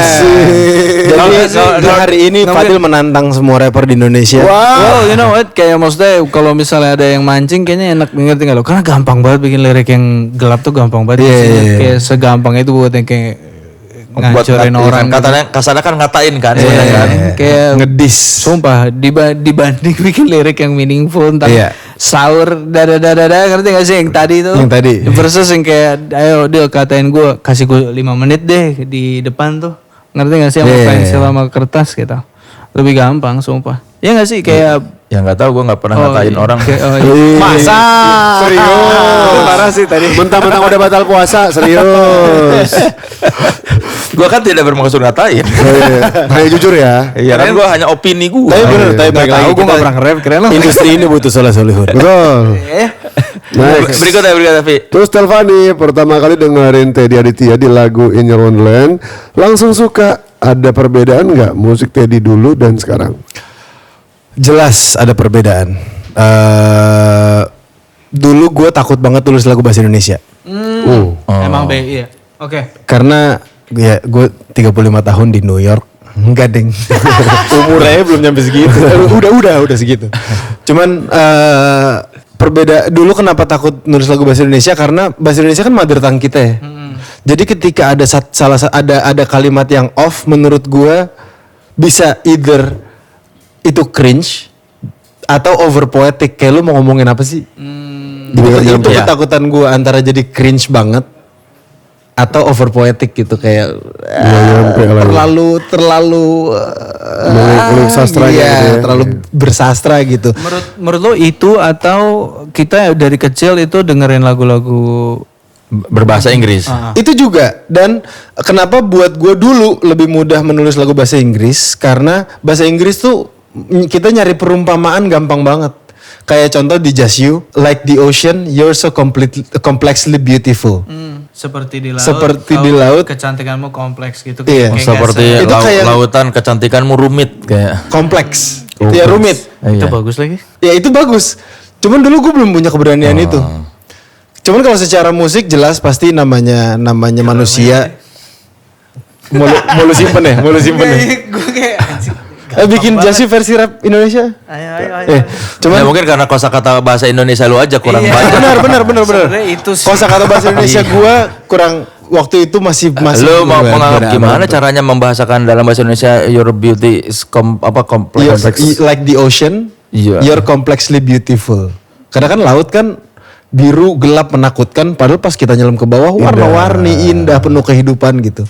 Speaker 2: Jadi hari ini Fadil menantang semua rapper di Indonesia.
Speaker 1: Wow, you know what? Kayak maksudnya kalau misalnya ada yang mancing kayaknya enak ngerti nggak lo? Karena gampang banget bikin lirik yang gelap tuh gampang banget. Kayak segampang itu buat yang kayak ngancurin orang.
Speaker 4: Katanya kasarnya kan ngatain kan sebenarnya kan.
Speaker 1: Kayak
Speaker 2: Ngedis.
Speaker 1: sumpah dibanding bikin lirik yang meaningful tentang sahur dada ngerti gak sih yang tadi itu?
Speaker 2: Yang tadi.
Speaker 1: Versus yang kayak ayo dia katain gue kasih gue 5 menit deh di depan tuh. Ngerti gak sih sama pensil sama kertas gitu. Lebih gampang sumpah. Ya gak sih kayak
Speaker 4: Ya nggak tahu gue nggak pernah ngatain orang.
Speaker 2: Masa? Serius. Parah sih tadi.
Speaker 3: Mentang-mentang udah batal puasa, serius.
Speaker 4: Gue kan tidak bermaksud ngatain.
Speaker 3: Ayo jujur ya.
Speaker 4: Iya kan gue hanya opini gue.
Speaker 2: Tapi bener, tapi
Speaker 1: Gak
Speaker 2: balik
Speaker 1: tau
Speaker 2: lagi
Speaker 1: gue gak pernah nge-rap keren loh.
Speaker 2: industri ini butuh soleh-solehun.
Speaker 3: Betul. Next.
Speaker 4: Berikutnya Fi.
Speaker 3: Terus Telvani pertama kali dengerin Teddy Aditya di lagu In Your Wonderland, langsung suka. Ada perbedaan nggak musik Teddy dulu dan sekarang?
Speaker 2: Jelas ada perbedaan. Dulu gue takut banget tulis lagu bahasa Indonesia.
Speaker 1: Emang iya. Oke.
Speaker 2: Karena ya gue 35 tahun di New York. Enggak deng. Umurnya belum nyampe segitu. udah segitu. Cuman dulu kenapa takut nulis lagu bahasa Indonesia, karena bahasa Indonesia kan mother tongue kita ya. Jadi ketika ada ada kalimat yang off, menurut gue bisa either itu cringe atau over poetic, kayak lu mau ngomongin apa sih? Itu ketakutan gue, antara jadi cringe banget atau over poetic gitu, kayak terlalu
Speaker 3: Meluk sastra gitu ya.
Speaker 2: terlalu bersastra gitu.
Speaker 1: Menurut lo itu atau kita dari kecil itu dengerin lagu-lagu
Speaker 4: Berbahasa Inggris.
Speaker 2: Itu juga, dan kenapa buat gue dulu lebih mudah menulis lagu bahasa Inggris, karena bahasa Inggris tuh kita nyari perumpamaan gampang banget. Kayak contoh di Just You, like the ocean, you're so complexly beautiful.
Speaker 1: seperti di laut.
Speaker 2: Seperti di laut.
Speaker 1: Kecantikanmu kompleks gitu.
Speaker 2: Iya.
Speaker 1: Kayak
Speaker 4: Seperti
Speaker 2: Itu kayak-
Speaker 4: lautan kecantikanmu rumit kayak.
Speaker 2: Kompleks, ya rumit.
Speaker 1: itu
Speaker 4: Iya.
Speaker 1: bagus lagi.
Speaker 2: Ya itu bagus. Cuman dulu gue belum punya keberanian itu. Cuman kalau secara musik jelas pasti namanya manusia. Mulu simpen ya.
Speaker 1: Gue kayak anjing.
Speaker 2: Bikin Just You versi rap Indonesia.
Speaker 1: Ayo.
Speaker 2: Cuman
Speaker 4: Ya mungkin karena kosakata bahasa Indonesia lu aja kurang
Speaker 1: Iya.
Speaker 4: banyak.
Speaker 2: benar.
Speaker 1: Sebenarnya itu sih.
Speaker 2: Kosakata bahasa Indonesia gue kurang, waktu itu masih
Speaker 4: Lu mau
Speaker 2: gua
Speaker 4: menganggap
Speaker 2: kurang.
Speaker 4: gimana caranya membahasakan dalam bahasa Indonesia your beauty is
Speaker 2: You're,
Speaker 4: complex.
Speaker 2: like the ocean,
Speaker 4: Iya.
Speaker 2: you're complexly beautiful. Karena kan laut kan biru gelap menakutkan, padahal pas kita nyelam ke bawah warna-warni indah penuh kehidupan gitu.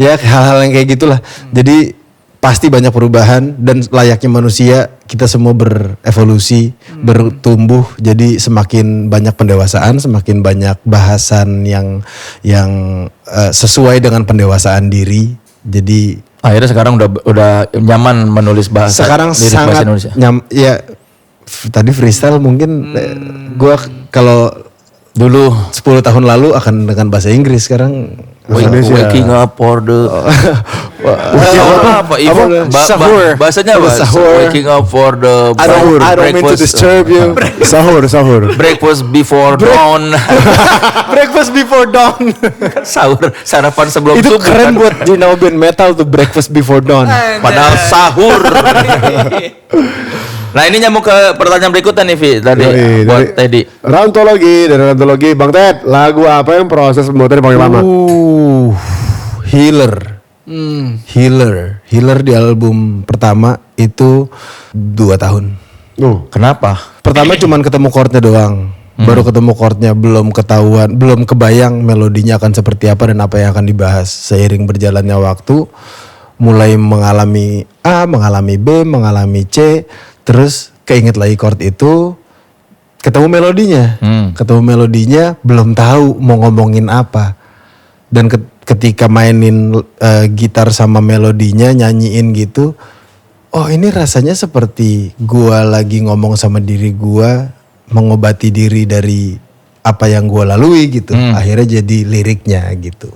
Speaker 2: Ya hal-hal yang kayak gitulah. Jadi pasti banyak perubahan, dan layaknya manusia kita semua berevolusi, bertumbuh. Jadi semakin banyak pendewasaan, semakin banyak bahasan yang sesuai dengan pendewasaan diri. Jadi
Speaker 4: Akhirnya sekarang udah nyaman menulis bahasa
Speaker 2: sekarang
Speaker 4: lirik bahasa
Speaker 2: sangat
Speaker 4: Indonesia.
Speaker 2: tadi freestyle mungkin gua kalau
Speaker 4: Dulu
Speaker 2: 10 tahun lalu akan dengan bahasa Inggris, sekarang
Speaker 4: waking up for the apa Ivo? Bahasanya apa?
Speaker 2: Sahur.
Speaker 4: Waking up for the
Speaker 2: I don't mean to disturb you.
Speaker 3: Sahur.
Speaker 4: breakfast before dawn.
Speaker 2: Breakfast before dawn.
Speaker 4: Sahur, sarapan sebelum
Speaker 2: Itu
Speaker 4: subuh.
Speaker 2: keren
Speaker 4: kan?
Speaker 2: buat Jinao band metal tuh, breakfast before dawn.
Speaker 4: Padahal sahur. Nah ini nyambung ke pertanyaan berikutnya nih Vi tadi buat Teddy.
Speaker 3: Dari rantologi, Bang Ted, lagu apa yang proses pembuatannya paling lama? Healer di album pertama itu 2 tahun.
Speaker 4: Kenapa?
Speaker 2: Pertama cuman ketemu chordnya doang. Baru ketemu chordnya, belum ketahuan, belum kebayang melodinya akan seperti apa dan apa yang akan dibahas. Seiring berjalannya waktu, mulai mengalami A, mengalami B, mengalami C, terus keinget lagi chord itu, ketemu melodinya. Ketemu melodinya, belum tahu mau ngomongin apa. Dan ketika mainin gitar sama melodinya, nyanyiin gitu, oh ini rasanya seperti gua lagi ngomong sama diri gua, mengobati diri dari apa yang gua lalui gitu. Akhirnya jadi liriknya gitu.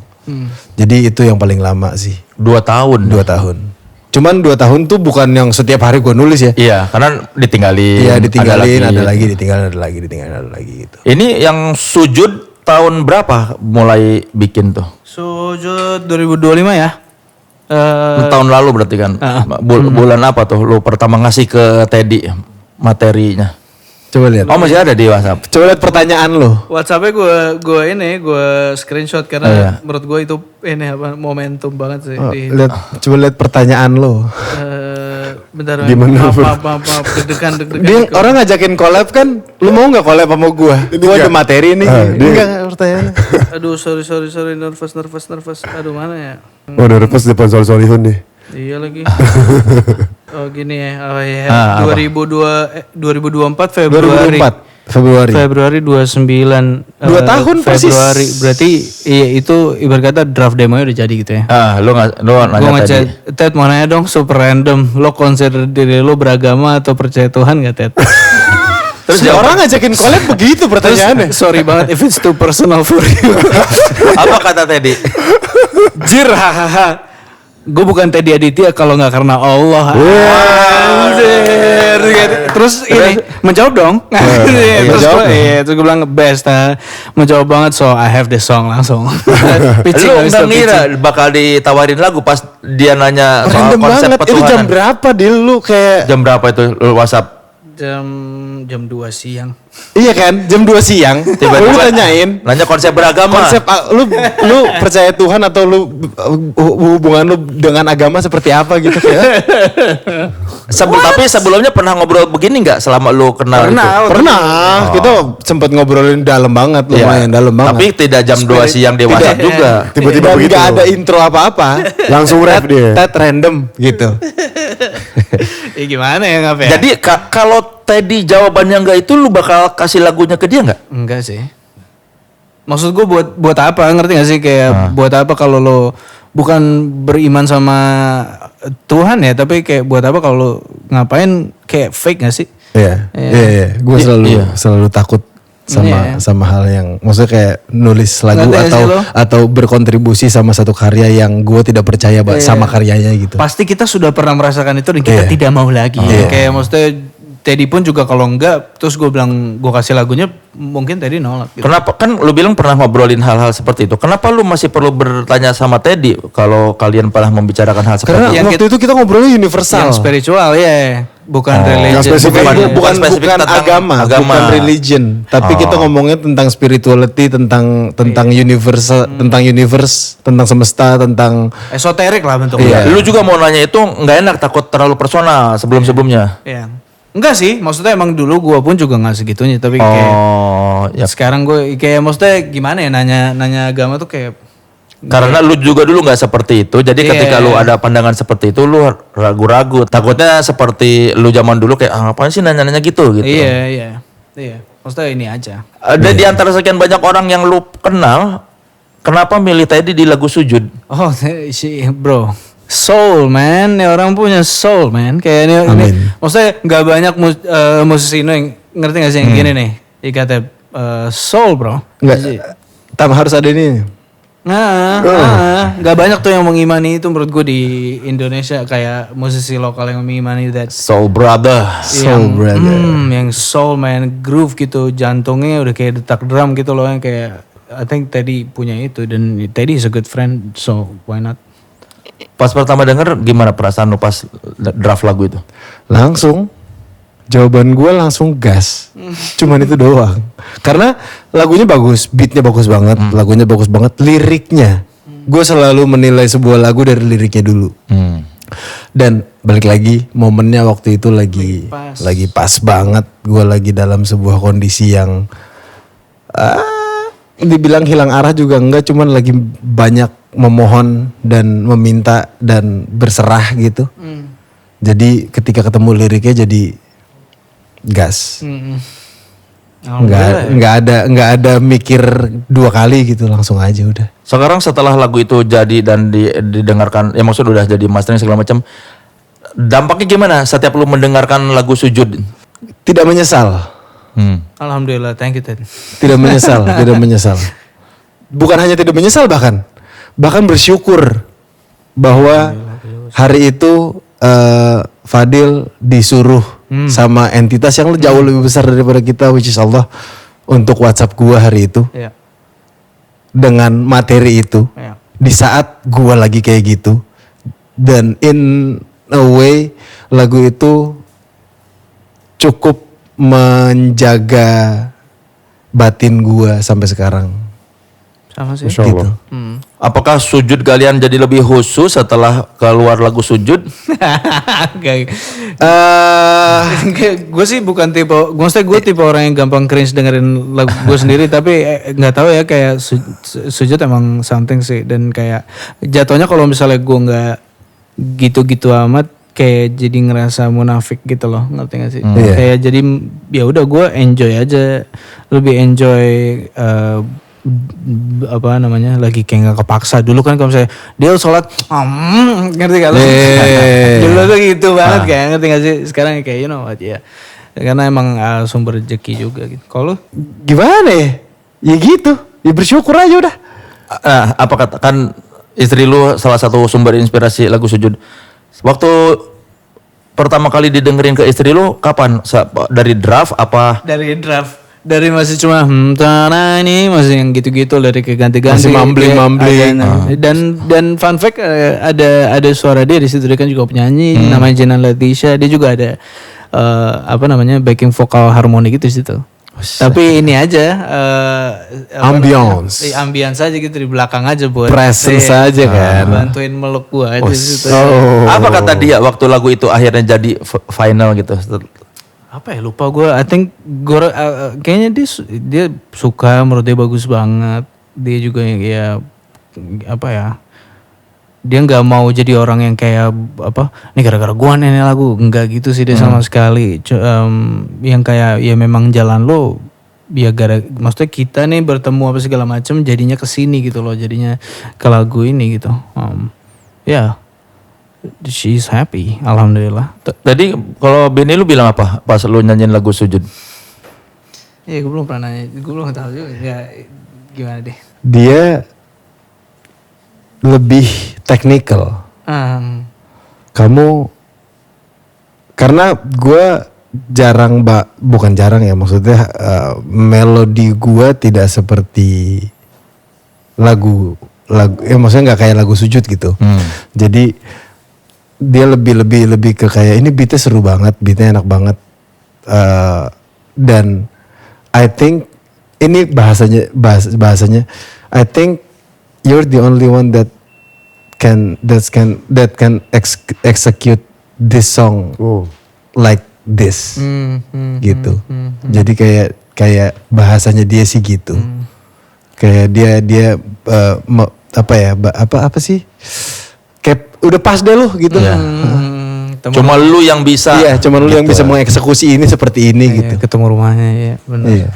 Speaker 2: Jadi itu yang paling lama sih.
Speaker 4: 2 tahun.
Speaker 2: 2 tahun. Cuman 2 tahun tuh bukan yang setiap hari gua nulis ya.
Speaker 4: Iya, karena ditinggalin.
Speaker 2: Iya, ditinggalin, ada
Speaker 4: gitu.
Speaker 2: lagi, ditinggalin, ada lagi gitu.
Speaker 4: Ini yang sujud tahun berapa mulai bikin tuh?
Speaker 1: Sujud 2025 ya.
Speaker 4: Tahun lalu berarti kan. Bulan apa tuh lu pertama ngasih ke Teddy materinya?
Speaker 2: Coba lihat.
Speaker 4: Oh masih ada di WhatsApp.
Speaker 2: Coba lihat pertanyaan lo.
Speaker 1: WhatsApp-nya gue screenshot karena menurut gue itu ini apa momentum banget sih.
Speaker 2: Coba lihat pertanyaan lo.
Speaker 1: Bentar.
Speaker 3: Gimana,
Speaker 1: Apa deg-degan.
Speaker 2: Dia orang ngajakin collab kan, lu mau nggak collab sama gua? Gua ada materi nih. Enggak pertanyaannya.
Speaker 1: Aduh sorry nervous. Aduh mana ya?
Speaker 3: Oh udah repes depan Solihun nih.
Speaker 1: Iya lagi. Oh gini ya. Oh iya. 2024 Februari.
Speaker 2: 2004 Februari.
Speaker 1: 29
Speaker 2: 2 tahun persis.
Speaker 1: Februari. Berarti iya itu ibarat kata draft demonya udah jadi gitu ya.
Speaker 4: Lu
Speaker 1: Gue
Speaker 4: nanya
Speaker 1: ngechat,
Speaker 4: Teddy.
Speaker 1: Ted mau nanya dong super random. Lo consider diri lo beragama atau percaya Tuhan gak Ted?
Speaker 2: Terus orang ngajakin collab begitu pertanyaannya.
Speaker 1: Sorry banget if it's too personal for you.
Speaker 4: Apa kata Teddy?
Speaker 1: Jir hahaha. Gue bukan Teddy Aditya kalau nggak karena Allah. Anjir. Terus ini menjawab dong. Terus gue bilang best. Menjawab banget so I have the song langsung.
Speaker 4: Lu nggak ngira bakal ditawarin lagu pas dia nanya soal
Speaker 2: Random
Speaker 4: konsep
Speaker 2: banget. Itu
Speaker 4: petuhanan.
Speaker 2: jam berapa Dil lu kayak
Speaker 4: Jam berapa itu lu WhatsApp?
Speaker 1: jam 2 siang.
Speaker 2: iya kan jam 2 siang
Speaker 4: Tiba-tiba
Speaker 2: lu tanyain
Speaker 4: nanya konsep beragama.
Speaker 2: konsep lu percaya Tuhan atau lu hubungan lu dengan agama seperti apa gitu kayak.
Speaker 4: Tapi sebelumnya pernah ngobrol begini nggak selama lu kenal itu?
Speaker 2: Pernah kita sempat ngobrolin dalam banget lumayan dalam banget.
Speaker 4: Tapi tidak jam 2 siang di WhatsApp juga.
Speaker 3: Tiba-tiba
Speaker 2: Dan
Speaker 3: begitu.
Speaker 2: nggak ada intro apa-apa.
Speaker 3: Langsung rap dia.
Speaker 2: Tet random gitu.
Speaker 1: Ya gimana ya ngapa ya?
Speaker 4: Jadi kalau Teddy jawabannya enggak itu lu bakal kasih lagunya ke dia enggak?
Speaker 1: Enggak sih. Maksud gue buat apa ngerti gak sih kayak buat apa kalau lo bukan beriman sama Tuhan ya tapi kayak buat apa kalau lo ngapain kayak fake gak sih?
Speaker 2: Iya. Gue selalu takut sama hal yang maksudnya kayak nulis lagu
Speaker 1: Ngerti gak sih lo?
Speaker 2: atau berkontribusi sama satu karya yang gue tidak percaya sama karyanya gitu.
Speaker 1: Pasti kita sudah pernah merasakan itu dan kita tidak mau lagi. Kayak maksudnya Teddy pun juga kalau enggak terus gue bilang gue kasih lagunya mungkin Teddy nolak gitu.
Speaker 4: Kenapa kan lu bilang pernah ngobrolin hal-hal seperti itu. Kenapa lu masih perlu bertanya sama Teddy kalau kalian pernah membicarakan hal seperti
Speaker 2: Karena
Speaker 4: itu?
Speaker 2: waktu itu kita ngobrolnya universal.
Speaker 1: Yang spiritual ya, bukan religion.
Speaker 3: yang spesifik.
Speaker 2: bukan
Speaker 4: spesifik tentang
Speaker 2: agama, bukan religion, tapi kita ngomongnya tentang spirituality, tentang universe, tentang semesta, tentang
Speaker 1: Esoterik lah bentuknya.
Speaker 4: Lu juga mau nanya itu nggak enak takut terlalu personal sebelum-sebelumnya.
Speaker 1: Iya. Enggak sih, maksudnya emang dulu gue pun juga nggak segitunya, tapi kayak
Speaker 4: Ya.
Speaker 1: sekarang gue kayak maksudnya gimana ya nanya agama tuh kayak
Speaker 4: Karena lu juga dulu nggak seperti itu, jadi ketika lu ada pandangan seperti itu, lu ragu-ragu. Takutnya seperti lu zaman dulu kayak ngapain sih nanya-nanya gitu.
Speaker 1: Iya. Maksudnya ini aja.
Speaker 4: Ada di antara sekian banyak orang yang lu kenal, kenapa milih Teddy di lagu Sujud?
Speaker 1: Oh, bro. Soul man, ini orang punya soul man. Kayak ini maksudnya nggak banyak musisi Indo yang ngerti nggak sih yang gini nih. Ikatnya soul bro.
Speaker 2: Enggak harus ada ini.
Speaker 1: Nggak banyak tuh yang mengimani itu menurut gue di Indonesia kayak musisi lokal yang mengimani that
Speaker 4: Soul Brother.
Speaker 1: yang soul man, groove gitu, jantungnya udah kayak detak drum gitu loh yang kayak I think Teddy punya itu dan Teddy is a good friend so why not?
Speaker 4: Pas pertama denger gimana perasaan lu pas draft lagu itu?
Speaker 2: Langsung jawaban gue langsung gas. Cuman itu doang. Karena lagunya bagus, beatnya bagus banget, lagunya bagus banget, liriknya. Gue selalu menilai sebuah lagu dari liriknya dulu. Dan balik lagi momennya waktu itu lagi pas banget. Gue lagi dalam sebuah kondisi yang dibilang hilang arah juga enggak, cuman lagi banyak memohon dan meminta dan berserah gitu. Jadi ketika ketemu liriknya jadi gas. Nggak ada mikir dua kali gitu, langsung aja udah.
Speaker 4: Sekarang setelah lagu itu jadi dan didengarkan, ya maksud udah jadi mastering segala macam, dampaknya gimana setiap lu mendengarkan lagu Sujud?
Speaker 2: Tidak menyesal.
Speaker 1: Alhamdulillah, thank you Ted.
Speaker 2: Tidak menyesal, tidak menyesal. Bukan hanya tidak menyesal bahkan bersyukur bahwa hari itu Fadil disuruh sama entitas yang jauh lebih besar daripada kita, which is Allah, untuk WhatsApp gua hari itu.
Speaker 1: Iya.
Speaker 2: dengan materi itu
Speaker 1: Ya.
Speaker 2: di saat gue lagi kayak gitu, dan in a way lagu itu cukup menjaga batin gue sampai sekarang.
Speaker 1: Sama sih.
Speaker 3: Insya Allah.
Speaker 4: Apakah sujud kalian jadi lebih khusus setelah keluar lagu sujud?
Speaker 1: Gue sih bukan tipe, maksudnya gue tipe orang yang gampang cringe dengerin lagu gue sendiri, tapi nggak tahu ya, kayak sujud emang something sih, dan kayak jatuhnya kalau misalnya gue nggak gitu-gitu amat, kayak jadi ngerasa munafik gitu loh, ngerti gak sih? Kayak jadi ya udah gue enjoy aja, lebih enjoy apa namanya, lagi kayak nggak kepaksa. Dulu kan kalau misalnya dia sholat ngerti gak lo? Dulu tuh gitu banget kayak, ngerti gak sih? Sekarang kayak you know what ya, karena emang sumber rezeki juga gitu. Kalau
Speaker 2: Gimana ya? Ya gitu, ya bersyukur aja udah.
Speaker 4: Nah, apa katakan istri lu salah satu sumber inspirasi lagu sujud. Waktu pertama kali didengerin ke istri lu kapan? Dari draft apa?
Speaker 1: dari draft, dari masih cuma tanah ini masih yang gitu-gitu, dari keganti-ganti
Speaker 2: Masih mumbling.
Speaker 1: dan fun fact, ada suara dia di situ, dia kan juga penyanyi, namanya Jenna Leticia, dia juga ada apa namanya, backing vokal harmoni gitu di situ. Tapi ini aja
Speaker 2: Ambience.
Speaker 1: ambience aja gitu di belakang aja buat
Speaker 2: Presence aja kan.
Speaker 1: bantuin meluk gua aja di situ.
Speaker 4: Apa kata dia waktu lagu itu akhirnya jadi final gitu?
Speaker 1: Apa ya, lupa gue. I think gue kayaknya dia suka, menurut dia bagus banget. Dia juga ya apa ya, dia nggak mau jadi orang yang kayak apa, ini gara-gara gue nih lagu, enggak gitu sih dia sama sekali. Yang kayak ya memang jalan lo ya, maksudnya kita nih bertemu apa segala macam, jadinya kesini gitu loh, jadinya ke lagu ini gitu. Ya, she's happy, alhamdulillah.
Speaker 4: Tadi kalau Benny lu bilang apa pas lu nyanyiin lagu sujud?
Speaker 1: Ya gue belum pernah nanya, gue belum tahu juga. Ya gimana deh?
Speaker 2: Dia lebih teknikal. Kamu, karena gue jarang, bukan jarang ya, maksudnya melodi gue tidak seperti lagu ya, maksudnya nggak kayak lagu sujud gitu. Jadi dia lebih ke kayak, ini beatnya seru banget, beatnya enak banget, dan I think ini bahasanya I think you're the only one that can execute this song like this, gitu. Jadi kayak bahasanya dia sih gitu. Kayak dia apa sih? Kayak udah pas deh lu gitu.
Speaker 4: Cuma lu yang bisa.
Speaker 2: Iya, cuma lu yang bisa mengeksekusi ini seperti ini gitu.
Speaker 1: Ketemu rumahnya ya, benar.
Speaker 2: Iya.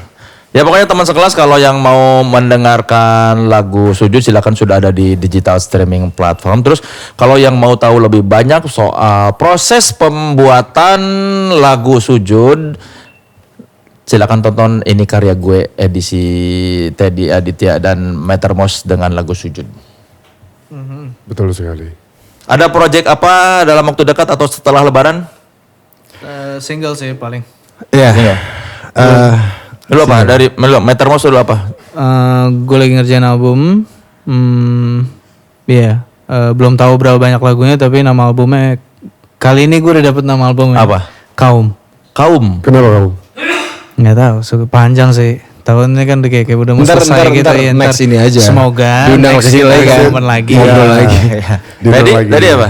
Speaker 4: Ya pokoknya teman sekelas kalau yang mau mendengarkan lagu sujud silakan, sudah ada di digital streaming platform. Terus kalau yang mau tahu lebih banyak soal proses pembuatan lagu sujud, silakan tonton Ini Karya Gue edisi Teddy Aditya dan Metermos dengan lagu sujud.
Speaker 3: Betul sekali.
Speaker 4: Ada project apa dalam waktu dekat atau setelah Lebaran?
Speaker 1: Single sih paling.
Speaker 2: Iya.
Speaker 4: Lu apa? Dari Metermos dulu apa?
Speaker 1: Gue lagi ngerjain album. Iya. Belum tahu berapa banyak lagunya, tapi nama albumnya kali ini gue udah dapet nama albumnya.
Speaker 4: Apa?
Speaker 1: Kaum.
Speaker 3: Kenapa kamu?
Speaker 1: Nggak tahu, panjang sih. Tahunnya kan udah kayak udah mau selesai gitu ya.
Speaker 2: Next ini aja.
Speaker 1: Semoga
Speaker 2: diundang
Speaker 1: next
Speaker 2: kesini lagi kan.
Speaker 1: momen lagi.
Speaker 2: Ngobrol lagi.
Speaker 4: Tadi apa?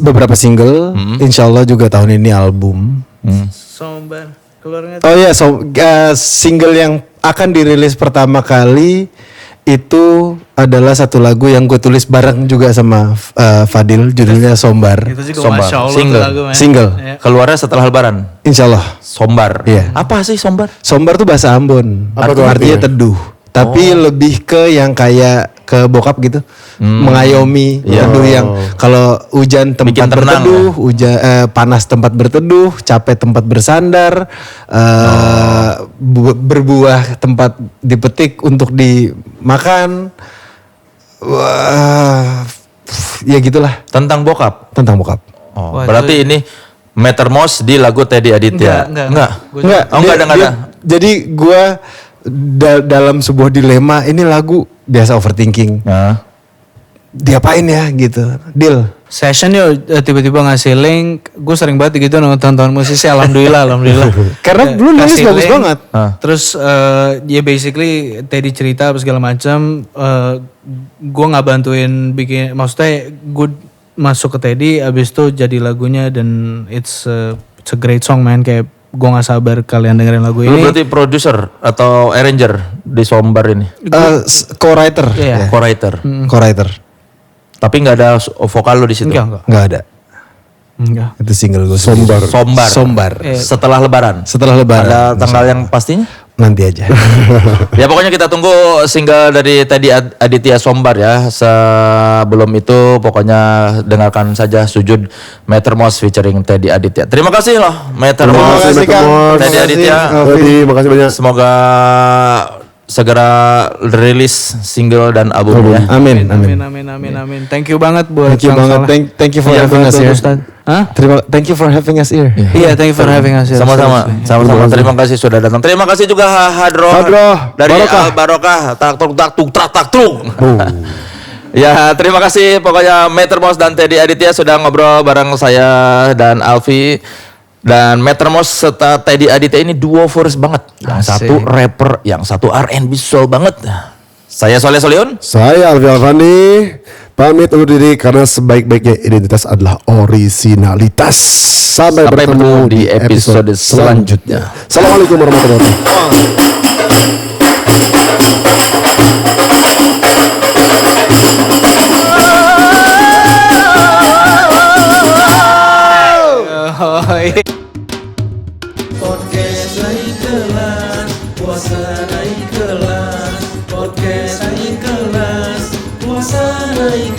Speaker 2: Beberapa single, insya Allah juga tahun ini album.
Speaker 1: Sombar keluarnya.
Speaker 2: Oh iya, single yang akan dirilis pertama kali itu adalah satu lagu yang gue tulis bareng juga sama Fadil, judulnya Sombar.
Speaker 1: Itu juga
Speaker 4: Sombar.
Speaker 1: Masya Allah
Speaker 4: Single.
Speaker 1: tuh lagu, man.
Speaker 2: Single.
Speaker 1: Ya.
Speaker 4: Keluarnya setelah Lebaran.
Speaker 2: Insya Allah.
Speaker 4: Sombar.
Speaker 2: Iya.
Speaker 4: Apa sih sombar?
Speaker 2: Sombar tuh bahasa Ambon.
Speaker 3: Apa tuh
Speaker 2: Artinya
Speaker 3: artinya?
Speaker 2: teduh. Tapi lebih ke yang kayak ke bokap gitu. Mengayomi, teduh yang kalau hujan tempat
Speaker 4: Bikin tenang
Speaker 2: berteduh, panas tempat berteduh, capek tempat bersandar, berbuah tempat dipetik untuk dimakan. Wah, ya gitulah
Speaker 4: Tentang bokap.
Speaker 2: tentang bokap.
Speaker 4: Oh,
Speaker 1: Wah,
Speaker 4: berarti ini Metermos di lagu Teddy Aditya.
Speaker 1: Enggak.
Speaker 2: Enggak,
Speaker 4: Oh, enggak ada.
Speaker 2: Jadi gue dalam sebuah dilema, ini lagu biasa overthinking.
Speaker 4: Nah.
Speaker 2: Diapain ya gitu. Deal.
Speaker 1: Session yuk tiba-tiba ngasih link, gue sering banget gitu nonton musisi, alhamdulillah.
Speaker 2: Karena belum nulis
Speaker 1: Kasih
Speaker 2: bagus
Speaker 1: link,
Speaker 2: banget.
Speaker 1: Terus ya basically Teddy cerita apa segala macam, gue nggak bantuin bikin, maksudnya gue masuk ke Teddy, abis itu jadi lagunya dan it's a great song man, kayak gue nggak sabar kalian dengerin lagu
Speaker 4: Lu
Speaker 1: ini.
Speaker 4: berarti producer atau arranger di Sombar ini?
Speaker 2: Co-writer.
Speaker 1: Iya.
Speaker 4: Co-writer.
Speaker 2: Co-writer.
Speaker 4: Tapi nggak ada vokal lu di situ.
Speaker 1: Enggak.
Speaker 2: Nggak ada.
Speaker 1: Enggak.
Speaker 2: Itu single gue.
Speaker 4: Sombar.
Speaker 2: Sombar.
Speaker 4: Setelah Lebaran.
Speaker 2: Setelah Lebaran.
Speaker 4: Ada tanggal yang pastinya?
Speaker 2: Nanti aja.
Speaker 4: Ya pokoknya kita tunggu single dari Teddy Aditya Sombar ya. Sebelum itu pokoknya dengarkan saja Sujud Metermos featuring Teddy Aditya. Terima kasih loh Metermos,
Speaker 2: kasih, Kang.
Speaker 4: Teddy
Speaker 2: Terima kasih.
Speaker 4: Aditya.
Speaker 3: Teddy, makasih banyak.
Speaker 4: Semoga segera rilis single dan albumnya.
Speaker 2: Amin.
Speaker 1: Amin. Thank you banget buat
Speaker 2: Thank you
Speaker 1: Kang
Speaker 2: banget.
Speaker 1: Saleh.
Speaker 2: Thank you for
Speaker 1: Iya,
Speaker 2: having us
Speaker 1: banget,
Speaker 2: here.
Speaker 1: Ustaz. Hah?
Speaker 2: Thank you for having us here.
Speaker 1: Iya, thank you for having us. here.
Speaker 4: Sama-sama. Terima kasih sudah datang. Terima kasih juga Hadro dari
Speaker 2: Barokah.
Speaker 4: Al Barokah. Tak truk. Ya, terima kasih pokoknya Metermos dan Teddy Aditya sudah ngobrol bareng saya dan Alfi. Dan Metermos serta Teddy Aditya ini duo voice banget. Yang
Speaker 1: Asik.
Speaker 4: satu rapper, yang satu R&B soul banget. Saya Soleh Solion.
Speaker 3: Saya Alfi Alfandi pamit undur diri karena sebaik-baiknya identitas adalah originalitas. Sampai bertemu di episode selanjutnya. Assalamualaikum warahmatullahi wabarakatuh.
Speaker 5: Podcast naik kelas, puasa naik kelas. Podcast naik kelas, puasa naik